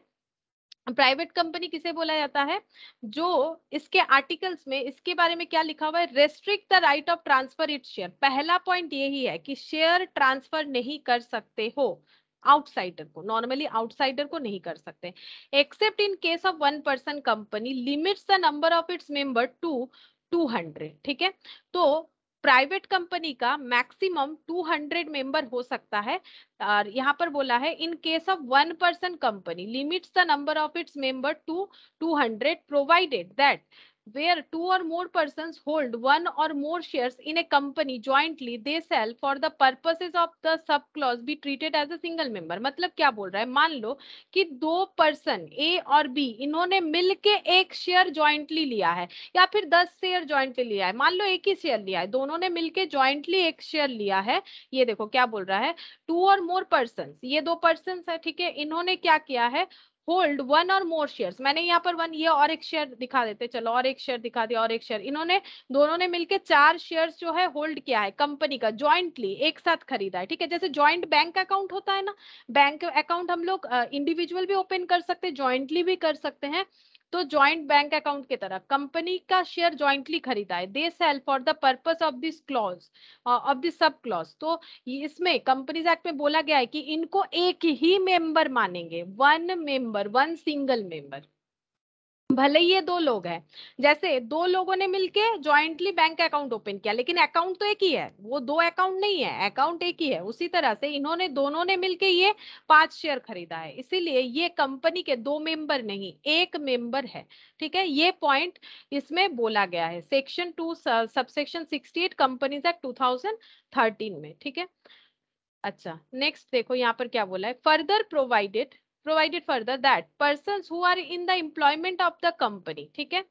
S1: प्राइवेट कंपनी किसे बोला जाता है, जो इसके आर्टिकल्स में इसके बारे में क्या लिखा हुआ है, restrict the right of transfer it share, पहला पॉइंट यही है कि शेयर ट्रांसफर नहीं कर सकते हो आउटसाइडर को, नॉर्मली आउटसाइडर को नहीं कर सकते, except in case of one person company limits the number of its member to 200, ठीक है। तो प्राइवेट कंपनी का मैक्सिमम 200 मेंबर हो सकता है, और यहाँ पर बोला है in case of one person company limits the number of its member to 200 provided that where two or more persons hold one or more shares in a company jointly they shall for the purposes of the sub clause be treated as a single member। मतलब क्या बोल रहा है, मान लो कि दो पर्सन ए और बी इन्होंने मिलके एक शेयर ज्वाइंटली लिया है या फिर 10 शेयर ज्वाइंटली लिया है, मान लो एक ही शेयर लिया है, दोनों ने मिलके ज्वाइंटली एक शेयर लिया है। ये देखो क्या बोल रहा है, टू और मोर पर्सन, ये दो पर्सन है, ठीक है, इन्होंने क्या किया है, hold one or more shares, मैंने यहाँ पर वन ये और एक शेयर दिखा देते, चलो और एक शेयर दिखा दिया, और एक शेयर, इन्होंने दोनों ने मिलके 4 शेयर्स जो है होल्ड किया है कंपनी का, ज्वाइंटली एक साथ खरीदा है, ठीक है, जैसे ज्वाइंट बैंक अकाउंट होता है ना, बैंक अकाउंट हम लोग इंडिविजुअल भी ओपन कर सकते हैं, ज्वाइंटली भी कर सकते हैं, तो ज्वाइंट बैंक अकाउंट की तरह कंपनी का शेयर ज्वाइंटली खरीदा है, they sell for the purpose of this clause of this sub clause. तो इसमें कंपनीज एक्ट में बोला गया है कि इनको एक ही मेंबर मानेंगे, one member, one single member, भले ही ये दो लोग हैं, जैसे दो लोगों ने मिलके ज्वाइंटली बैंक अकाउंट ओपन किया लेकिन अकाउंट तो एक ही है, वो दो अकाउंट नहीं है, अकाउंट एक ही है, उसी तरह से इन्होंने दोनों ने मिलके ये 5 शेयर खरीदा है, इसीलिए ये कंपनी के दो मेंबर नहीं एक मेंबर है, ठीक है, ये पॉइंट इसमें बोला गया है सेक्शन 2 सबसेक्शन 68 कंपनीज एक्ट 2013 में, ठीक है। अच्छा नेक्स्ट देखो यहाँ पर क्या बोला है, further provided further that persons who are in the employment of the company, ठीक है,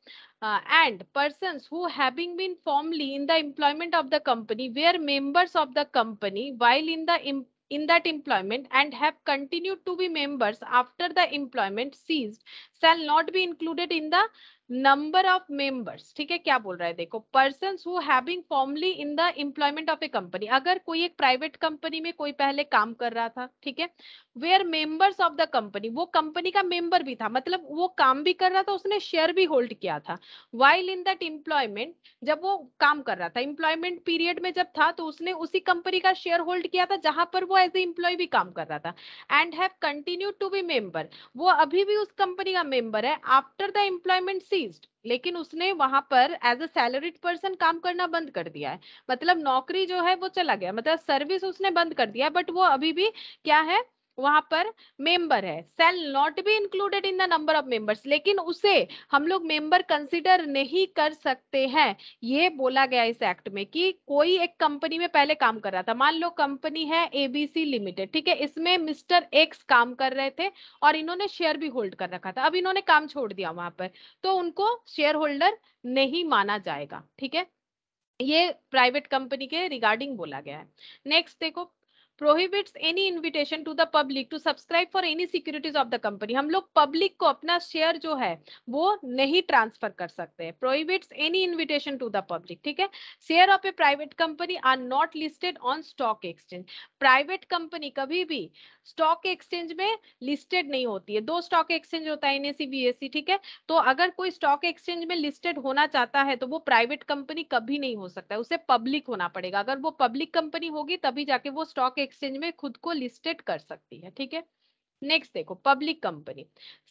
S1: and persons who having been formerly in the employment of the company were members of the company while in that employment and have continued to be members after the employment ceased shall not be included in the number of members, ठीक है, क्या बोल रहा है देखो, person who having formally in the employment of a company, अगर कोई एक प्राइवेट कंपनी में कोई पहले काम कर रहा था, ठीक है, where members of the company, वो कंपनी का मेंबर भी था, मतलब वो काम भी कर रहा था, उसने शेयर भी होल्ड किया था, वाइल इन दैट एम्प्लॉयमेंट, जब वो काम कर रहा था एम्प्लॉयमेंट पीरियड में जब था तो उसने उसी कंपनी का शेयर होल्ड किया था जहां पर वो एज ए एम्प्लॉय भी काम कर रहा था, and have continued to be member, वो अभी भी उस कंपनी का मेंबर है आफ्टर द एम्प्लॉयमेंट सीज्ड, लेकिन उसने वहां पर एज अ सैलरीड पर्सन काम करना बंद कर दिया है, मतलब नौकरी जो है वो चला गया, मतलब सर्विस उसने बंद कर दिया, बट वो अभी भी क्या है, वहां पर मेंबर है, shall not be included in the number of members, लेकिन उसे हम लोग मेंबर कंसिडर नहीं कर सकते हैं। ये बोला गया इस एक्ट में कि कोई एक कंपनी में पहले काम कर रहा था, मान लो कंपनी है एबीसी लिमिटेड, ठीक है, इसमें मिस्टर एक्स काम कर रहे थे और इन्होंने शेयर भी होल्ड कर रखा था, अब इन्होंने काम छोड़ दिया वहां पर, तो उनको शेयर होल्डर नहीं माना जाएगा। ठीक है, ये प्राइवेट कंपनी के रिगार्डिंग बोला गया है। नेक्स्ट देखो, prohibits any invitation to the public to subscribe for any securities of the company. हम लोग पब्लिक को अपना शेयर जो है वो नहीं ट्रांसफर कर सकते हैं। Prohibits any invitation to the public, ठीक है। Share of a private company are not listed on stock exchange. Private company कभी भी स्टॉक एक्सचेंज में लिस्टेड नहीं होती है। दो स्टॉक एक्सचेंज होता है, एनएसई बीएसई, ठीक है। तो अगर कोई स्टॉक एक्सचेंज में लिस्टेड होना चाहता है तो वो प्राइवेट कंपनी कभी नहीं हो सकता है, उसे पब्लिक होना पड़ेगा। अगर वो पब्लिक कंपनी होगी तभी जाके वो स्टॉक एक्सचेंज में खुद को लिस्टेड कर सकती है। ठीक है, नेक्स्ट देखो, public company.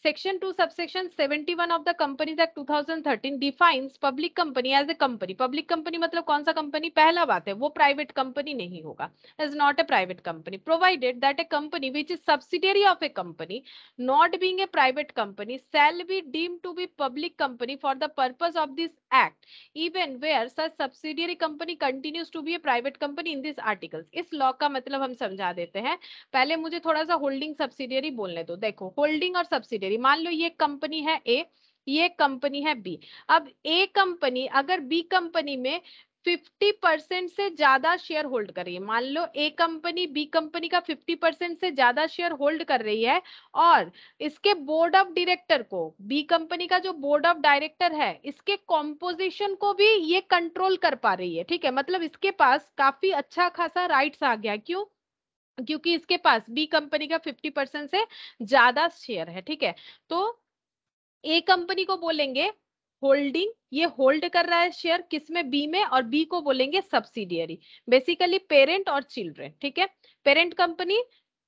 S1: Section 2 subsection 71 of the companies act 2013 defines public company as a company. Public company मतलब कौन सा कंपनी? पहला बात है वो प्राइवेट कंपनी नहीं होगा, is not A private company, provided that A company which is subsidiary of a company not being a private company shall be deemed to be public company for the purpose of this act even where such subsidiary company continues to be a private company in these articles। इस लॉ का मतलब हम समझा देते हैं। पहले मुझे थोड़ा सा होल्डिंग सब्सिडियरी बोलने दो। देखो, होल्डिंग और सब्सिडियरी, मान लो ये कंपनी है ए, ये कंपनी है बी। अब ए कंपनी अगर बी कंपनी में 50% से ज्यादा शेयर होल्ड कर रही है, मान लो ए कंपनी बी कंपनी का 50% से ज्यादा शेयर होल्ड कर रही है और इसके बोर्ड ऑफ डायरेक्टर को, बी कंपनी का जो बोर्ड ऑफ डायरेक्टर है इसके कॉम्पोजिशन को भी ये कंट्रोल कर पा रही है। ठीक है, मतलब इसके पास काफी अच्छा खासा राइट्स आ गया। क्यों? क्योंकि इसके पास बी कंपनी का 50% से ज्यादा शेयर है। ठीक है, तो ए कंपनी को बोलेंगे होल्डिंग, ये होल्ड कर रहा है शेयर किसमें? बी में, और बी को बोलेंगे सब्सिडियरी, बेसिकली पेरेंट और चिल्ड्रन। ठीक है, पेरेंट कंपनी,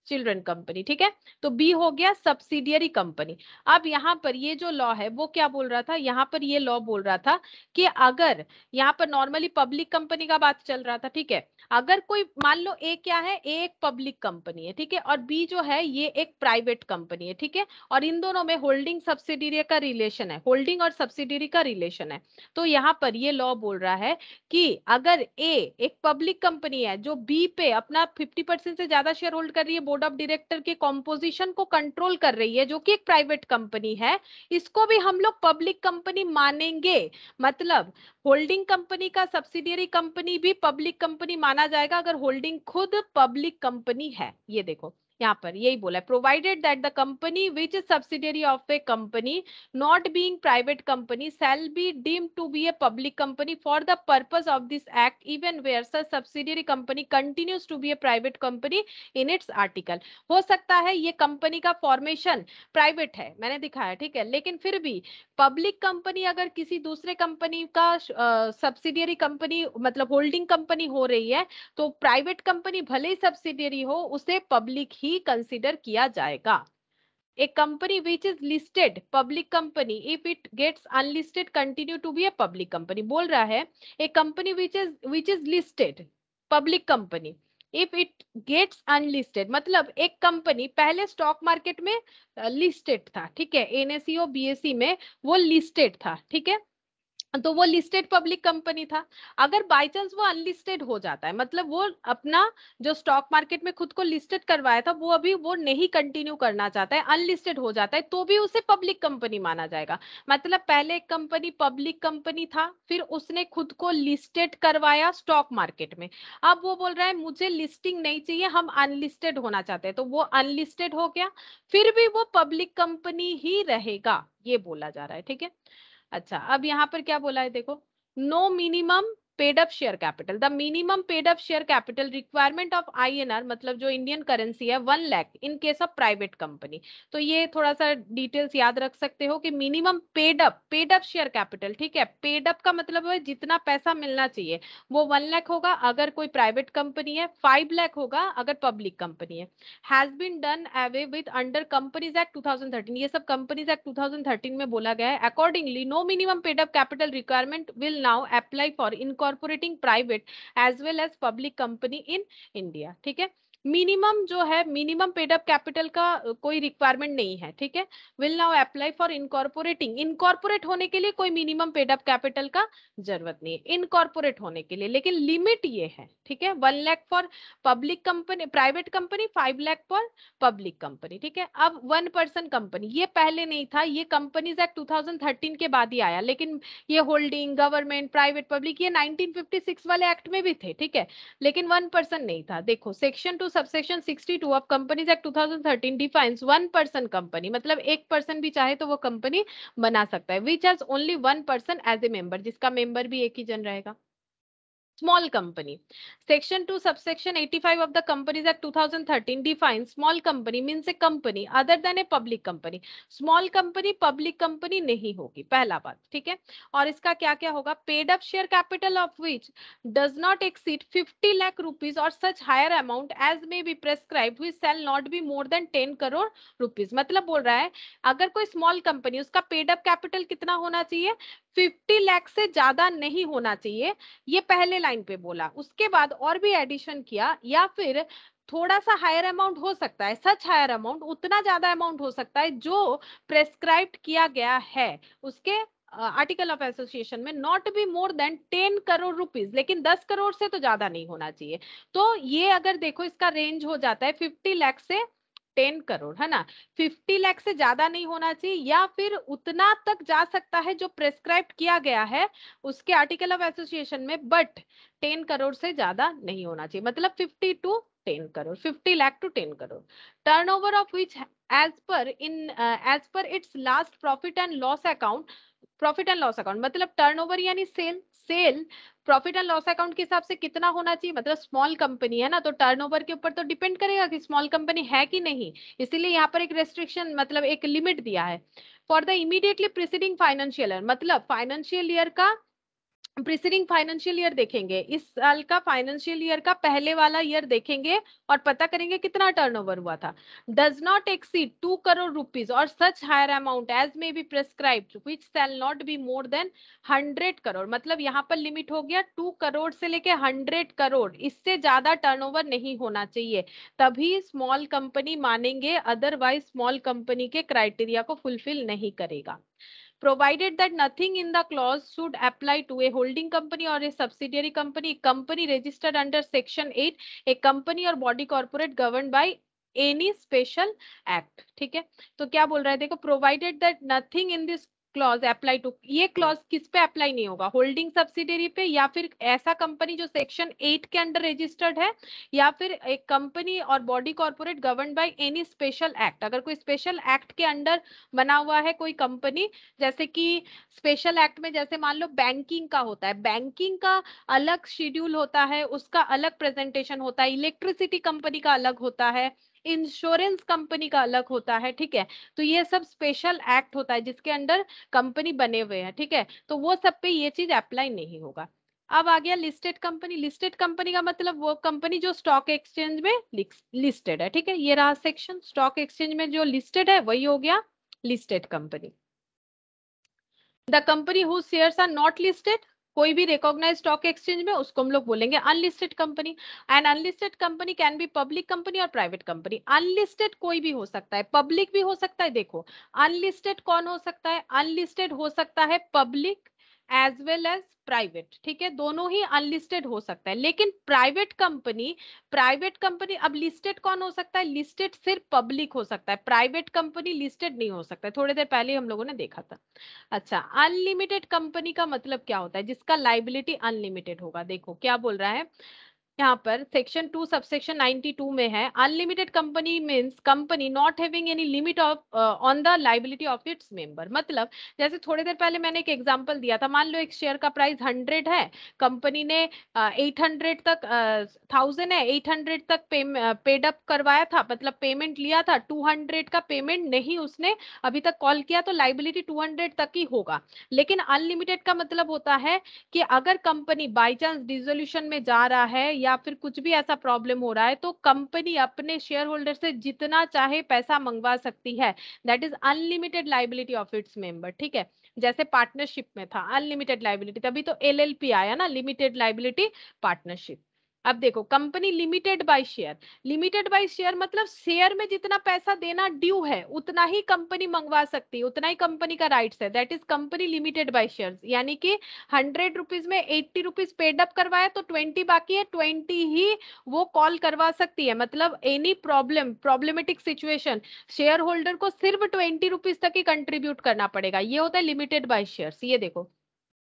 S1: चिल्ड्रन कंपनी। ठीक है, तो बी हो गया सब्सिडियरी कंपनी। अब यहाँ पर ये जो लॉ है वो क्या बोल रहा था? यहाँ पर ये लॉ बोल रहा था कि अगर यहाँ पर नॉर्मली पब्लिक कंपनी का बात चल रहा था, ठीक है, अगर कोई मान लो ए क्या है, ए एक पब्लिक कंपनी है, ठीक है, और बी जो है ये एक प्राइवेट कंपनी है, ठीक है, और इन दोनों में होल्डिंग सब्सिडियरी का रिलेशन है, होल्डिंग और सब्सिडियरी का रिलेशन है। तो यहाँ पर ये लॉ बोल रहा है कि अगर ए एक पब्लिक कंपनी है जो बी पे अपना 50% से ज्यादा शेयर होल्ड कर रही है, बोर्ड ऑफ डायरेक्टर के कॉम्पोजिशन को कंट्रोल कर रही है, जो कि एक प्राइवेट कंपनी है, इसको भी हम लोग पब्लिक कंपनी मानेंगे। मतलब होल्डिंग कंपनी का सब्सिडियरी कंपनी भी पब्लिक कंपनी माना जाएगा अगर होल्डिंग खुद पब्लिक कंपनी है। ये देखो यहाँ पर यही बोला है, provided that the company which is subsidiary of a company not being private company shall be deemed to be a public company for the purpose of this act even where such subsidiary company continues to be a private company in its article. हो सकता है ये कंपनी का फॉर्मेशन प्राइवेट है, मैंने दिखाया, ठीक है, लेकिन फिर भी पब्लिक कंपनी अगर किसी दूसरे कंपनी का सब्सिडियरी कंपनी मतलब होल्डिंग कंपनी हो रही है तो प्राइवेट कंपनी भले ही सब्सिडियरी हो उसे पब्लिक ही कंसिडर किया जाएगा। A company which is listed public company if it gets unlisted continue to be a public company। बोल रहा है a company which is listed public company if it gets unlisted, मतलब एक कंपनी पहले स्टॉक मार्केट में लिस्टेड था, ठीक है, एनएसई और बीएसई में वो लिस्टेड था, ठीक है, तो वो लिस्टेड पब्लिक कंपनी था। अगर बाय चांस वो अनलिस्टेड हो जाता है, मतलब वो अपना जो स्टॉक मार्केट में खुद को लिस्टेड करवाया था वो अभी वो नहीं कंटिन्यू करना चाहता है, अनलिस्टेड हो जाता है, तो भी उसे पब्लिक कंपनी माना जाएगा। मतलब पहले एक कंपनी पब्लिक कंपनी था, फिर उसने खुद को लिस्टेड करवाया स्टॉक मार्केट में, अब वो बोल रहा है मुझे लिस्टिंग नहीं चाहिए, हम अनलिस्टेड होना चाहते हैं, तो वो अनलिस्टेड हो गया, फिर भी वो पब्लिक कंपनी ही रहेगा, ये बोला जा रहा है। ठीक है, अच्छा, अब यहाँ पर क्या बोला है देखो, no minimum paid up share capital, the minimum paid up share capital requirement of INR मतलब जो इंडियन करेंसी है 1 lakh in case of private company. तो ये थोड़ा सा डिटेल्स याद रख सकते हो कि minimum paid up share capital, ठीक है, पेड अप का मतलब है जितना पैसा मिलना चाहिए वो 1 लाख होगा अगर कोई प्राइवेट कंपनी है, 5 लाख होगा अगर पब्लिक कंपनी है। Has been done away with under companies act 2013, ये सब कंपनीज एक्ट 2013 में बोला गया है। Accordingly no minimum paid up capital requirement will now apply for incorporating private as well as public company in India. ठीक है, मिनिमम जो है, मिनिमम पेड अप कैपिटल का कोई रिक्वायरमेंट नहीं है, ठीक है। Will now apply for incorporating, incorporate होने के लिए कोई मिनिमम पेड अप कैपिटल का जरूरत नहीं है इनकॉर्पोरेट होने के लिए, लेकिन लिमिट ये है, ठीक है। 1 lakh for public company, private company, 5 lakh for public company, ठीक है। अब 1 पर्सन कंपनी, ये पहले नहीं था, ये कंपनीज एक्ट 2013 के बाद ही आया, लेकिन ये होल्डिंग, गवर्नमेंट, प्राइवेट, पब्लिक, ये 1956 वाले एक्ट में भी थे, ठीक है, लेकिन 1 पर्सन नहीं था। देखो section 2 subsection 62 of companies act 2013 defines 1 person company, मतलब एक पर्सन भी चाहे तो वो कंपनी बना सकता है, which has only 1 person as a member, जिसका मेंबर भी एक ही जन रहेगा। Small company. Section 2 subsection 85 of the Companies Act 2013 defines small company means a company other than a public company. Small company public company नहीं होगी, पहला बात, ठीक है। और इसका क्या क्या होगा, paid up share capital of which does not exceed 50 lakh rupees or such higher amount as may be prescribed which shall not be more than 10 crore rupees। मतलब बोल रहा है अगर कोई स्मॉल कंपनी, उसका पेड अप कैपिटल कितना होना चाहिए, 50 लाख से ज्यादा नहीं होना चाहिए, ये पहले लाइन पे बोला। उसके बाद और भी एडिशन किया, या फिर थोड़ा सा हायर अमाउंट हो सकता है, सच हायर अमाउंट, उतना ज्यादा अमाउंट हो सकता है जो प्रेस्क्राइब्ड किया गया है उसके आर्टिकल ऑफ एसोसिएशन में, not be more then 10 crore rupees, लेकिन 10 करोड़ से तो ज्यादा नहीं होना चाहिए। तो ये अगर देखो इसका रेंज हो जाता है 50 लाख से 10 करोड़, है ना। 50 लाख से ज्यादा नहीं होना चाहिए, या फिर उतना तक जा सकता है जो प्रेस्क्राइब किया गया है उसके आर्टिकल ऑफ एसोसिएशन में, बट 10 करोड़ से ज्यादा नहीं होना चाहिए, मतलब 50 to 10 crore, 50 lakh to 10 crore. Turnover of which as per its last profit and loss account, profit and loss account मतलब टर्नओवर यानी sale, sale profit and loss account के हिसाब से कितना होना चाहिए, मतलब स्मॉल कंपनी है ना, तो टर्नओवर के ऊपर तो डिपेंड करेगा कि स्मॉल कंपनी है कि नहीं, इसीलिए यहाँ पर एक रेस्ट्रिक्शन, मतलब एक लिमिट दिया है। For the immediately preceding financial year, मतलब फाइनेंशियल ईयर का प्रीसीडिंग फाइनेंशियल ईयर देखेंगे, इस साल का फाइनेंशियल ईयर का पहले वाला ईयर देखेंगे और पता करेंगे कितना टर्नओवर हुआ था। Does not exceed 2 crore rupees or such higher amount as may be prescribed which shall not be more than 100 crore, मतलब यहाँ पर लिमिट हो गया 2 करोड़ से लेके 100 करोड़, इससे ज्यादा टर्नओवर नहीं होना चाहिए, तभी स्मॉल कंपनी मानेंगे, अदरवाइज स्मॉल कंपनी के क्राइटेरिया को फुलफिल नहीं करेगा। Provided that nothing in the clause should apply to a holding company or a subsidiary company registered under section 8, a company or body corporate governed by any special act, ठीक है। तो क्या बोल रहा है देखो, provided that nothing in this clause apply to, ये क्लॉज किस पे अप्लाई नहीं होगा, होल्डिंग सब्सिडरी पे, या फिर ऐसा कंपनी जो सेक्शन 8 के अंडर रजिस्टर्ड है, या फिर एक company or body corporate govern by any special act, अगर कोई स्पेशल एक्ट के अंडर बना हुआ है कोई कंपनी, जैसे कि स्पेशल एक्ट में जैसे मान लो बैंकिंग का होता है, बैंकिंग का अलग शेड्यूल होता है, उसका अलग प्रेजेंटेशन होता है, इलेक्ट्रिसिटी कंपनी का अलग होता है, इंश्योरेंस कंपनी का अलग होता है, ठीक है। तो ये सब स्पेशल एक्ट होता है जिसके अंडर कंपनी बने हुए हैं, ठीक है, तो वो सब पे ये चीज अप्लाई नहीं होगा। अब आ गया लिस्टेड कंपनी। लिस्टेड कंपनी का मतलब वो कंपनी जो स्टॉक एक्सचेंज में लिस्टेड है, ठीक है, ये रहा सेक्शन, स्टॉक एक्सचेंज में जो लिस्टेड है वही हो गया listed company. The company who shares are not listed, कोई भी रिकॉग्नाइज स्टॉक एक्सचेंज में, उसको हम लोग बोलेंगे unlisted company. And unlisted company can be public company और प्राइवेट कंपनी। अनलिस्टेड कोई भी हो सकता है, पब्लिक भी हो सकता है। देखो अनलिस्टेड कौन हो सकता है, अनलिस्टेड हो सकता है public as well as private, ठीक है, दोनों ही अनलिस्टेड हो सकता है। लेकिन प्राइवेट कंपनी, प्राइवेट कंपनी, अब लिस्टेड कौन हो सकता है, लिस्टेड सिर्फ पब्लिक हो सकता है, प्राइवेट कंपनी लिस्टेड नहीं हो सकता है, थोड़ी देर पहले हम लोगों ने देखा था। अच्छा, अनलिमिटेड कंपनी का मतलब क्या होता है, जिसका लाइबिलिटी अनलिमिटेड होगा। देखो क्या बोल रहा है यहाँ पर सेक्शन 2 सबसेक्शन 92 में है, unlimited company means company not having any limit of on the liability of its member. मतलब जैसे थोड़ी देर पहले मैंने एक एग्जांपल दिया था, मान लो एक शेयर का प्राइस 100 है, कंपनी ने 800 तक 1000 है, 800 तक पेड अप करवाया था, मतलब पेमेंट लिया था, 200 का पेमेंट नहीं उसने अभी तक कॉल किया, तो लाइबिलिटी 200 तक ही होगा। लेकिन अनलिमिटेड का मतलब होता है कि अगर कंपनी बाई चांस डिसोल्यूशन में जा रहा है या फिर कुछ भी ऐसा प्रॉब्लम हो रहा है, तो कंपनी अपने शेयर होल्डर से जितना चाहे पैसा मंगवा सकती है, that is unlimited liability of its member, ठीक है। जैसे पार्टनरशिप में था अनलिमिटेड लाइबिलिटी, तभी तो एलएलपी आया ना, लिमिटेड लाइबिलिटी पार्टनरशिप। अब देखो company limited bye share, limited by share मतलब शेयर में जितना पैसा देना ड्यू है उतना ही कंपनी मंगवा सकती है, उतना ही कंपनी का राइट्स है, that is company limited bye share. यानी कि 100 रुपीज में 80 रुपीज पेड अप करवाया तो 20 बाकी है, 20 ही वो कॉल करवा सकती है। मतलब any problematic situation share holder को सिर्फ 20 रुपीज तक ही कंट्रीब्यूट करना पड़ेगा, ये होता है लिमिटेड बाय शेयर्स। ये देखो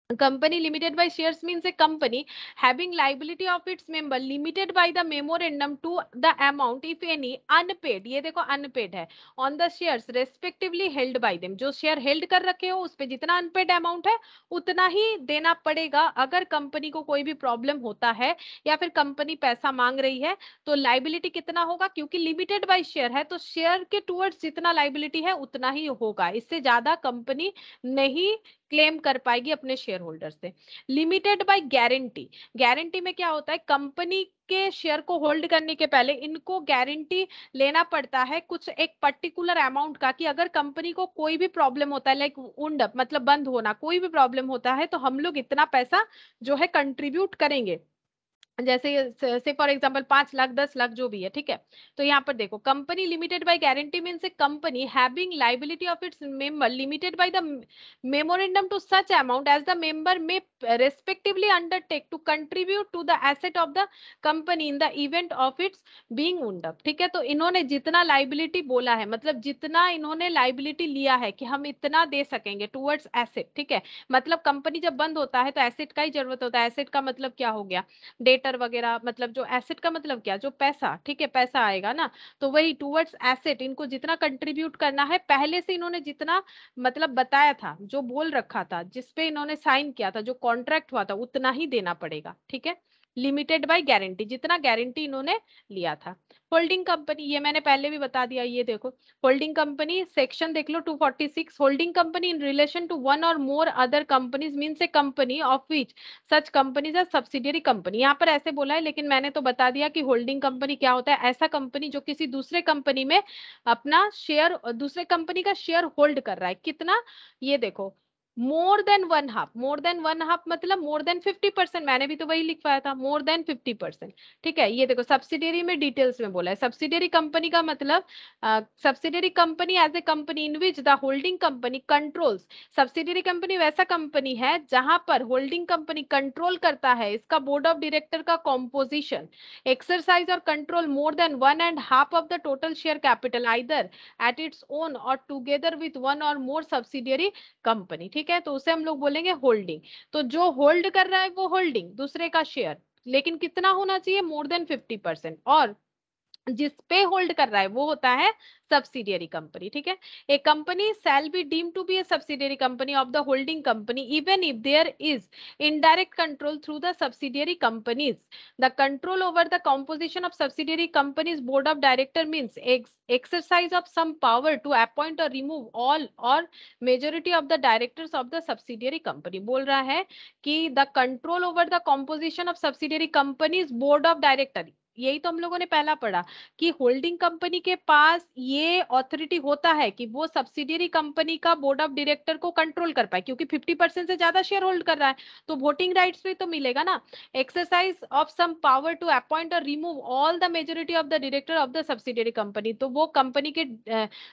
S1: company limited by shares means a company having liability of its member limited by the memorandum to the amount if any unpaid, ये देखो unpaid है, on the shares respectively held by them, जो शेयर हेल्ड कर रखे हो उस पे जितना अनपेड अमाउंट है उतना ही देना पड़ेगा। अगर कंपनी को कोई भी प्रॉब्लम होता है या फिर कंपनी पैसा मांग रही है तो लाइबिलिटी कितना होगा, क्योंकि लिमिटेड बाय शेयर है तो शेयर के टुवर्ड्स जितना लाइबिलिटी है उतना ही होगा, इससे ज्यादा कंपनी नहीं क्लेम कर पाएगी अपने शेयर होल्डर से। लिमिटेड बाय गारंटी, गारंटी में क्या होता है, कंपनी के शेयर को होल्ड करने के पहले इनको गारंटी लेना पड़ता है कुछ एक पर्टिकुलर अमाउंट का, कि अगर कंपनी को कोई भी प्रॉब्लम होता है लाइक उंड अप मतलब बंद होना, कोई भी प्रॉब्लम होता है तो हम लोग इतना पैसा जो है कंट्रीब्यूट करेंगे। जैसे से फॉर एग्जांपल 5 लाख 10 लाख जो भी है, ठीक है। तो यहाँ पर देखो company limited by guarantee means a company having liability of its member limited by the memorandum to such amount as the member may respectively undertake to contribute to the asset of the company in the event of its being wound up, ठीक है। तो इन्होंने जितना लाइबिलिटी बोला है मतलब जितना इन्होंने लाइबिलिटी लिया है कि हम इतना दे सकेंगे टुवर्ड्स एसेट, ठीक है। मतलब कंपनी जब बंद होता है तो एसेट का ही जरूरत होता है, एसेट का मतलब क्या हो गया, डेटर वगैरह, मतलब जो एसेट का मतलब क्या, जो पैसा, ठीक है, पैसा आएगा ना, तो वही टुवर्ड्स एसेट इनको जितना कंट्रीब्यूट करना है पहले से इन्होंने जितना मतलब बताया था, जो बोल रखा था, जिसपे इन्होंने साइन किया था, जो कॉन्ट्रैक्ट हुआ था उतना ही देना पड़ेगा, ठीक है। लिमिटेड बाय गारंटी, जितना गारंटी इन्होंने लिया था। होल्डिंग कंपनी, ये मैंने पहले भी बता दिया, ये देखो होल्डिंग कंपनी सेक्शन देख लो 246, holding company in relation to one or more other companies means a company of which such companies are subsidiary company. यहाँ पर ऐसे बोला है लेकिन मैंने तो बता दिया कि होल्डिंग कंपनी क्या होता है, ऐसा कंपनी जो किसी दूसरे कंपनी में अपना शेयर, दूसरे कंपनी का शेयर होल्ड कर रहा है, कितना, ये देखो more than one half, more than one half मतलब मोर देन 50%, मैंने भी तो वही लिखवाया था, मोर देन 50%, ठीक है। ये देखो सब्सिडियरी में डिटेल्स में बोला है, सब्सिडियरी कंपनी का मतलब subsidiary company as a company in which the holding company controls, subsidiary company वैसा कंपनी है जहां पर होल्डिंग कंपनी कंट्रोल करता है इसका बोर्ड ऑफ डायरेक्टर का composition, exercise or control more than 1.5 of the total share capital either at its own or together with one or more subsidiary company, ठीक है। तो उसे हम लोग बोलेंगे होल्डिंग। तो जो होल्ड कर रहा है वो होल्डिंग दूसरे का शेयर, लेकिन कितना होना चाहिए, मोर देन 50%, और जिस पे होल्ड कर रहा है वो होता है सब्सिडियरी कंपनी, ठीक है। A company shall be deemed to be a subsidiary company of the holding company even if there is indirect control through the subsidiary companies, the control over the composition of subsidiary companies board of director means exercise of some power to appoint or remove all or majority of the directors of the subsidiary company। बोल रहा है कि the control over the composition of subsidiary companies board of director, यही तो हम लोगों ने पहला पढ़ा कि होल्डिंग कंपनी के पास ये ऑथोरिटी होता है कि वो सब्सिडियरी कंपनी का बोर्ड ऑफ डायरेक्टर को कंट्रोल कर पाए, क्योंकि 50% से ज्यादा शेयर होल्ड कर रहा है तो वोटिंग राइट्स भी तो मिलेगा ना। Exercise of some power to appoint or remove all the majority of the director of the subsidiary company, तो वो कंपनी के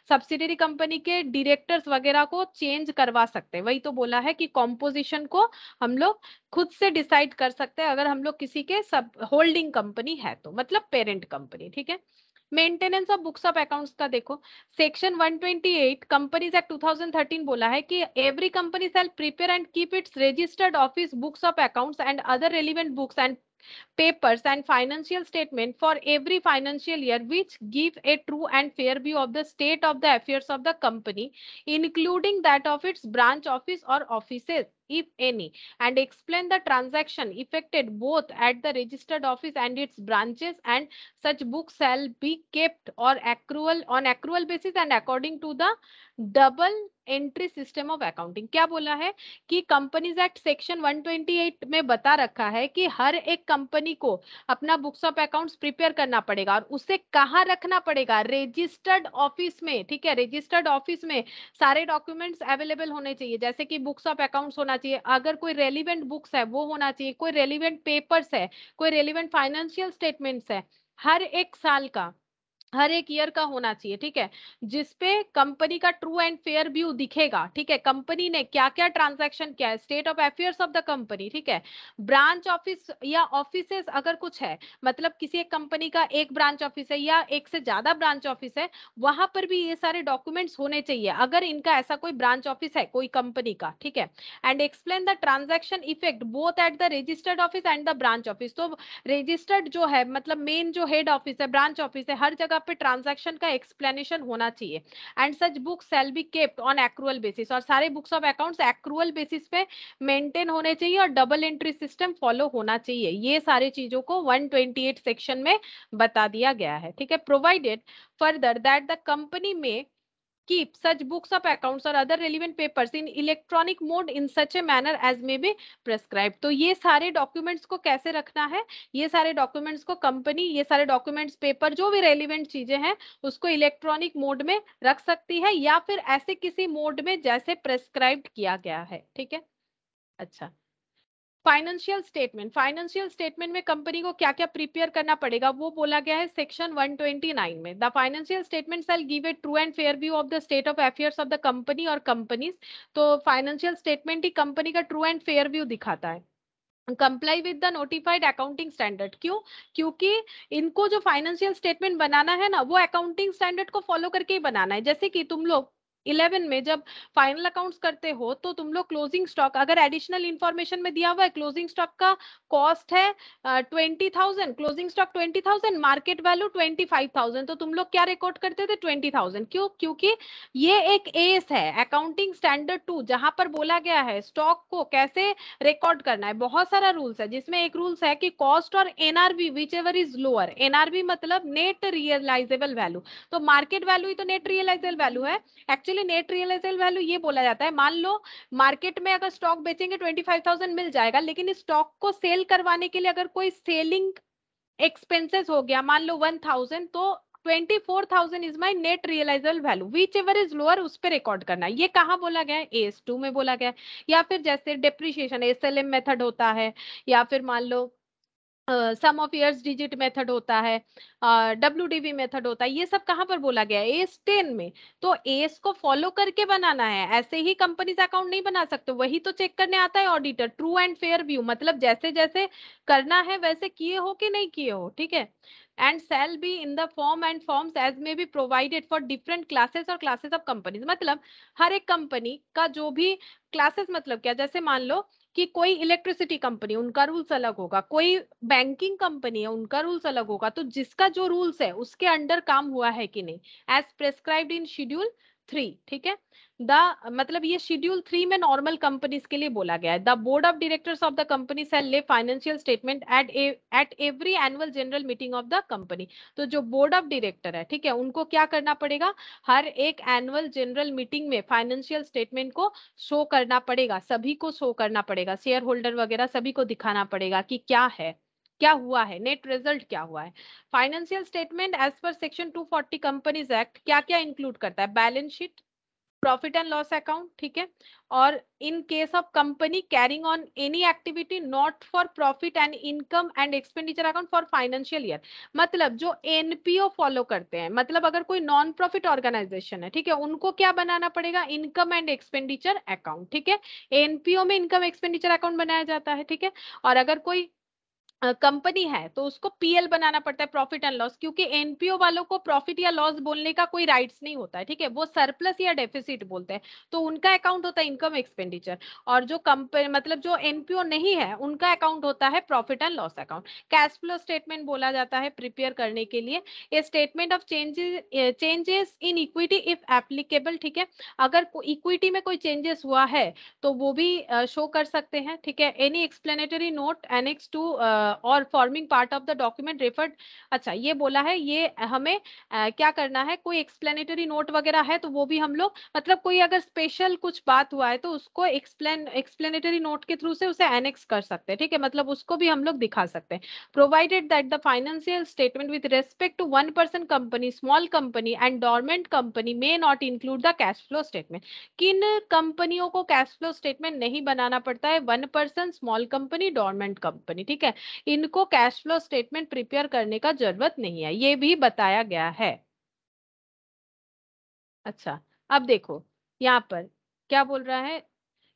S1: सब्सिडियरी कंपनी के डायरेक्टर्स वगैरह को चेंज करवा सकते हैं। वही तो बोला है कि कॉम्पोजिशन को हम लोग खुद से डिसाइड कर सकते हैं अगर हम लोग किसी के सब होल्डिंग कंपनी है तो, मतलब पेरेंट कंपनी, ठीक है। Maintenance of books of accounts का देखो सेक्शन 128 कंपनीज एक्ट 2013 बोला है कि every company shall prepare and keep its registered office books of accounts and other relevant books and papers and financial statement for every financial year which give a true and fair view of the state of the affairs of the company including that of its branch office or offices if any, and explain the transaction effected both at the registered office and its branches, and such books shall be kept or accrual on accrual basis and according to the double entry system of accounting. क्या बोला है कि कंपनीज एक्ट सेक्शन 128 में बता रखा है कि हर एक कंपनी को अपना बुक्स ऑफ अकाउंट्स प्रिपेयर करना पड़ेगा और उसे कहाँ रखना पड़ेगा, रजिस्टर्ड ऑफिस में। ठीक है, रजिस्टर्ड ऑफिस में सारे डॉक्यूमेंट्स अवेलेबल होने चाहिए, जैसे कि बुक्स ऑफ अकाउंट्स होना चाहिए, अगर कोई रेलिवेंट बुक्स है वो होना चाहिए, कोई रेलिवेंट पेपर्स है, कोई रेलिवेंट फाइनेंशियल स्टेटमेंट्स है, हर एक साल का, हर एक ईयर का होना चाहिए। ठीक है, जिसपे कंपनी का ट्रू एंड फेयर व्यू दिखेगा। ठीक है, कंपनी ने क्या क्या ट्रांजैक्शन किया है, state of affairs of the company. ठीक है, ब्रांच ऑफिस या ऑफिसेस अगर कुछ है, मतलब किसी एक कंपनी का एक ब्रांच ऑफिस है या एक से ज्यादा ब्रांच ऑफिस है, वहां पर भी ये सारे डॉक्यूमेंट्स होने चाहिए अगर इनका ऐसा कोई ब्रांच ऑफिस है कोई कंपनी का। ठीक है, and explain the transaction effect both at the registered office and the branch office. तो रजिस्टर्ड जो है, मतलब मेन जो हेड ऑफिस है, ब्रांच ऑफिस है, हर जगह पे ट्रांजैक्शन का एक्सप्लेनेशन होना चाहिए। And such books shall be kept on accrual basis, और सारे books of accounts accrual basis पे मेंटेन होने चाहिए और डबल एंट्री सिस्टम फॉलो होना चाहिए। ये सारी चीजों को 128 सेक्शन में बता दिया गया है। ठीक है, provided further that the company में keep such books of accounts or other relevant papers in electronic mode in such a manner as may be prescribed। तो ये सारे डॉक्यूमेंट्स को कैसे रखना है, ये सारे डॉक्यूमेंट्स को कंपनी, ये सारे डॉक्यूमेंट्स, पेपर, जो भी रेलिवेंट चीजें हैं उसको इलेक्ट्रॉनिक मोड में रख सकती है या फिर ऐसे किसी मोड में जैसे प्रेस्क्राइब्ड किया गया है। ठीक है, अच्छा। फाइनेंशियल स्टेटमेंट में कंपनी को क्या क्या प्रिपेयर करना पड़ेगा वो बोला गया है सेक्शन 129 में। The financial statement shall give a true and fair view of the state of affairs of the company or companies. तो फाइनेंशियल स्टेटमेंट ही कंपनी का ट्रू एंड फेयर व्यू दिखाता है। Comply with the notified accounting standard. क्यों? क्योंकि इनको जो फाइनेंशियल स्टेटमेंट बनाना है ना, वो अकाउंटिंग स्टैंडर्ड को फॉलो करके ही बनाना है। जैसे कि तुम लोग 11 में जब फाइनल अकाउंट्स करते हो तो तुम लोग क्लोजिंग स्टॉक, अगर एडिशनल इंफॉर्मेशन में दिया हुआ है क्लोजिंग स्टॉक का कॉस्ट है 20,000, क्लोजिंग स्टॉक 20,000, मार्केट वैल्यू 25,000, तो तुम लोग क्या रिकॉर्ड करते थे 20,000। क्यों? क्योंकि ये एक एस है अकाउंटिंग स्टैंडर्ड 2, जहां पर बोला गया है स्टॉक को कैसे रिकॉर्ड करना है। बहुत सारा रूल्स है, जिसमें एक रूल्स है कि कॉस्ट और NRV which ever is lower, NRV मतलब नेट रियलाइजेबल वैल्यू, तो मार्केट वैल्यू ही तो नेट रियलाइजेबल वैल्यू है। एक्चुअली नेट रियलाइजेबल वैल्यू ये बोला जाता है, मान लो मार्केट में अगर स्टॉक बेचेंगे 25,000 मिल जाएगा, लेकिन इस स्टॉक को सेल करवाने के लिए अगर कोई सेलिंग एक्सपेंसेस हो गया मान लो 1,000, तो 24,000 is my net realisable value, whichever is lower उस पर रिकॉर्ड करना है। ये कहाँ बोला गया है? AS2 में बोला गया है। या फिर जैसे डिप्रिशिएशन SLM मेथड होता है, या फिर मान लो सम ऑफ ईयर्स डिजिट मेथड होता है, WDV मेथड होता है, ये सब कहाँ पर बोला गया है? AS10 में। तो एस को फॉलो करके बनाना है, ऐसे ही कंपनीज अकाउंट नहीं बना सकते, वही तो चेक करने आता है auditor. True and fair view मतलब जैसे जैसे करना है वैसे किए हो कि नहीं किए हो। ठीक है, and shall be in the form and forms as may be provided for different classes or classes of companies. मतलब हर एक कंपनी का जो भी क्लासेस, मतलब क्या, जैसे मान लो कि कोई इलेक्ट्रिसिटी कंपनी, उनका रूल्स अलग होगा, कोई बैंकिंग कंपनी है उनका रूल्स अलग होगा, तो जिसका जो रूल्स है उसके अंडर काम हुआ है कि नहीं, एज प्रेस्क्राइब्ड इन शेड्यूल 3। ठीक है, द मतलब ये शेड्यूल 3 में नॉर्मल कंपनीज के लिए बोला गया है। The board of directors of the company shall lay financial statement at every annual general meeting of the company. तो जो बोर्ड ऑफ डायरेक्टर है, ठीक है, उनको क्या करना पड़ेगा, हर एक एनुअल जनरल मीटिंग में फाइनेंशियल स्टेटमेंट को शो करना पड़ेगा, सभी को शो करना पड़ेगा, शेयर होल्डर वगैरह सभी को दिखाना पड़ेगा कि क्या है, क्या हुआ है, नेट रिजल्ट क्या हुआ है। Financial statement as per section 240 companies act क्या क्या इंक्लूड करता है? Balance sheet, profit and loss account, ठीक है, और in case of company carrying on any activity not for profit and income and expenditure account for financial year. मतलब जो एनपीओ फॉलो करते हैं, मतलब अगर कोई नॉन प्रॉफिट ऑर्गेनाइजेशन है, ठीक है, उनको क्या बनाना पड़ेगा? Income and expenditure account. ठीक है, एनपीओ में इनकम एक्सपेंडिचर अकाउंट बनाया जाता है। ठीक है, और अगर कोई कंपनी है तो उसको पीएल बनाना पड़ता है, प्रॉफिट एंड लॉस, क्योंकि एनपीओ वालों को प्रॉफिट या लॉस बोलने का कोई राइट्स नहीं होता है। ठीक है, वो सरप्लस या डेफिसिट बोलते हैं, तो उनका अकाउंट होता है इनकम एक्सपेंडिचर। और जो कंपनी, मतलब जो एनपीओ नहीं है, उनका अकाउंट होता है profit and loss account. Cash flow statement बोला जाता है प्रिपेयर करने के लिए, ए statement of changes in equity if applicable. ठीक है, अगर इक्विटी में कोई चेंजेस हुआ है तो वो भी शो कर सकते हैं। ठीक है, any explanatory note annex to or forming part of the document referred. अच्छा, ये बोला है, ये हमें क्या करना है, कोई एक्सप्लेनेटरी नोट वगैरह है तो वो भी हम लोग, मतलब कोई अगर स्पेशल कुछ बात हुआ है तो उसको एक्सप्लेनेटरी नोट के थ्रू से उसे एनेक्स कर सकते हैं, ठीक है, मतलब उसको भी हम लोग दिखा सकते हैं। Provided that the financial statement with respect to one person company, small company and dormant company may not include the cash flow statement. किन कंपनियों को कैश फ्लो स्टेटमेंट नहीं बनाना पड़ता है? One person, small company, dormant company, ठीक है, इनको कैश फ्लो स्टेटमेंट प्रिपेयर करने का जरूरत नहीं है, ये भी बताया गया है। अच्छा, अब देखो यहाँ पर क्या बोल रहा है,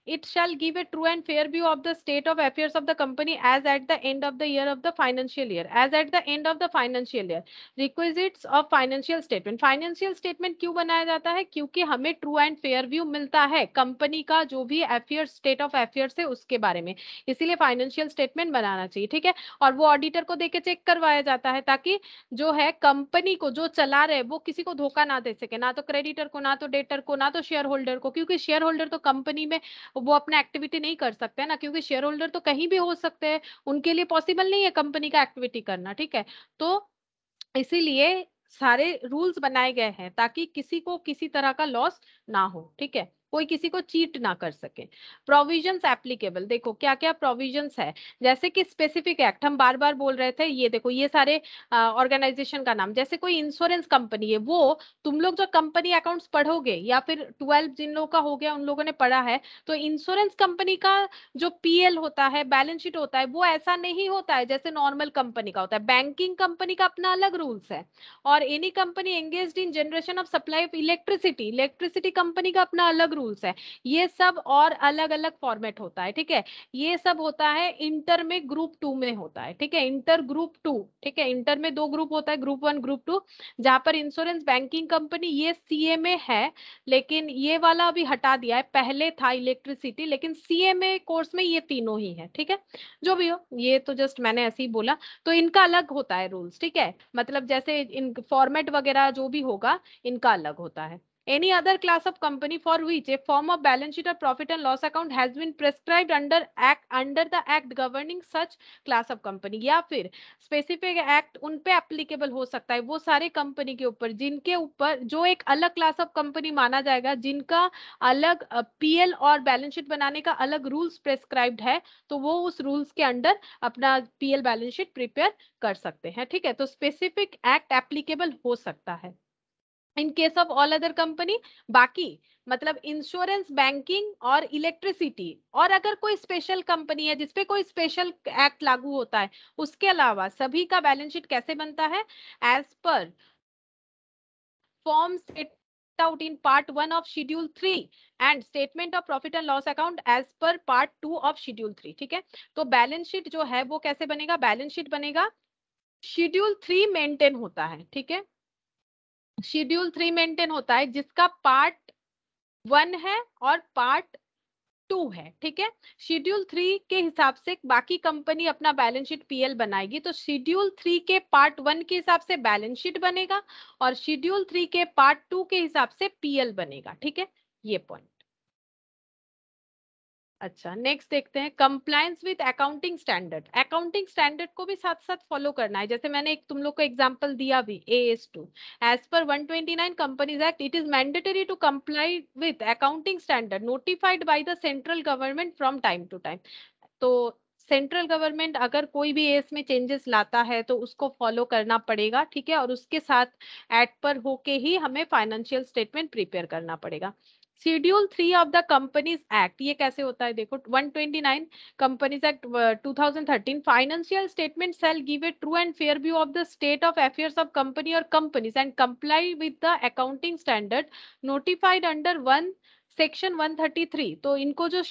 S1: it shall give a true and fair view of the state of affairs of the company as at the end of the year of the financial year, as at the end of the financial year, requisites of financial statement। financial statement क्यों बनाया जाता है? क्योंकि हमें true and fair view मिलता है कंपनी का जो भी affairs, state of affairs है उसके बारे में, इसीलिए financial statement बनाना चाहिए, ठीक है। और वो ऑडिटर को देके चेक करवाया जाता है ताकि जो है कंपनी को जो चला रहे वो किसी को धोखा ना दे सके, ना तो क्रेडिटर को, ना तो डेटर को, ना तो शेयर होल्डर को, क्योंकि शेयर होल्डर तो कंपनी में वो अपना एक्टिविटी नहीं कर सकते हैं ना, क्योंकि शेयर होल्डर तो कहीं भी हो सकते हैं, उनके लिए पॉसिबल नहीं है कंपनी का एक्टिविटी करना, ठीक है। तो इसीलिए सारे रूल्स बनाए गए हैं ताकि किसी को किसी तरह का लॉस ना हो, ठीक है, कोई किसी को चीट ना कर सके। प्रोविजंस एप्लीकेबल, देखो क्या क्या प्रोविजंस है, जैसे कि स्पेसिफिक एक्ट, हम बार बार बोल रहे थे, ये देखो ये सारे ऑर्गेनाइजेशन का नाम, जैसे कोई इंश्योरेंस कंपनी है, वो तुम लोग जो कंपनी अकाउंट्स पढ़ोगे या फिर 12 जिन लोगों का हो गया उन लोगों ने पढ़ा है, तो इंश्योरेंस कंपनी का जो पीएल होता है, बैलेंस शीट होता है, वो ऐसा नहीं होता है जैसे नॉर्मल कंपनी का होता है। बैंकिंग कंपनी का अपना अलग रूल्स है, और any company engaged in generation of supply of electricity, electricity company का अपना अलग रूल्स है। ये सब और अलग अलग फॉर्मेट होता है, ठीक है। ये सब होता है इंटर में, ग्रुप 2 में होता है, ठीक है, इंटर ग्रुप 2, ठीक है। इंटर में 2 ग्रुप होता है, ग्रुप 1, ग्रुप 2, जहां पर इंश्योरेंस, बैंकिंग कंपनी, ये सीए में है, लेकिन ये वाला अभी हटा दिया है, पहले था इलेक्ट्रिसिटी, लेकिन सीएमए कोर्स में ये तीनों ही है, ठीक है। जो भी हो, ये तो जस्ट मैंने ऐसे ही बोला, तो इनका अलग होता है रूल्स, ठीक है, मतलब जैसे इन फॉर्मेट वगैरह जो भी होगा इनका अलग होता है। Any other class of company for which a form of balance sheet or profit and loss account has been prescribed under the act governing such class of company, या फिर स्पेसिफिक एक्ट उन पे एप्लीकेबल हो सकता है वो सारे कंपनी के ऊपर जिनके ऊपर जो एक अलग क्लास ऑफ कंपनी माना जाएगा, जिनका अलग पीएल और बैलेंस शीट बनाने का अलग रूल्स प्रेस्क्राइब्ड है, तो वो उस रूल्स के अंडर अपना पीएल बैलेंस शीट प्रिपेयर कर सकते हैं, ठीक है। तो स्पेसिफिक एक्ट एप्लीकेबल हो सकता है in case of all other company. बाकी मतलब इंश्योरेंस, बैंकिंग और इलेक्ट्रिसिटी, और अगर कोई स्पेशल कंपनी है जिसपे कोई स्पेशल एक्ट लागू होता है, उसके अलावा सभी का बैलेंस शीट कैसे बनता है? As per form set out in part 1 of schedule 3 and statement of profit and loss account as per part 2 of schedule 3, ठीक है। तो बैलेंस शीट जो है वो कैसे बनेगा? बैलेंस शीट बनेगा, शेड्यूल 3 मेंटेन होता है, ठीक है, शेड्यूल 3 मेंटेन होता है जिसका पार्ट 1 है और पार्ट 2 है, ठीक है। शेड्यूल 3 के हिसाब से बाकी कंपनी अपना बैलेंस शीट पीएल बनाएगी, तो शेड्यूल 3 के पार्ट 1 के हिसाब से बैलेंस शीट बनेगा और शेड्यूल 3 के पार्ट 2 के हिसाब से पीएल बनेगा, ठीक है, ये पॉइंट। अच्छा, नेक्स्ट देखते हैं, compliance with accounting standard. Accounting standard को भी साथ साथ फॉलो करना है, जैसे मैंने एक तुम लोग को एग्जांपल दिया भी, AS2 as per 129 companies act it is mandatory to comply with accounting standard notified by the central government from time to time. तो सेंट्रल गवर्नमेंट अगर कोई भी एस में चेंजेस लाता है तो उसको फॉलो करना पड़ेगा, ठीक है, और उसके साथ एट पर होके ही हमें फाइनेंशियल स्टेटमेंट प्रिपेयर करना पड़ेगा। Schedule 3 of the companies act, ये कैसे होता है देखो, 129 companies act 2013, financial statement shall give a true and fair view of the state of affairs of company or companies and comply with the accounting standard notified under 1 section 133। तो इनको जो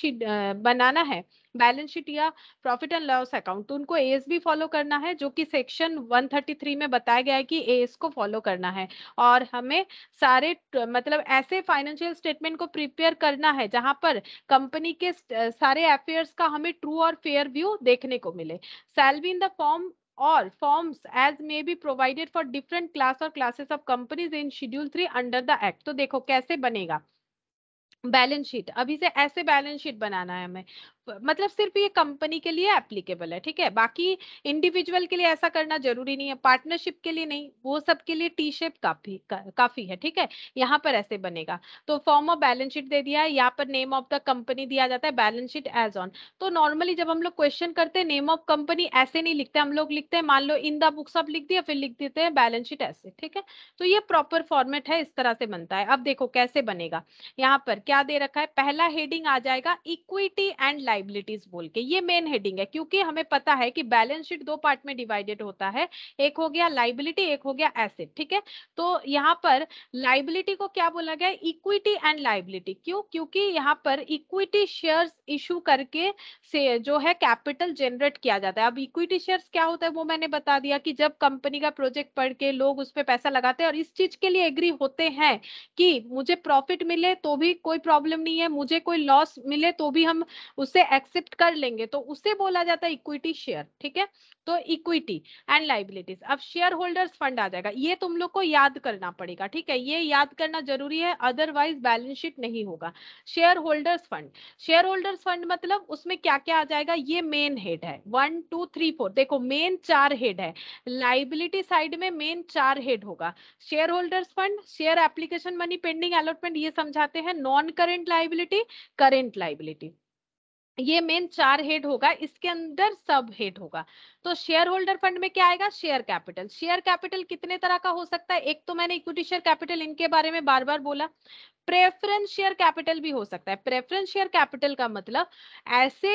S1: बनाना है बैलेंस शीट या प्रॉफिट एंड लॉस अकाउंट, तो उनको एएस भी फॉलो करना है, जो कि सेक्शन 133 में बताया गया है कि एएस को फॉलो करना है। और हमें सारे मतलब ऐसे फाइनेंशियल स्टेटमेंट को प्रिपेयर करना है जहां पर कंपनी के सारे अफेयर्स का हमें ट्रू और फेयर व्यू देखने को मिले। Shall be in the form और forms as may be provided for different class or classes of companies in schedule 3 under the act। तो देखो कैसे बनेगा बैलेंस शीट, अभी से ऐसे बैलेंस शीट बनाना है हमें। मतलब सिर्फ ये कंपनी के लिए एप्लीकेबल है, ठीक है, बाकी इंडिविजुअल के लिए ऐसा करना जरूरी नहीं है, पार्टनरशिप के लिए नहीं, वो सब के लिए टी शेप काफी है, ठीक है। यहाँ पर ऐसे बनेगा। तो फॉर्म ऑफ बैलेंस शीट दे दिया है, यहाँ पर नेम ऑफ द कंपनी दिया जाता है, बैलेंस शीट एज ऑन। तो नॉर्मली जब हम लोग क्वेश्चन करते हैं नेम ऑफ कंपनी ऐसे नहीं लिखते, हम लोग लिखते हैं, मान लो इन द बुक्स ऑफ लिख दिया, फिर लिख देते हैं बैलेंस शीट ऐसे, ठीक है। तो ये प्रॉपर फॉर्मेट है, इस तरह से बनता है। अब देखो कैसे बनेगा। यहाँ पर क्या दे रखा है, पहला हेडिंग आ जाएगा इक्विटी एंड लाइबिलिटीज बोल के, ये मेन हेडिंग है, क्योंकि हमें पता है कि बैलेंस शीट दो पार्ट में डिवाइडेड होता है, एक हो गया लाइबिलिटी, एक हो गया एसेट, ठीक है। तो यहाँ पर लाइबिलिटी को क्या बोला गया, इक्विटी एंड लाइबिलिटी, क्यों, क्योंकि यहाँ पर इक्विटी शेयर्स इशू करके से जो है कैपिटल जनरेट किया जाता है। अब इक्विटी शेयर्स क्या होता है वो मैंने बता दिया कि जब कंपनी का प्रोजेक्ट पढ़ के लोग उस पर पैसा लगाते हैं और इस चीज के लिए एग्री होते हैं कि मुझे प्रॉफिट मिले तो भी कोई प्रॉब्लम नहीं है, मुझे कोई लॉस मिले तो भी हम उसे एक्सेप्ट कर लेंगे, तो उसे बोला जाता है इक्विटी शेयर, ठीक है। तो इक्विटी एंड लाइबिलिटीज। अब शेयर होल्डर्स फंड आ जाएगा, ये तुम लोग को याद करना पड़ेगा, ठीक है, ये याद करना जरूरी है, अदरवाइज बैलेंस शीट नहीं होगा। Share holders fund, share holders fund मतलब उसमें क्या क्या आ जाएगा, ये मेन हेड है, 1 2 3 4, देखो मेन 4 हेड है, लाइबिलिटी साइड में मेन 4 हेड होगा। Share holders fund, share application money, pending allotment, ये समझाते हैं, non current liability, current liability, ये मेन 4 हेड होगा, इसके अंदर सब हेड होगा। तो शेयर होल्डर फंड में क्या आएगा, शेयर कैपिटल। शेयर कैपिटल कितने तरह का हो सकता है, एक तो मैंने इक्विटी शेयर कैपिटल, इनके बारे में बार बार बोला। प्रेफरेंस शेयर कैपिटल भी हो सकता है। प्रेफरेंस शेयर कैपिटल का मतलब ऐसे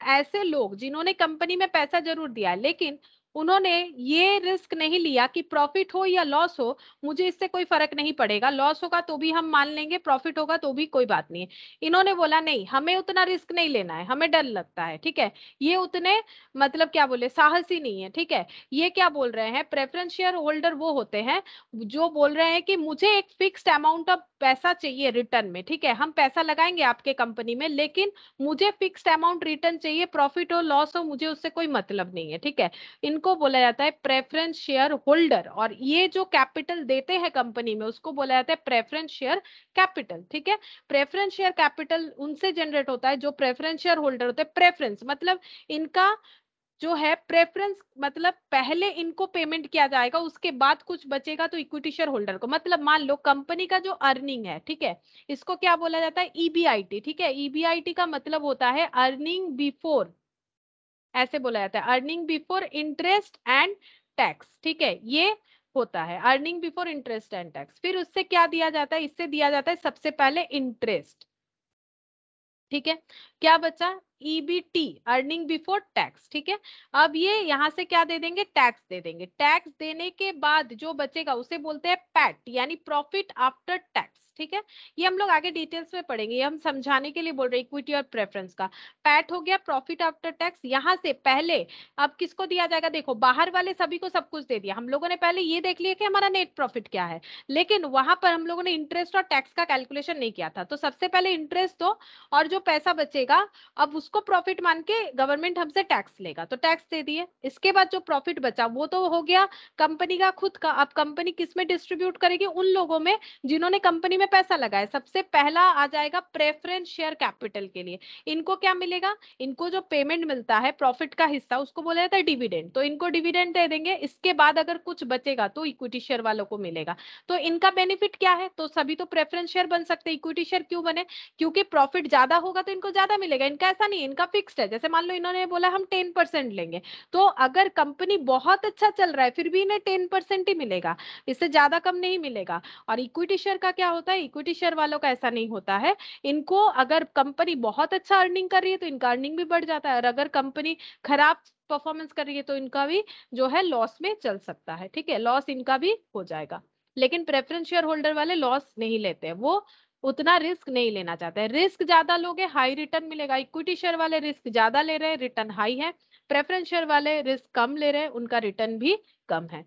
S1: ऐसे लोग जिन्होंने कंपनी में पैसा जरूर दिया है, लेकिन उन्होंने ये रिस्क नहीं लिया कि प्रॉफिट हो या लॉस हो, मुझे इससे कोई फर्क नहीं पड़ेगा, लॉस होगा तो भी हम मान लेंगे, प्रॉफिट होगा तो भी कोई बात नहीं है। इन्होंने बोला नहीं, हमें उतना रिस्क नहीं लेना है, हमें डर लगता है, ठीक है, ये उतने मतलब क्या बोले, साहसी नहीं है, ठीक है। ये क्या बोल रहे हैं, प्रेफरेंस शेयर होल्डर वो होते हैं जो बोल रहे हैं कि मुझे एक फिक्स्ड अमाउंट ऑफ पैसा चाहिए रिटर्न में, ठीक है, हम पैसा लगाएंगे आपके कंपनी में, लेकिन मुझे फिक्स्ड अमाउंट रिटर्न चाहिए, प्रॉफिट हो लॉस हो मुझे उससे कोई मतलब नहीं है, ठीक है। इनको बोला जाता है प्रेफरेंस शेयर होल्डर, और ये जो कैपिटल देते हैं कंपनी में उसको बोला जाता है प्रेफरेंस शेयर कैपिटल, ठीक है। प्रेफरेंस शेयर कैपिटल उनसे जनरेट होता है जो प्रेफरेंस शेयर होल्डर होते हैं। प्रेफरेंस मतलब इनका जो है प्रेफरेंस, मतलब पहले इनको पेमेंट किया जाएगा, उसके बाद कुछ बचेगा तो इक्विटी शेयर होल्डर को, मतलब मान लो कंपनी का जो अर्निंग है, ठीक है, इसको क्या बोला जाता है, ईबीआईटी, ठीक है। ईबीआईटी का मतलब होता है अर्निंग बिफोर, ऐसे बोला जाता है, earning before interest and tax, ठीक है, ये होता है earning before interest and tax. फिर उससे क्या दिया जाता है, इससे दिया जाता है सबसे पहले इंटरेस्ट, ठीक है। क्या बचा, ईबीटी, अर्निंग बिफोर टैक्स, ठीक है। अब ये यहां से क्या दे देंगे, टैक्स दे देंगे, टैक्स देने के बाद जो बचेगा उसे बोलते हैं पैट, यानी प्रॉफिट आफ्टर टैक्स, ठीक है। ये हम लोग आगे डिटेल्स में पढ़ेंगे, ये हम समझाने के लिए बोल रहे हैं इक्विटी और प्रेफरेंस का। पैट हो गया प्रॉफिट आफ्टर टैक्स, यहां से पहले अब किसको दिया जाएगा, देखो बाहर वाले सभी को सब कुछ दे दिया, हम लोगों ने पहले ये देख लिया कि हमारा नेट प्रॉफिट क्या है, लेकिन वहां पर हम लोगों ने इंटरेस्ट और टैक्स का कैलकुलेशन नहीं किया था, तो सबसे पहले इंटरेस्ट दो, और जो पैसा बचेगा अब उसको प्रॉफिट मान के गवर्नमेंट हमसे टैक्स लेगा, तो टैक्स दे दिए। इसके बाद जो प्रॉफिट बचा वो तो हो गया कंपनी का खुद का। अब कंपनी किस में डिस्ट्रीब्यूट करेगी, उन लोगों में जिन्होंने कंपनी में पैसा लगाया। सबसे पहला आ जाएगा प्रेफरेंस शेयर कैपिटल के लिए, इनको क्या मिलेगा, इनको जो पेमेंट मिलता है प्रॉफिट का हिस्सा उसको बोला जाता है डिविडेंड, तो इनको डिविडेंड दे देंगे। इसके बाद अगर कुछ बचेगा तो इक्विटी शेयर वालों को मिलेगा। तो इनका बेनिफिट क्या है, तो सभी तो प्रेफरेंस शेयर बन सकते हैं, इक्विटी शेयर क्यों बने, क्योंकि प्रॉफिट ज्यादा होगा तो इनको ज्यादा मिलेगा। इनका ऐसा नहीं, इनका फिक्स्ड है, जैसे मान लो इन्होंने बोला हम 10% लेंगे, तो अगर कंपनी बहुत अच्छा चल रहा है फिर भी इन्हें 10% ही मिलेगा, इससे ज्यादा कम नहीं मिलेगा। और इक्विटी शेयर का क्या होता है, इक्विटी शेयर वालों का ऐसा नहीं होता है, इनको अगर कंपनी बहुत अच्छा अर्निंग कर रही है तो इनका अर्निंग भी बढ़ जाता है, और अगर कंपनी खराब परफॉर्मेंस कर रही है तो इनका भी जो है लॉस में चल सकता है, ठीक है, लॉस इनका भी हो जाएगा। लेकिन प्रेफरेंस शेयर होल्डर वाले लॉस नहीं लेते हैं, वो उतना रिस्क नहीं लेना चाहते हैं। रिस्क ज्यादा लोगे हाई रिटर्न मिलेगा, इक्विटी शेयर वाले रिस्क ज्यादा ले रहे हैं, रिटर्न हाई है। प्रेफरेंस शेयर वाले रिस्क कम ले रहे हैं, उनका रिटर्न भी कम है।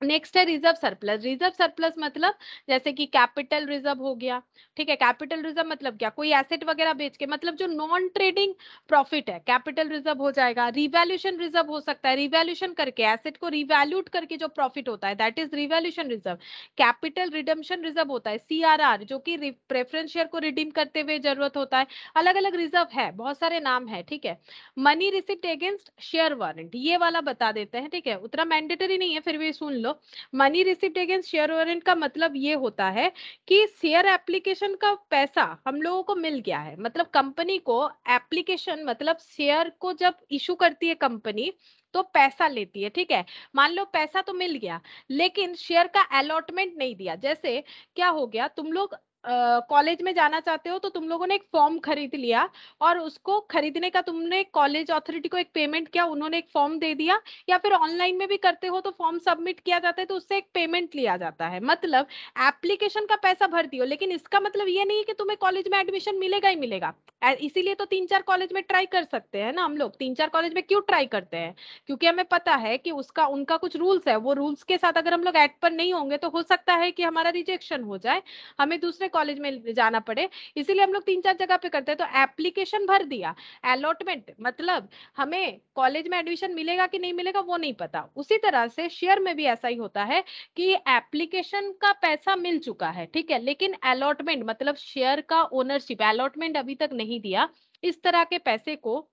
S1: नेक्स्ट है रिजर्व सरप्लस। रिजर्व सरप्लस मतलब जैसे कि कैपिटल रिजर्व हो गया, ठीक है। कैपिटल रिजर्व मतलब क्या, कोई एसेट वगैरह बेच के, मतलब जो नॉन ट्रेडिंग प्रॉफिट है, कैपिटल रिजर्व हो जाएगा। रिवैल्यूएशन रिजर्व हो सकता है, रिवैल्यूएशन करके एसेट को रिवैल्यूट करके जो प्रॉफिट होता है, that is revaluation reserve. Capital redemption reserve होता है, सीआरआर, जो कि प्रेफरेंस शेयर को रिडीम करते हुए जरूरत होता है। अलग अलग रिजर्व है, बहुत सारे नाम है, ठीक है। Money receipt against share warrant, ये वाला बता देते हैं, ठीक है। उतना मैंडेटरी नहीं है, फिर भी सुन लो। Money receipt against share warrant का मतलब ये होता है कि शेयर एप्लीकेशन का पैसा हम लोगों को मिल गया है, मतलब कंपनी को एप्लीकेशन, मतलब शेयर को जब इशू करती है कंपनी तो पैसा लेती है, ठीक है। मान लो पैसा तो मिल गया, लेकिन शेयर का अलॉटमेंट नहीं दिया। जैसे क्या हो गया, तुम लोग कॉलेज में जाना चाहते हो, तो तुम लोगों ने एक फॉर्म खरीद लिया, और उसको खरीदने का तुमने कॉलेज अथॉरिटी को एक पेमेंट किया, उन्होंने एक फॉर्म दे दिया, या फिर ऑनलाइन में भी करते हो तो फॉर्म सबमिट किया जाता है, तो उससे एक पेमेंट लिया जाता है। मतलब एप्लीकेशन का पैसा भर दियो, लेकिन इसका मतलब ये नहीं है कि तुम्हें कॉलेज में एडमिशन मिलेगा ही मिलेगा। इसीलिए तो 3-4 कॉलेज में ट्राई कर सकते हैं ना हम लोग। 3-4 कॉलेज में क्यों ट्राई करते हैं, क्योंकि हमें पता है कि उसका उनका कुछ रूल्स है, वो रूल्स के साथ अगर हम लोग एक्ट पर नहीं होंगे तो हो सकता है कि हमारा रिजेक्शन हो जाए, हमें दूसरे कॉलेज में जाना पड़े। इसीलिए हम लोग 3-4 जगह पे करते हैं। तो एप्लीकेशन भर दिया, अलॉटमेंट मतलब हमें कॉलेज में एडमिशन मिलेगा कि नहीं मिलेगा वो नहीं पता। उसी तरह से शेयर में भी ऐसा ही होता है कि एप्लीकेशन का पैसा मिल चुका है, ठीक है, लेकिन अलॉटमेंट मतलब शेयर का ओनरशिप, अलॉटमेंट अभी तक नहीं दिया। इस तरह के पैसे को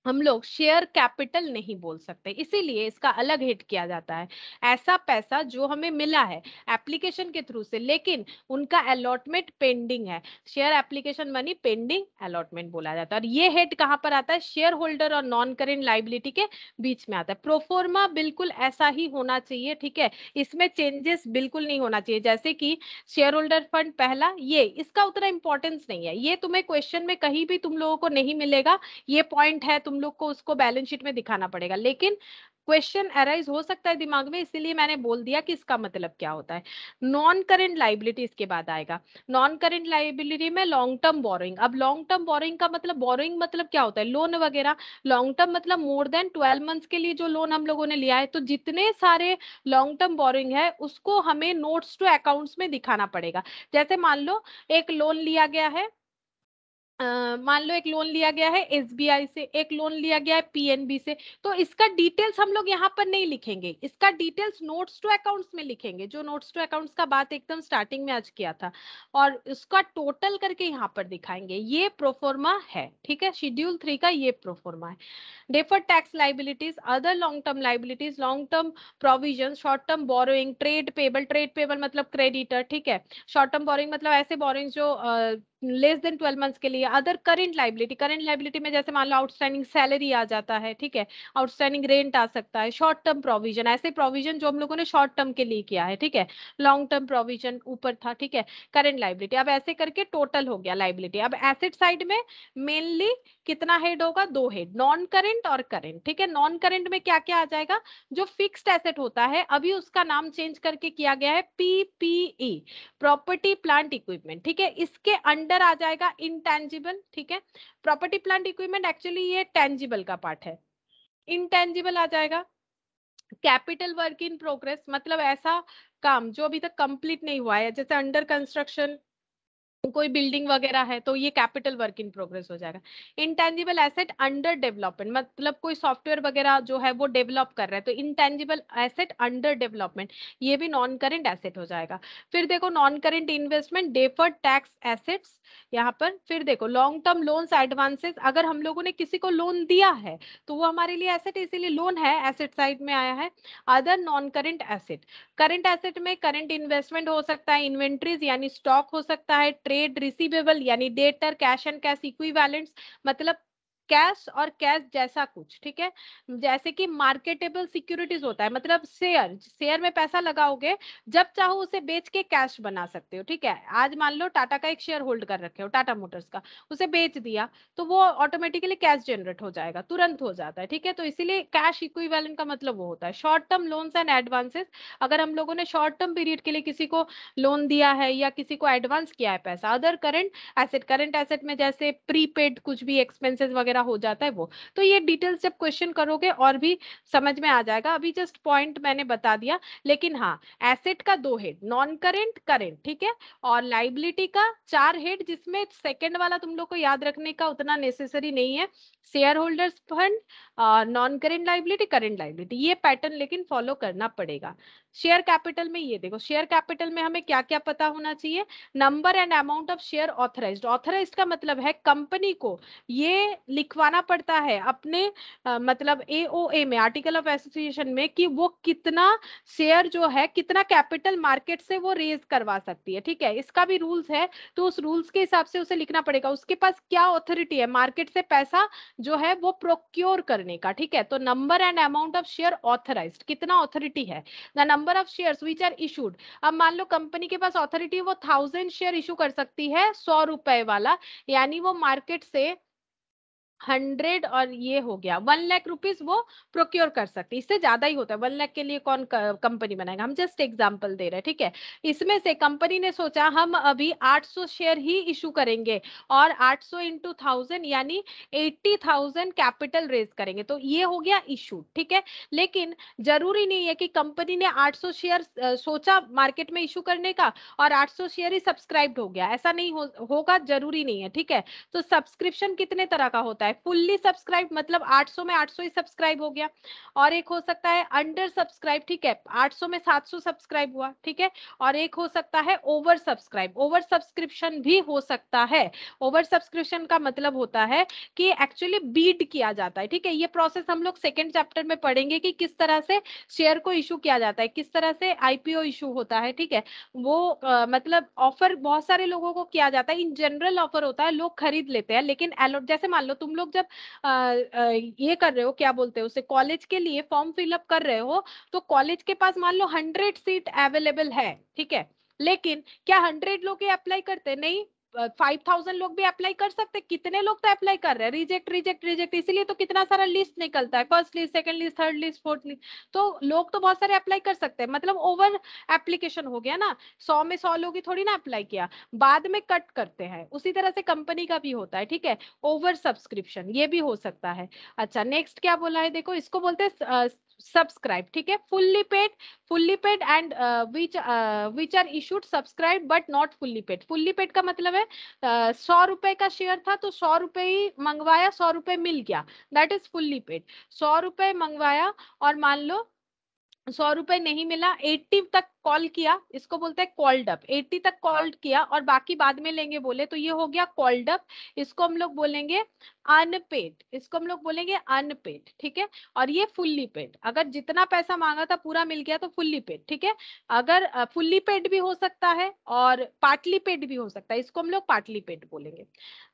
S1: हम लोग शेयर कैपिटल नहीं बोल सकते, इसीलिए इसका अलग हिट किया जाता है। ऐसा पैसा जो हमें मिला है एप्लीकेशन के थ्रू से, लेकिन उनका अलॉटमेंट पेंडिंग है, share application money pending allotment बोला जाता है। और ये हेड कहां पर आता है, शेयर होल्डर और नॉन करेंट लाइबिलिटी के बीच में आता है। प्रोफोर्मा बिल्कुल ऐसा ही होना चाहिए, ठीक है, इसमें चेंजेस बिल्कुल नहीं होना चाहिए। जैसे कि शेयर होल्डर फंड पहला, ये इसका उतना इंपॉर्टेंस नहीं है, ये तुम्हें क्वेश्चन में कहीं भी तुम लोगों को नहीं मिलेगा। ये पॉइंट है, तुम लोग को उसको बैलेंस शीट में दिखाना पड़ेगा, लेकिन क्वेश्चन अराइज हो सकता है दिमाग में, इसीलिए मैंने बोल दिया कि इसका मतलब क्या होता है। नॉन करेंट लाइबिलिटी इसके बाद आएगा। नॉन करेंट लाइबिलिटी में लॉन्ग टर्म बोरोइंग। अब लॉन्ग टर्म बोरोइंग का मतलब, बोरोइंग मतलब क्या होता है, लोन वगैरह। लॉन्ग टर्म मतलब मोर देन 12 मंथ्स के लिए जो लोन हम लोगों ने लिया है, तो जितने सारे लॉन्ग टर्म बोरोइंग है उसको हमें नोट्स टू अकाउंट्स में दिखाना पड़ेगा। जैसे मान लो एक लोन लिया गया है, मान लो एक लोन लिया गया है एसबीआई से, एक लोन लिया गया है पीएनबी से, तो इसका डिटेल्स हम लोग यहाँ पर नहीं लिखेंगे, इसका डिटेल्स नोट्स टू अकाउंट्स में लिखेंगे, जो नोट्स टू अकाउंट्स का बात एकदम स्टार्टिंग में आज किया था, और इसका टोटल करके यहाँ पर दिखाएंगे। ये प्रोफोर्मा है, ठीक है, शेड्यूल 3 का ये प्रोफोर्मा है। deferred tax liabilities, other long term liabilities, long term provisions, short term borrowing, trade payable मतलब creditor, ठीक है। short term borrowing मतलब ऐसे borrowing जो लेस देन 12 मंथ्स के लिए। Other current liability, current liability में जैसे मान लो आउटस्टैंडिंग सैलरी आ जाता है, ठीक है, आउटस्टैंडिंग रेंट आ सकता है। शॉर्ट टर्म प्रोविजन, ऐसे प्रोविजन जो हम लोगों ने शॉर्ट टर्म के लिए किया है, ठीक है। लॉन्ग टर्म प्रोविजन ऊपर था, ठीक है। करेंट लाइबिलिटी, अब ऐसे करके टोटल हो गया लाइबिलिटी। अब एसेट साइड में मेनली कितना हेड होगा, 2 हेड, नॉन करेंट और करेंट, ठीक है। नॉन करेंट में क्या क्या आ जाएगा, जो फिक्स्ड एसेट होता है, अभी उसका नाम चेंज करके किया गया है पीपीई, प्रॉपर्टी प्लांट इक्विपमेंट, ठीक है। इसके अंडर आ जाएगा इंटेंजिबल, ठीक है। प्रॉपर्टी प्लांट इक्विपमेंट एक्चुअली ये टेंजिबल का पार्ट है, इंटेंजिबल आ जाएगा। कैपिटल वर्क इन प्रोग्रेस मतलब ऐसा काम जो अभी तक कंप्लीट नहीं हुआ है, जैसे अंडर कंस्ट्रक्शन कोई बिल्डिंग वगैरह है, तो ये कैपिटल वर्क इन प्रोग्रेस हो जाएगा। इंटेंजिबल एसेट अंडर डेवलपमेंट मतलब कोई सॉफ्टवेयर वगैरह जो है वो डेवलप कर रहा है, तो इंटेंजिबल एसेट अंडर डेवलपमेंट, ये भी नॉन करेंट एसेट हो जाएगा। फिर देखो non current investment, deferred tax assets यहाँ पर। फिर देखो लॉन्ग टर्म लोन्स एडवांसेस, अगर हम लोगों ने किसी को लोन दिया है तो वो हमारे लिए एसेट, इसीलिए लोन है, एसेट साइड में आया है। Other non current asset, current asset में करंट इन्वेस्टमेंट हो सकता है, इन्वेंट्रीज यानी स्टॉक हो सकता है, ट्रेड रिसीवेबल यानी debtor, cash and cash equivalents मतलब कैश और कैश जैसा कुछ, ठीक है। जैसे कि मार्केटेबल सिक्योरिटीज होता है, मतलब शेयर, शेयर में पैसा लगाओगे, जब चाहो उसे बेच के कैश बना सकते हो, ठीक है। आज मान लो टाटा का एक शेयर होल्ड कर रखे हो, टाटा मोटर्स का, उसे बेच दिया तो वो ऑटोमेटिकली कैश जनरेट हो जाएगा, तुरंत हो जाता है, ठीक है। तो इसीलिए कैश इक्विवेलेंट का मतलब वो होता है। Short term loans and advances, अगर हम लोगों ने शॉर्ट टर्म पीरियड के लिए किसी को लोन दिया है या किसी को एडवांस किया है पैसा। Other current asset, current asset में जैसे प्रीपेड कुछ भी एक्सपेंसेस वगैरह वगैरह हो जाता है वो। तो ये डिटेल्स जब क्वेश्चन करोगे और भी समझ में आ जाएगा, अभी जस्ट पॉइंट मैंने बता दिया। लेकिन हाँ, एसेट का 2 हेड, नॉन करेंट, करेंट, ठीक है, और लाइबिलिटी का 4 हेड, जिसमें सेकंड वाला तुम लोग को याद रखने का उतना नेसेसरी नहीं है। Share holders fund, non current liability, current liability, ये पैटर्न लेकिन फॉलो करना पड़ेगा। शेयर कैपिटल में ये देखो, शेयर कैपिटल में हमें क्या क्या पता होना चाहिए। Number and amount of share authorised, authorised का मतलब है कंपनी को ये लिखवाना पड़ता है अपने मतलब एओए में, आर्टिकल ऑफ एसोसिएशन में, कि वो कितना शेयर जो है, कितना कैपिटल मार्केट से वो रेज करवा सकती है, ठीक है, इसका भी रूल्स है। तो उस रूल्स के हिसाब से उसे लिखना पड़ेगा, उसके पास क्या अथॉरिटी है मार्केट से पैसा जो है वो प्रोक्योर करने का, ठीक है। तो number and amount of share authorised, कितना अथॉरिटी है, the number of shares which are issued. अब मान लो कंपनी के पास अथॉरिटी, वो 1000 शेयर इशू कर सकती है 100 रुपए वाला, यानी वो मार्केट से 100 और ये हो गया 1 लाख रुपीस वो प्रोक्योर कर सकती है। इससे ज्यादा ही होता है, 1 लाख के लिए कौन कंपनी बनाएगा, हम जस्ट एग्जांपल दे रहे हैं, ठीक है। इसमें से कंपनी ने सोचा हम अभी 800 शेयर ही इशू करेंगे और 800 इंटू 1000 यानी 80,000 कैपिटल रेज करेंगे, तो ये हो गया इशू, ठीक है। लेकिन जरूरी नहीं है कि कंपनी ने 800 शेयर सोचा मार्केट में इशू करने का और 800 शेयर ही सब्सक्राइब्ड हो गया, ऐसा नहीं होगा, जरूरी नहीं है, ठीक है। तो सब्सक्रिप्शन कितने तरह का होता है, फुल्ली सब्सक्राइब मतलब 800 में 800 ही सब्सक्राइब हो गया, और एक हो सकता है अंडर सब्सक्राइब, ठीक है, 800 में 700 सब्सक्राइब हुआ, ठीक है, और एक हो सकता है ओवर सब्सक्राइब, ओवर सब्सक्रिप्शन भी हो सकता है। ओवर सब्सक्रिप्शन का मतलब होता है कि एक्चुअली बीट किया जाता है, ठीक है। ये प्रोसेस हम लोग सेकेंड चैप्टर में पढ़ेंगे कि किस तरह से शेयर को इशू किया जाता है, किस तरह से आईपीओ इशू होता है, ठीक है। वो मतलब ऑफर बहुत सारे लोगों को किया जाता है, इन जनरल ऑफर होता है, लोग खरीद लेते हैं, लेकिन जैसे मान लो तुम लोग जब ये कर रहे हो, क्या बोलते हैं उसे, कॉलेज के लिए फॉर्म फिलअप कर रहे हो, तो कॉलेज के पास मान लो 100 सीट अवेलेबल है, ठीक है, लेकिन क्या 100 लोग ये अप्लाई करते, नहीं, 5000 लोग भी अप्लाई कर सकते, कितने लोग तो अप्लाई कर रहे हैं, रिजेक्ट रिजेक्ट रिजेक्ट, इसीलिए तो कितना सारा लिस्ट निकलता है, first list, second list, third list, fourth list, तो लोग तो बहुत सारे अप्लाई कर सकते हैं, मतलब ओवर एप्लीकेशन हो गया ना, 100 में 100 लोग ही थोड़ी ना अप्लाई किया, बाद में कट करते हैं, उसी तरह से कंपनी का भी होता है, ठीक है, ओवर सब्सक्रिप्शन ये भी हो सकता है। अच्छा, नेक्स्ट क्या बोला है देखो, इसको बोलते हैं सब्सक्राइब, ठीक है, fully paid and which are issued subscribe but not fully paid. Fully paid का मतलब है 100 रुपए का शेयर था तो 100 रुपए ही मंगवाया, 100 रुपए मिल गया, दैट इज फुल्ली पेड। 100 रुपए मंगवाया और मान लो 100 रुपए नहीं मिला, 80 तक कॉल किया, इसको बोलते हैं कॉल्ड अप, 80 तक कॉल्ड किया और बाकी बाद में लेंगे बोले, तो ये हो गया कॉल्ड अप, इसको हम लोग बोलेंगे अनपेड, इसको हम लोग बोलेंगे अनपेड, ठीक है। और ये फुल्ली पेड, अगर जितना पैसा मांगा था पूरा मिल गया तो फुल्ली पेड, ठीक है। अगर फुल्ली पेड भी हो सकता है और पार्टली पेड भी हो सकता है, इसको हम लोग पार्टली पेड बोलेंगे।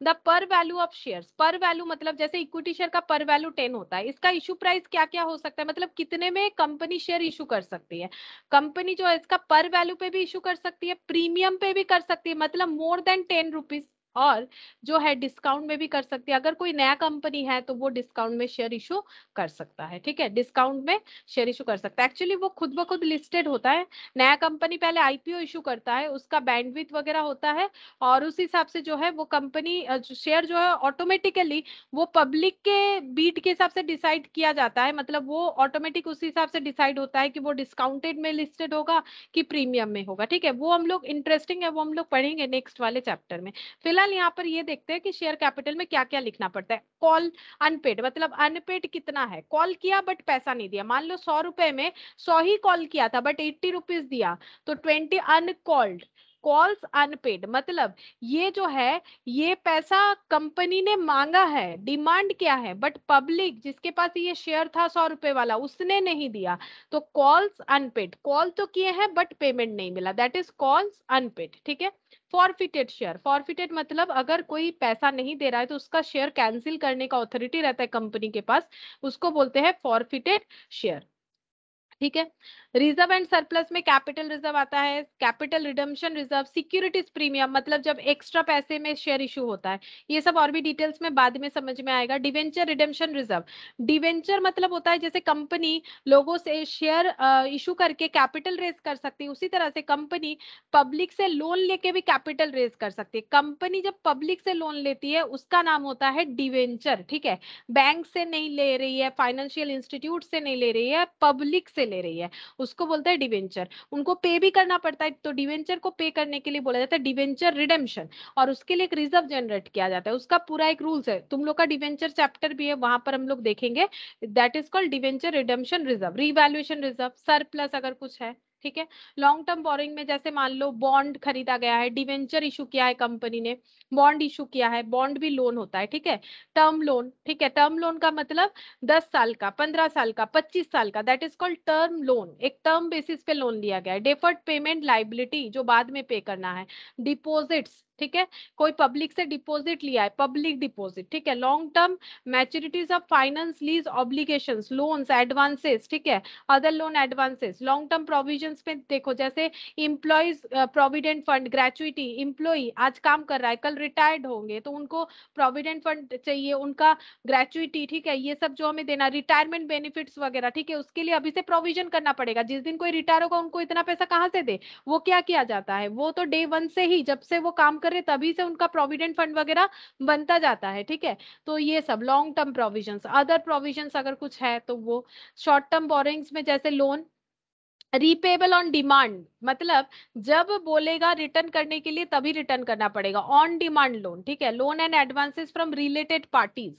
S1: द पर वैल्यू ऑफ शेयर्स, पर वैल्यू मतलब जैसे इक्विटी शेयर का पर वैल्यू 10 होता है, इसका इशू प्राइस क्या क्या हो सकता है, मतलब कितने में कंपनी शेयर इशू कर सकती है। कंपनी जो है इसका पर वैल्यू पे भी इशू कर सकती है, प्रीमियम पे भी कर सकती है, मतलब मोर देन 10 रुपीज, और जो है डिस्काउंट में भी कर सकती है, अगर कोई नया कंपनी है तो वो डिस्काउंट में शेयर इशू कर सकता है, ठीक है, डिस्काउंट में शेयर इशू कर सकता है। एक्चुअली वो खुद ब खुद लिस्टेड होता है, नया कंपनी पहले आईपीओ इशू करता है, उसका बैंडविड्थ वगैरह होता है, और उस हिसाब से जो है वो कंपनी शेयर जो है ऑटोमेटिकली वो पब्लिक के बीट के हिसाब से डिसाइड किया जाता है, मतलब वो ऑटोमेटिक उस हिसाब से डिसाइड होता है कि वो डिस्काउंटेड में लिस्टेड होगा कि प्रीमियम में होगा, ठीक है। वो हम लोग इंटरेस्टिंग है, वो हम लोग पढ़ेंगे नेक्स्ट वाले चैप्टर में। फिलहाल यहाँ पर ये देखते हैं कि शेयर कैपिटल में क्या क्या लिखना पड़ता है। कॉल अनपेड मतलब अनपेड कितना है, कॉल किया बट पैसा नहीं दिया, मान लो 100 रुपए में 100 ही कॉल किया था बट 80 रुपीज दिया, तो 20 अनकॉल्ड, कॉल्स अनपेड, मतलब ये जो है ये पैसा कंपनी ने मांगा है, डिमांड क्या है, बट पब्लिक जिसके पास ये शेयर था 100 रुपए वाला उसने नहीं दिया, तो कॉल्स अनपेड, कॉल तो किए हैं बट पेमेंट नहीं मिला, दैट इज कॉल्स अनपेड, ठीक है। फॉरफिटेड शेयर, फॉरफिटेड मतलब अगर कोई पैसा नहीं दे रहा है तो उसका शेयर कैंसिल करने का ऑथोरिटी रहता है कंपनी के पास, उसको बोलते हैं फॉरफिटेड शेयर। ठीक है। रिजर्व एंड सरप्लस में कैपिटल रिजर्व आता है, capital redemption reserve, securities premium मतलब जब एक्स्ट्रा पैसे में शेयर इशू होता है, ये सब और भी डिटेल्स में बाद में समझ में आएगा। डिवेंचर रिडम्पशन रिजर्व, डिवेंचर मतलब होता है जैसे कंपनी लोगों से शेयर इशू करके कैपिटल रेज कर सकती है, उसी तरह से कंपनी पब्लिक से लोन लेके भी कैपिटल रेज कर सकती है। कंपनी जब पब्लिक से लोन लेती है उसका नाम होता है डिवेंचर, ठीक है। बैंक से नहीं ले रही है, फाइनेंशियल इंस्टीट्यूट से नहीं ले रही है, पब्लिक से ले रही है, उसको बोलते हैं डिवेंचर। उनको पे भी करना पड़ता है, तो डिवेंचर को पे करने के लिए बोला जाता है डिवेंचर रिडेम्पशन, और उसके लिए एक रिजर्व जनरेट किया जाता है, उसका पूरा एक रूल्स है। तुम लोग का डिवेंचर चैप्टर भी है, वहां पर हम लोग देखेंगे। That is called debenture redemption reserve, revaluation reserve, surplus अगर कुछ है, ठीक है। लॉन्ग टर्म बोरिंग में जैसे मान लो बॉन्ड खरीदा गया है, डिवेंचर इशू किया है कंपनी ने, बॉन्ड इशू किया है, बॉन्ड भी लोन होता है, ठीक है। टर्म लोन, ठीक है, टर्म लोन का मतलब 10 साल का, 15 साल का, 25 साल का, that is called term loan, एक टर्म बेसिस पे लोन लिया गया है। डेफर्ड पेमेंट लाइबिलिटी जो बाद में पे करना है। डिपॉजिट्स, ठीक है, कोई पब्लिक से डिपॉजिट लिया है, पब्लिक डिपॉजिट, ठीक है। Long term मैच्योरिटीज of finance lease obligations, loans, advances, ठीक है, other loan advances. Long term provisions में देखो जैसे employees provident fund, gratuity, employee आज काम कर रहा है, कल रिटायर्ड होंगे तो उनको प्रोविडेंट फंड चाहिए, उनका ग्रेचुइटी, ठीक है, ये सब जो हमें देना, रिटायरमेंट बेनिफिट्स वगैरह, ठीक है, उसके लिए अभी से प्रोविजन करना पड़ेगा। जिस दिन कोई रिटायर होगा उनको इतना पैसा कहाँ से दे, वो क्या किया जाता है, वो तो डे वन से ही, जब से वो काम कर रहे तभी से उनका प्रोविडेंट फंड वगैरह बनता जाता है, ठीक है। तो ये सब long term provisions. Other provisions अगर कुछ है तो वो शॉर्ट टर्म बोरिंग्स में जैसे लोन रीपेबल ऑन डिमांड, मतलब जब बोलेगा रिटर्न करने के लिए तभी रिटर्न करना पड़ेगा, ऑन डिमांड लोन, ठीक है। Loan and advances from related parties,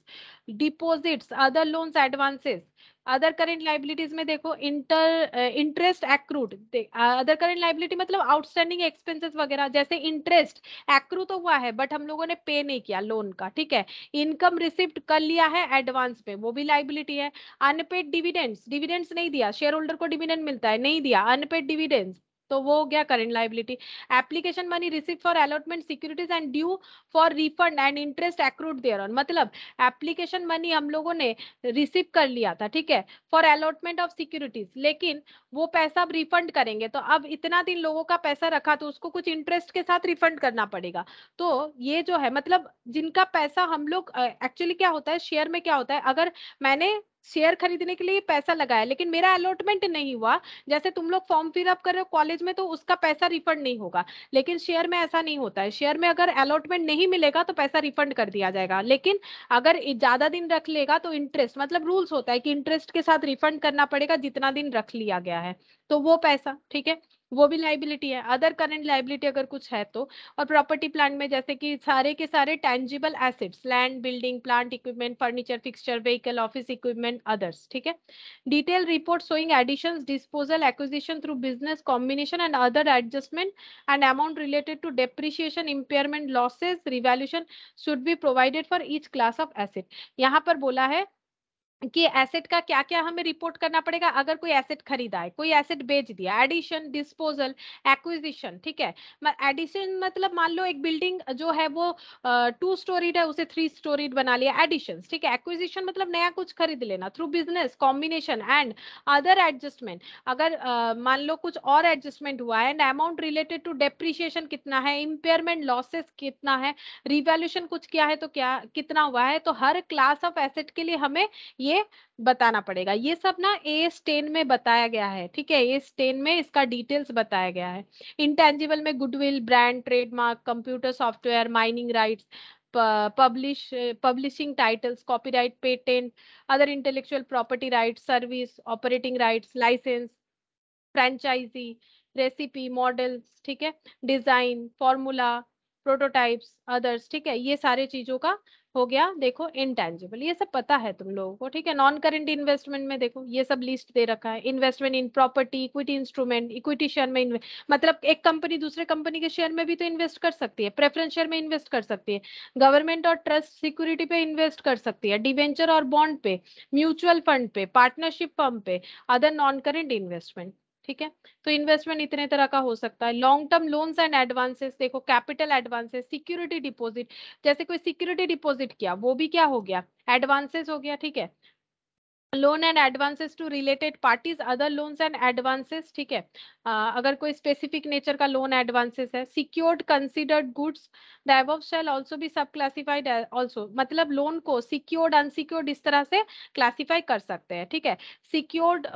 S1: deposits, other loans, advances. Other current liabilities में देखो interest accrued, other current liability मतलब आउटस्टैंडिंग एक्सपेंसेस वगैरह, जैसे इंटरेस्ट एक्रू तो हुआ है बट हम लोगों ने पे नहीं किया लोन का, ठीक है। इनकम रिसिप्ट कर लिया है एडवांस में, वो भी लाइबिलिटी है। अनपेड डिविडेंड्स, डिविडेंड्स नहीं दिया, शेयर होल्डर को डिविडेंड मिलता है, नहीं दिया, अनपेड डिविडेंड्स, तो वो हो गया current liability. Application money receive for allotment securities and due for refund and interest accrued thereon, मतलब एप्लीकेशन मनी हम लोगों ने रिसीव कर लिया था, ठीक है, फॉर अलॉटमेंट ऑफ सिक्योरिटीज, लेकिन वो पैसा अब रिफंड करेंगे, तो अब इतना दिन लोगों का पैसा रखा तो उसको कुछ इंटरेस्ट के साथ रिफंड करना पड़ेगा। तो ये जो है मतलब जिनका पैसा हम लोग एक्चुअली क्या होता है शेयर में, क्या होता है, अगर मैंने शेयर खरीदने के लिए पैसा लगाया लेकिन मेरा अलॉटमेंट नहीं हुआ, जैसे तुम लोग फॉर्म फिलअप कर रहे हो कॉलेज में तो उसका पैसा रिफंड नहीं होगा, लेकिन शेयर में ऐसा नहीं होता है। शेयर में अगर अलॉटमेंट नहीं मिलेगा तो पैसा रिफंड कर दिया जाएगा, लेकिन अगर ज्यादा दिन रख लेगा तो इंटरेस्ट, मतलब रूल्स होता है कि इंटरेस्ट के साथ रिफंड करना पड़ेगा जितना दिन रख लिया गया है, तो वो पैसा, ठीक है, वो भी लाइबिलिटी है। अदर करंट लाइबिलिटी अगर कुछ है तो, और प्रॉपर्टी प्लांट में जैसे कि सारे के सारे tangible assets, land, building, plant, equipment, furniture, fixture, vehicle, office equipment, others, ठीक है। Detail report showing additions, disposal, acquisition through business combination and other adjustment and amount related to depreciation, impairment, losses, revaluation should be provided for each class of asset. यहाँ पर बोला है कि एसेट का क्या क्या हमें रिपोर्ट करना पड़ेगा, अगर कोई एसेट खरीदा है, कोई एसेट बेच दिया, एडिशन, डिस्पोजल, एक्विजिशन, ठीक है। एडिशन मतलब मान लो एक बिल्डिंग जो है वो 2 स्टोरीड है, उसे 3 स्टोरीड बना लिया, एडिशन, ठीक है। एक्विजिशन मतलब नया कुछ खरीद लेना, through business combination and other adjustment, अगर मान लो कुछ और एडजस्टमेंट हुआ है, and amount related to depreciation कितना है, इम्पेयरमेंट लॉसेस कितना है, रिवैल्यूएशन कुछ किया है तो क्या कितना हुआ है, तो हर क्लास ऑफ एसेट के लिए हमें ये बताना पड़ेगा। ये सब ना AS10 में बताया गया है, ठीक है, AS10 में इसका डिटेल्स बताया गया है। इंटेंजिबल में goodwill, brand, trademark, computer software, mining rights, publishing titles, copyright, patent, other intellectual property rights, service, operating rights, licence, franchisee, recipe, models, ठीक है, डिजाइन, फॉर्मूला, प्रोटोटाइप्स, अदर्स, ठीक है, ये सारे चीजों का हो गया। देखो इंटेंजिबल ये सब पता है तुम लोगों को, ठीक है। नॉन करेंट इन्वेस्टमेंट में देखो ये सब लिस्ट दे रखा है, investment in property, equity instrument, equity share में मतलब एक कंपनी दूसरे कंपनी के शेयर में भी तो इन्वेस्ट कर सकती है, प्रेफरेंस शेयर में इन्वेस्ट कर सकती है, गवर्नमेंट और ट्रस्ट सिक्योरिटी पे इन्वेस्ट कर सकती है, डिवेंचर और बॉन्ड पे, म्यूचुअल फंड पे, पार्टनरशिप फर्म पे, अदर नॉन करेंट इन्वेस्टमेंट, ठीक है। तो इन्वेस्टमेंट इतने तरह का हो सकता है। Long term loans and advances देखो, कैपिटल एडवांसेस, सिक्योरिटी डिपॉजिट, जैसे कोई सिक्योरिटी डिपॉजिट किया वो भी क्या हो गया, एडवांसेस हो गया, ठीक है। Loan and advances to related parties, other loans and advances, ठीक है। अगर कोई स्पेसिफिक नेचर का लोन एडवांसेस है, secured considered goods, the above shall also be sub classified also, मतलब लोन को सिक्योर्ड अनसिक्योर्ड इस तरह से क्लासिफाई कर सकते हैं, ठीक है। सिक्योर्ड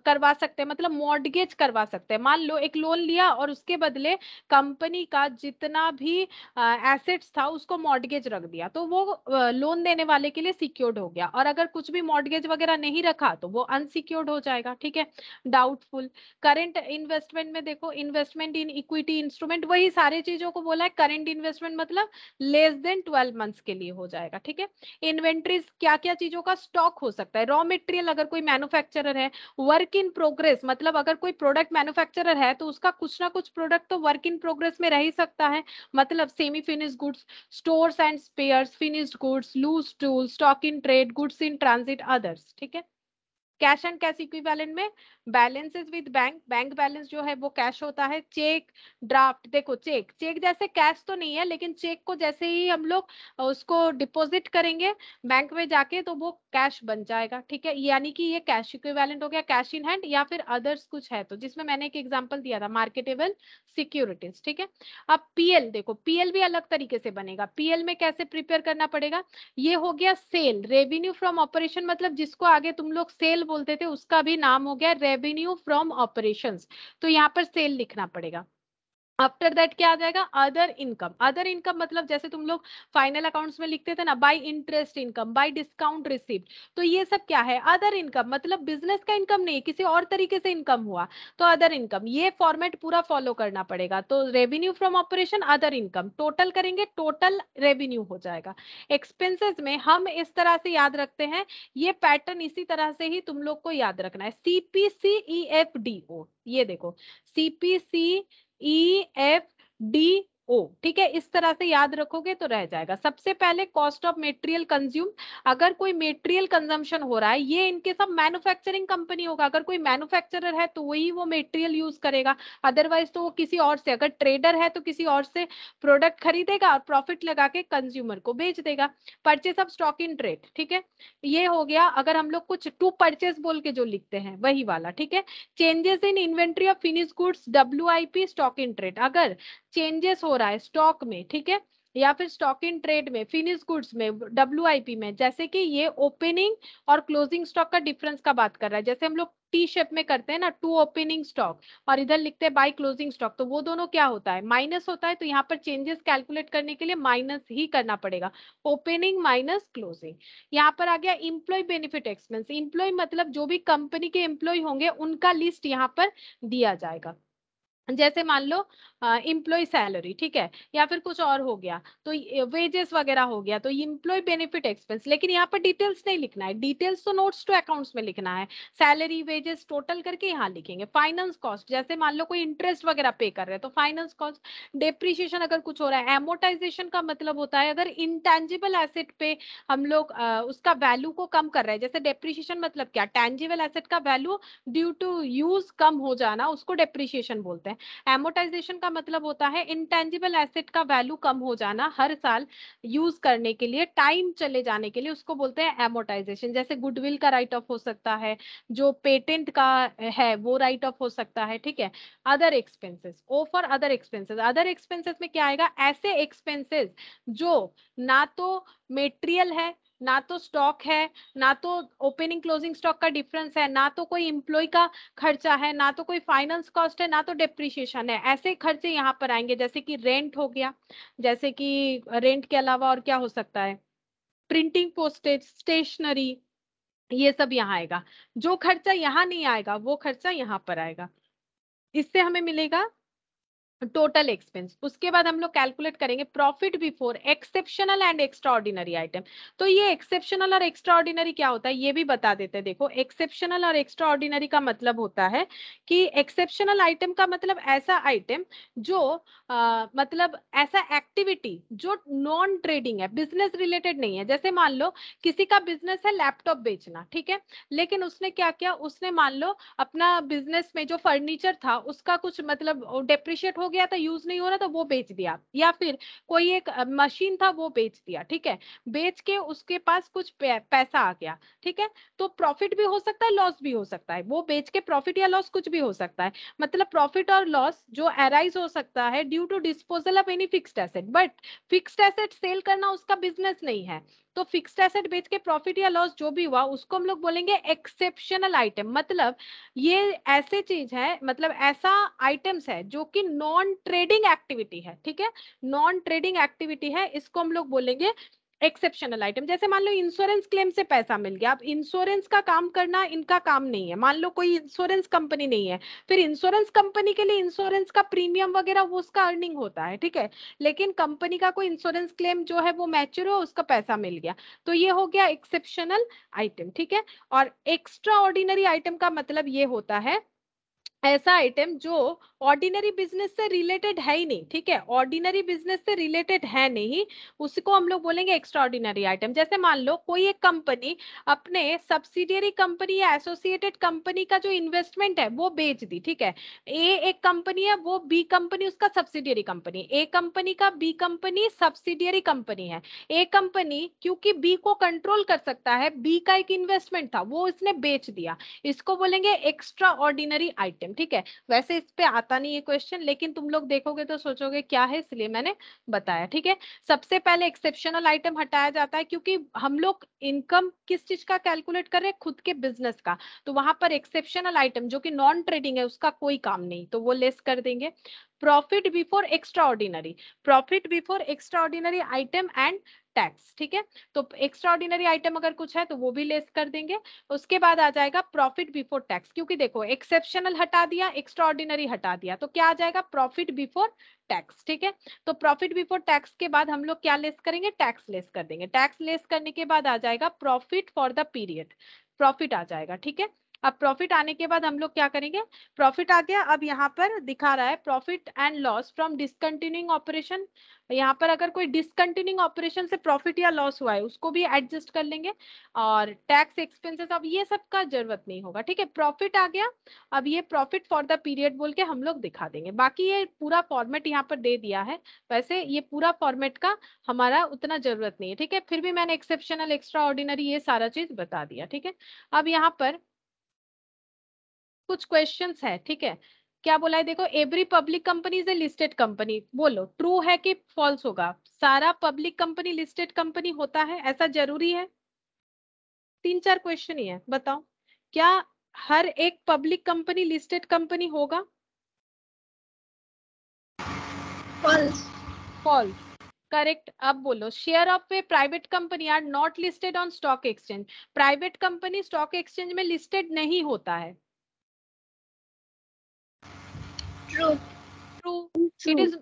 S1: करवा सकते हैं, मतलब मॉर्गेज करवा सकते हैं। मान लो एक लोन लिया और उसके बदले कंपनी का जितना भी एसेट्स था उसको मॉर्गेज रख दिया, तो वो लोन देने वाले के लिए सिक्योर्ड हो गया। और अगर कुछ भी मॉर्गेज वगैरह नहीं रखा तो वो अनसिक्योर्ड हो जाएगा, ठीक है। डाउटफुल। करंट इन्वेस्टमेंट में देखो, इन्वेस्टमेंट इन इक्विटी इंस्ट्रूमेंट, वही सारी चीजों को बोला है। करंट इन्वेस्टमेंट मतलब लेस देन 12 मंथ्स के लिए हो जाएगा, ठीक है। इन्वेंट्रीज क्या क्या चीजों का स्टॉक हो सकता है, रॉ मटेरियल अगर कोई मैन्युफैक्चरर है, वर्क इन प्रोग्रेस मतलब अगर कोई प्रोडक्ट मैन्युफैक्चरर है तो उसका कुछ ना कुछ प्रोडक्ट तो वर्क इन प्रोग्रेस में रह ही सकता है, मतलब semi finish goods, stores and spares, finished goods, loose tool, stock in trade, goods in transit, others, ठीक है। कैश एंड कैश इक्विवेलेंट में balances with bank, bank balance जो है वो कैश होता है। चेक, ड्राफ्ट, देखो चेक, चेक जैसे कैश तो नहीं है, लेकिन चेक को जैसे ही हम लोग उसको डिपॉजिट करेंगे बैंक में जाके तो वो कैश बन जाएगा, ठीक है। यानी कि ये कैश इक्विवेलेंट हो गया, कैश इन हैंड, या फिर अदर्स कुछ है तो, जिसमें मैंने एक एग्जांपल दिया था मार्केटेबल सिक्योरिटीज, ठीक है। अब पीएल देखो, पीएल भी अलग तरीके से बनेगा। पीएल में कैसे प्रिपेयर करना पड़ेगा, ये हो गया सेल, रेवेन्यू फ्रॉम ऑपरेशन, मतलब जिसको आगे तुम लोग सेल बोलते थे उसका भी नाम हो गया रेवेन्यू फ्रॉम ऑपरेशंस, तो यहाँ पर सेल लिखना पड़ेगा। आफ्टर दैट क्या आ जाएगा, अदर इनकम। अदर इनकम मतलब जैसे तुम लोग फाइनल अकाउंट्स में लिखते थे ना, bye interest income, bye discount received, तो ये सब क्या है, अदर इनकम, मतलब बिजनेस का इनकम नहीं, किसी और तरीके से इनकम हुआ तो अदर इनकम। ये फॉर्मेट पूरा फॉलो करना पड़ेगा। तो revenue from operation, other income, total करेंगे, टोटल रेवेन्यू हो जाएगा। एक्सपेंसेस में हम इस तरह से याद रखते हैं, ये पैटर्न इसी तरह से ही तुम लोग को याद रखना है। CPCEFDO, ये देखो, CPCEFDO, ठीक है, इस तरह से याद रखोगे तो रह जाएगा। सबसे पहले कॉस्ट ऑफ मेटेरियल कंज्यूम, अगर कोई मेटेरियल कंजम्पशन हो रहा है, ये इनके सब मैन्युफैक्चरिंग कंपनी होगा, अगर कोई मैन्युफैक्चरर है तो वही वो मेटेरियल यूज करेगा, अदरवाइज तो वो किसी और से, अगर ट्रेडर है तो किसी और से प्रोडक्ट खरीदेगा और प्रॉफिट लगा के कंज्यूमर को बेच देगा। Purchase of stock in trade, ठीक है, ये हो गया। अगर हम लोग कुछ टू परचेस बोल के जो लिखते हैं वही वाला, ठीक है। Changes in inventory of finish goods, WIP, stock in trade, अगर चेंजेस हो रहा है स्टॉक में, ठीक है, या फिर स्टॉक इन ट्रेड में, फिनिश गुड्स में, WIP में, जैसे कि ये ओपनिंग और क्लोजिंग स्टॉक का डिफरेंस का बात कर रहा है। जैसे हम लोग टी शेप में करते हैं ना, टू ओपनिंग स्टॉक, और इधर लिखते हैं बाय क्लोजिंग स्टॉक, तो वो दोनों क्या होता है, माइनस होता है। तो यहाँ पर चेंजेस कैलकुलेट करने के लिए माइनस ही करना पड़ेगा, ओपनिंग माइनस क्लोजिंग। यहाँ पर आ गया इम्प्लॉय बेनिफिट एक्सपेंस, इम्प्लॉय मतलब जो भी कंपनी के एम्प्लॉय होंगे उनका लिस्ट यहाँ पर दिया जाएगा। जैसे मान लो इम्प्लॉय सैलरी, ठीक है, या फिर कुछ और हो गया तो वेजेस वगैरह हो गया, तो इम्प्लॉय बेनिफिट एक्सपेंस, लेकिन यहाँ पर डिटेल्स नहीं लिखना है, डिटेल्स तो नोट्स टू अकाउंट्स में लिखना है। सैलरी वेजेस टोटल करके यहाँ लिखेंगे। फाइनेंस कॉस्ट, जैसे मान लो कोई इंटरेस्ट वगैरह पे कर रहे हैं तो फाइनेंस कॉस्ट। डेप्रिसिएशन अगर कुछ हो रहा है, एमोटाइजेशन का मतलब होता है अगर इंटेंजिबल एसेट पे हम लोग उसका वैल्यू को कम कर रहे हैं। जैसे डेप्रिसिएशन मतलब क्या, टेंजिबल एसेट का वैल्यू ड्यू टू यूज कम हो जाना, उसको डेप्रिसिएशन बोलते हैं। एमोटाइजेशन का मतलब होता है इंटेंजिबल एसेट का वैल्यू कम हो जाना हर साल यूज करने के लिए, टाइम चले जाने के लिए, उसको बोलते हैं एमोटाइजेशन। जैसे गुडविल का राइट ऑफ हो सकता है, जो पेटेंट का है वो राइट ऑफ हो सकता है, ठीक है। Other expenses, O for other expenses, other expenses में क्या आएगा, ऐसे एक्सपेंसेस जो ना तो मेटेरियल है, ना तो स्टॉक है, ना तो ओपनिंग क्लोजिंग स्टॉक का डिफरेंस है, ना तो कोई एम्प्लॉय का खर्चा है, ना तो कोई फाइनेंस कॉस्ट है, ना तो डेप्रिसिएशन है, ऐसे खर्चे यहाँ पर आएंगे। जैसे कि रेंट हो गया, जैसे कि रेंट के अलावा और क्या हो सकता है, प्रिंटिंग, पोस्टेज, स्टेशनरी, ये सब यहाँ आएगा। जो खर्चा यहाँ नहीं आएगा वो खर्चा यहाँ पर आएगा। इससे हमें मिलेगा टोटल एक्सपेंस। उसके बाद हम लोग कैलकुलेट करेंगे profit before exceptional and extra ordinary item. तो ये एक्सेप्शनल और एक्स्ट्रा ऑर्डिनरी क्या होता है ये भी बता देते हैं। देखो, एक्सेप्शनल और एक्स्ट्रा ऑर्डिनरी का मतलब होता है कि एक्सेप्शनल आइटम का मतलब ऐसा आइटम जो मतलब ऐसा एक्टिविटी जो नॉन ट्रेडिंग है, बिजनेस रिलेटेड नहीं है। जैसे मान लो किसी का बिजनेस है लैपटॉप बेचना, ठीक है, लेकिन उसने क्या किया, उसने मान लो अपना बिजनेस में जो फर्नीचर था उसका कुछ मतलब डेप्रिशिएट हो गया था, यूज नहीं हो रहा था, वो बेच दिया, या फिर कोई एक मशीन था वो बेच दिया, ठीक है, बेच के उसके पास कुछ पैसा आ गया, ठीक है, तो प्रॉफिट भी हो सकता है, लॉस भी हो सकता है, वो बेच के प्रॉफिट या लॉस कुछ भी हो सकता है, मतलब प्रॉफिट और लॉस जो अराइज हो सकता है due to disposal of any fixed asset, but fixed asset sale करना उसका बिजनेस नहीं है, तो फिक्स्ड एसेट बेच के प्रॉफिट या लॉस जो भी हुआ उसको हम लोग बोलेंगे एक्सेप्शनल आइटम, मतलब ये ऐसे चीज है, मतलब ऐसा आइटम्स है जो कि नॉन ट्रेडिंग एक्टिविटी है, ठीक है, नॉन ट्रेडिंग एक्टिविटी है, इसको हम लोग बोलेंगे एक्सेप्शनल आइटम। जैसे मान लो इंश्योरेंस क्लेम से पैसा मिल गया, अब इंश्योरेंस का काम करना इनका काम नहीं है, मान लो कोई इंश्योरेंस कंपनी नहीं है, फिर इंश्योरेंस कंपनी के लिए इंश्योरेंस का प्रीमियम वगैरह वो उसका अर्निंग होता है, ठीक है, लेकिन कंपनी का कोई इंश्योरेंस क्लेम जो है वो मैच्योर हो, उसका पैसा मिल गया, तो ये हो गया एक्सेप्शनल आइटम, ठीक है। और एक्स्ट्रा ऑर्डिनरी आइटम का मतलब ये होता है ऐसा आइटम जो ऑर्डिनरी बिजनेस से रिलेटेड है ही नहीं, ठीक है, ऑर्डिनरी बिजनेस से रिलेटेड है नहीं, उसको हम लोग बोलेंगे एक्स्ट्रा ऑर्डिनरी आइटम। जैसे मान लो कोई एक कंपनी अपने सब्सिडियरी कंपनी या एसोसिएटेड कंपनी का जो इन्वेस्टमेंट है वो बेच दी, ठीक है, ए एक कंपनी है, वो बी कंपनी उसका सब्सिडियरी कंपनी, ए कंपनी का बी कंपनी सब्सिडियरी कंपनी है, ए कंपनी क्योंकि बी को कंट्रोल कर सकता है, बी का एक इन्वेस्टमेंट था वो इसने बेच दिया, इसको बोलेंगे एक्स्ट्रा ऑर्डिनरी आइटम, ठीक है। वैसे इस पे आता नहीं है क्वेश्चन, लेकिन तुम लोग देखोगे तो सोचोगे क्या है, इसलिए मैंने बताया, ठीक है। सबसे पहले एक्सेप्शनल आइटम हटाया जाता है क्योंकि हम लोग इनकम किस चीज का कैलकुलेट कर रहे हैं, खुद के बिजनेस का, तो वहां पर एक्सेप्शनल आइटम जो कि नॉन ट्रेडिंग है उसका कोई काम नहीं, तो वो लेस कर देंगे। Profit before extra ordinary, profit before extra ordinary item and tax, ठीक है, तो एक्स्ट्रा ऑर्डिनरी आइटम अगर कुछ है तो वो भी लेस कर देंगे। उसके बाद आ जाएगा प्रॉफिट बिफोर टैक्स, क्योंकि देखो एक्सेप्शनल हटा दिया, एक्स्ट्रा ऑर्डिनरी हटा दिया, तो क्या आ जाएगा, प्रॉफिट बिफोर टैक्स, ठीक है। तो प्रॉफिट बिफोर टैक्स के बाद हम लोग क्या लेस करेंगे, टैक्स लेस कर देंगे, टैक्स लेस करने के बाद आ जाएगा profit for the period, profit आ जाएगा, ठीक है। अब प्रॉफिट आने के बाद हम लोग क्या करेंगे, प्रॉफिट आ गया, अब यहाँ पर दिखा रहा है profit and loss from discontinuing operation, यहाँ पर अगर कोई डिसकंटिन्यूइंग ऑपरेशन से प्रॉफिट या लॉस हुआ है उसको भी एडजस्ट कर लेंगे, और टैक्स एक्सपेंसेस अब ये सब का जरूरत नहीं होगा, ठीक है, प्रॉफिट आ गया, अब ये प्रॉफिट फॉर द पीरियड बोल के हम लोग दिखा देंगे, बाकी ये पूरा फॉर्मेट यहाँ पर दे दिया है, वैसे ये पूरा फॉर्मेट का हमारा उतना जरूरत नहीं है, ठीक है, फिर भी मैंने एक्सेप्शनल एक्स्ट्रा ऑर्डिनरी ये सारा चीज बता दिया, ठीक है। अब यहाँ पर कुछ क्वेश्चंस है, ठीक है, क्या बोला है देखो, every public company is a listed company, बोलो ट्रू है कि फॉल्स होगा, सारा पब्लिक कंपनी लिस्टेड कंपनी होता है, ऐसा जरूरी है, 3-4 क्वेश्चन ही है, बताओ क्या हर एक पब्लिक कंपनी लिस्टेड कंपनी होगा,
S2: फॉल्स।
S1: False, correct. अब बोलो share of a private company are not listed on stock exchange, private company stock exchange में लिस्टेड नहीं होता है,
S2: true.
S1: True, it is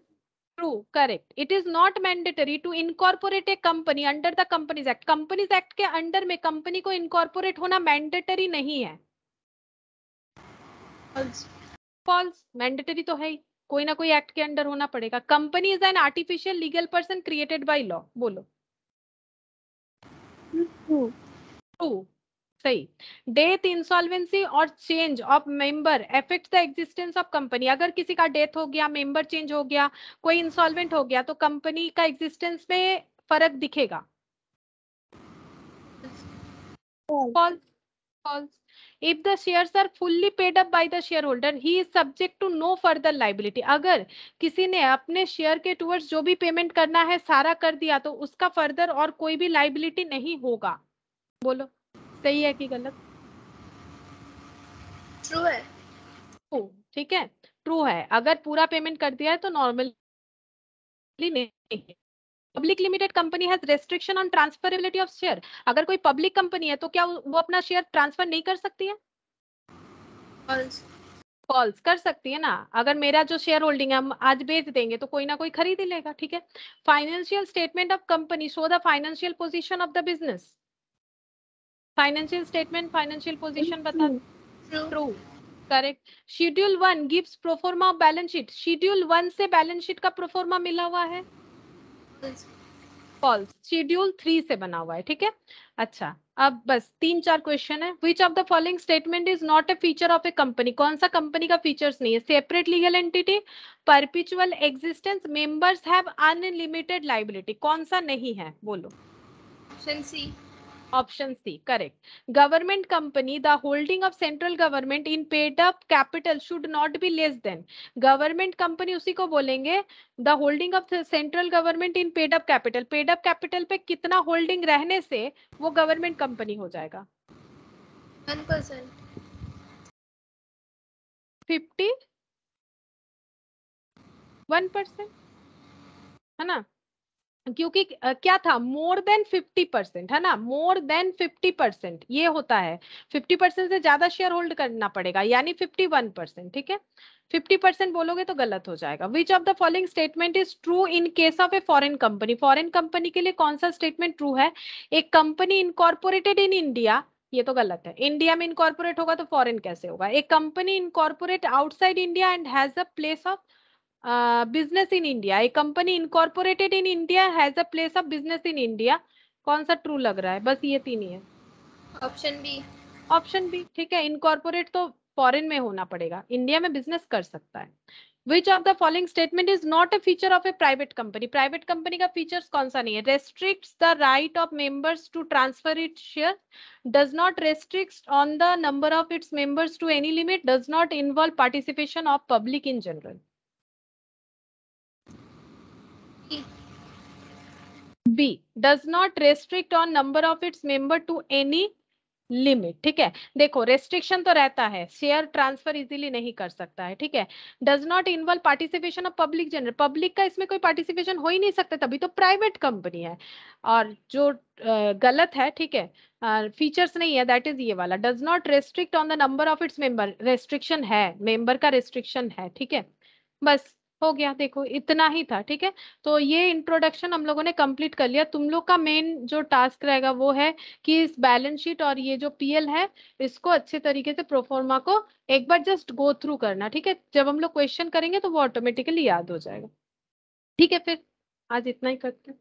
S1: True, correct. It is not mandatory to incorporate a company under the Companies Act. Companies Act के अंडर में कंपनी को इनकॉर्पोरेट होना मैंडेटरी नहीं है, फॉल्स, मैंडेटरी तो है ही, कोई ना कोई एक्ट के अंडर होना पड़ेगा। Company is an artificial legal person created by law, बोलो ट्रू, सही। डेथ, इंसॉल्वेंसी और change of member affects the existence of company, अगर किसी का डेथ हो गया, मेंबर चेंज हो गया, कोई इंसॉल्वेंट हो गया, तो कंपनी का एग्जिस्टेंस में फर्क दिखेगा, false, false. If the shares are fully paid up by the shareholder, he is subject to no further liability. अगर किसी ने अपने शेयर के टुवर्ड्स जो भी पेमेंट करना है सारा कर दिया तो उसका फर्दर और कोई भी लाइबिलिटी नहीं होगा, बोलो सही है कि गलत,
S2: ट्रू है।
S1: ट्रू, ठीक है, ट्रू है, अगर पूरा पेमेंट कर दिया है तो नॉर्मली नहीं। Public limited company has restriction on transferability of share, अगर कोई पब्लिक कंपनी है तो क्या वो अपना शेयर ट्रांसफर नहीं कर सकती है,
S2: फॉल्स।
S1: फॉल्स कर सकती है ना, अगर मेरा जो शेयर होल्डिंग है हम आज बेच देंगे तो कोई ना कोई खरीद ही लेगा, ठीक है। Financial statement of company show the financial position of the business, financial statement financial position बता, true, correct. Schedule 1 gives proforma balance sheet, schedule 1 से बैलेंस शीट का प्रोफॉर्मा मिला हुआ है, फॉल्स, शेड्यूल 3 से बना हुआ है, ठीक है। अच्छा अब बस 3-4 क्वेश्चन है. Which of the following statement is not a feature of a company? कौन सा कंपनी का फीचर्स नहीं है? Separate legal entity, perpetual existence, members have unlimited liability. कौन सा नहीं है बोलो?
S2: Option C.
S1: Option C correct. Government company, the holding of central government in paid up capital should not be less than. Government company उसी को बोलेंगे the holding of central government in paid up capital. Paid up capital पे कितना होल्डिंग रहने से वो गवर्नमेंट कंपनी हो जाएगा?
S2: 1%.
S1: 51%, है ना? क्योंकि क्या था, मोर देन 50%, है ना? मोर देन 50% ये होता है. 50% से ज्यादा शेयर होल्ड करना पड़ेगा, यानी 51%. ठीक है, 50% बोलोगे तो गलत हो जाएगा. विच of the following statement is true in case of a foreign company? Foreign company के लिए कौन सा स्टेटमेंट ट्रू है? एक कंपनी इनकॉर्पोरेटेड इन इंडिया, ये तो गलत है. इंडिया में इनकॉर्पोरेट होगा तो फॉरेन कैसे होगा? एक company incorporate outside India and has a place of business in India. A company incorporated in India has a place of business in India. कौन सा ट्रू लग रहा है? बस ये 3 ही है.
S2: Option B.
S1: ऑप्शन बी ठीक है. इनकॉर्पोरेट तो फॉरेन में होना पड़ेगा, इंडिया में बिजनेस कर सकता है. Which of the following statement is not a feature of a private company? Private company का फीचर्स कौन सा नहीं है? Restricts the right of members to transfer its share, does not restrict on the number of its members to any limit, does not involve participation of public in general. B does not restrict on number of its member to any limit. ठीक है, देखो रेस्ट्रिक्शन तो रहता है, शेयर ट्रांसफर इजीली नहीं कर सकता है. ठीक है, does not involve participation of public general. Public का इसमें कोई पार्टिसिपेशन हो ही नहीं सकता, तभी तो प्राइवेट कंपनी है. और जो गलत है, ठीक है, फीचर्स नहीं है, दैट इज ये वाला. Does not restrict on the number of its member. Restriction है, मेंबर का रेस्ट्रिक्शन है. ठीक है, बस हो गया. देखो इतना ही था. ठीक है, तो ये इंट्रोडक्शन हम लोगों ने कंप्लीट कर लिया. तुम लोग का मेन जो टास्क रहेगा वो है कि इस बैलेंस शीट और ये जो पीएल है इसको अच्छे तरीके से प्रोफॉर्मा को एक बार जस्ट गो थ्रू करना. ठीक है, जब हम लोग क्वेश्चन करेंगे तो वो ऑटोमेटिकली याद हो जाएगा. ठीक है, फिर आज इतना ही करते हैं.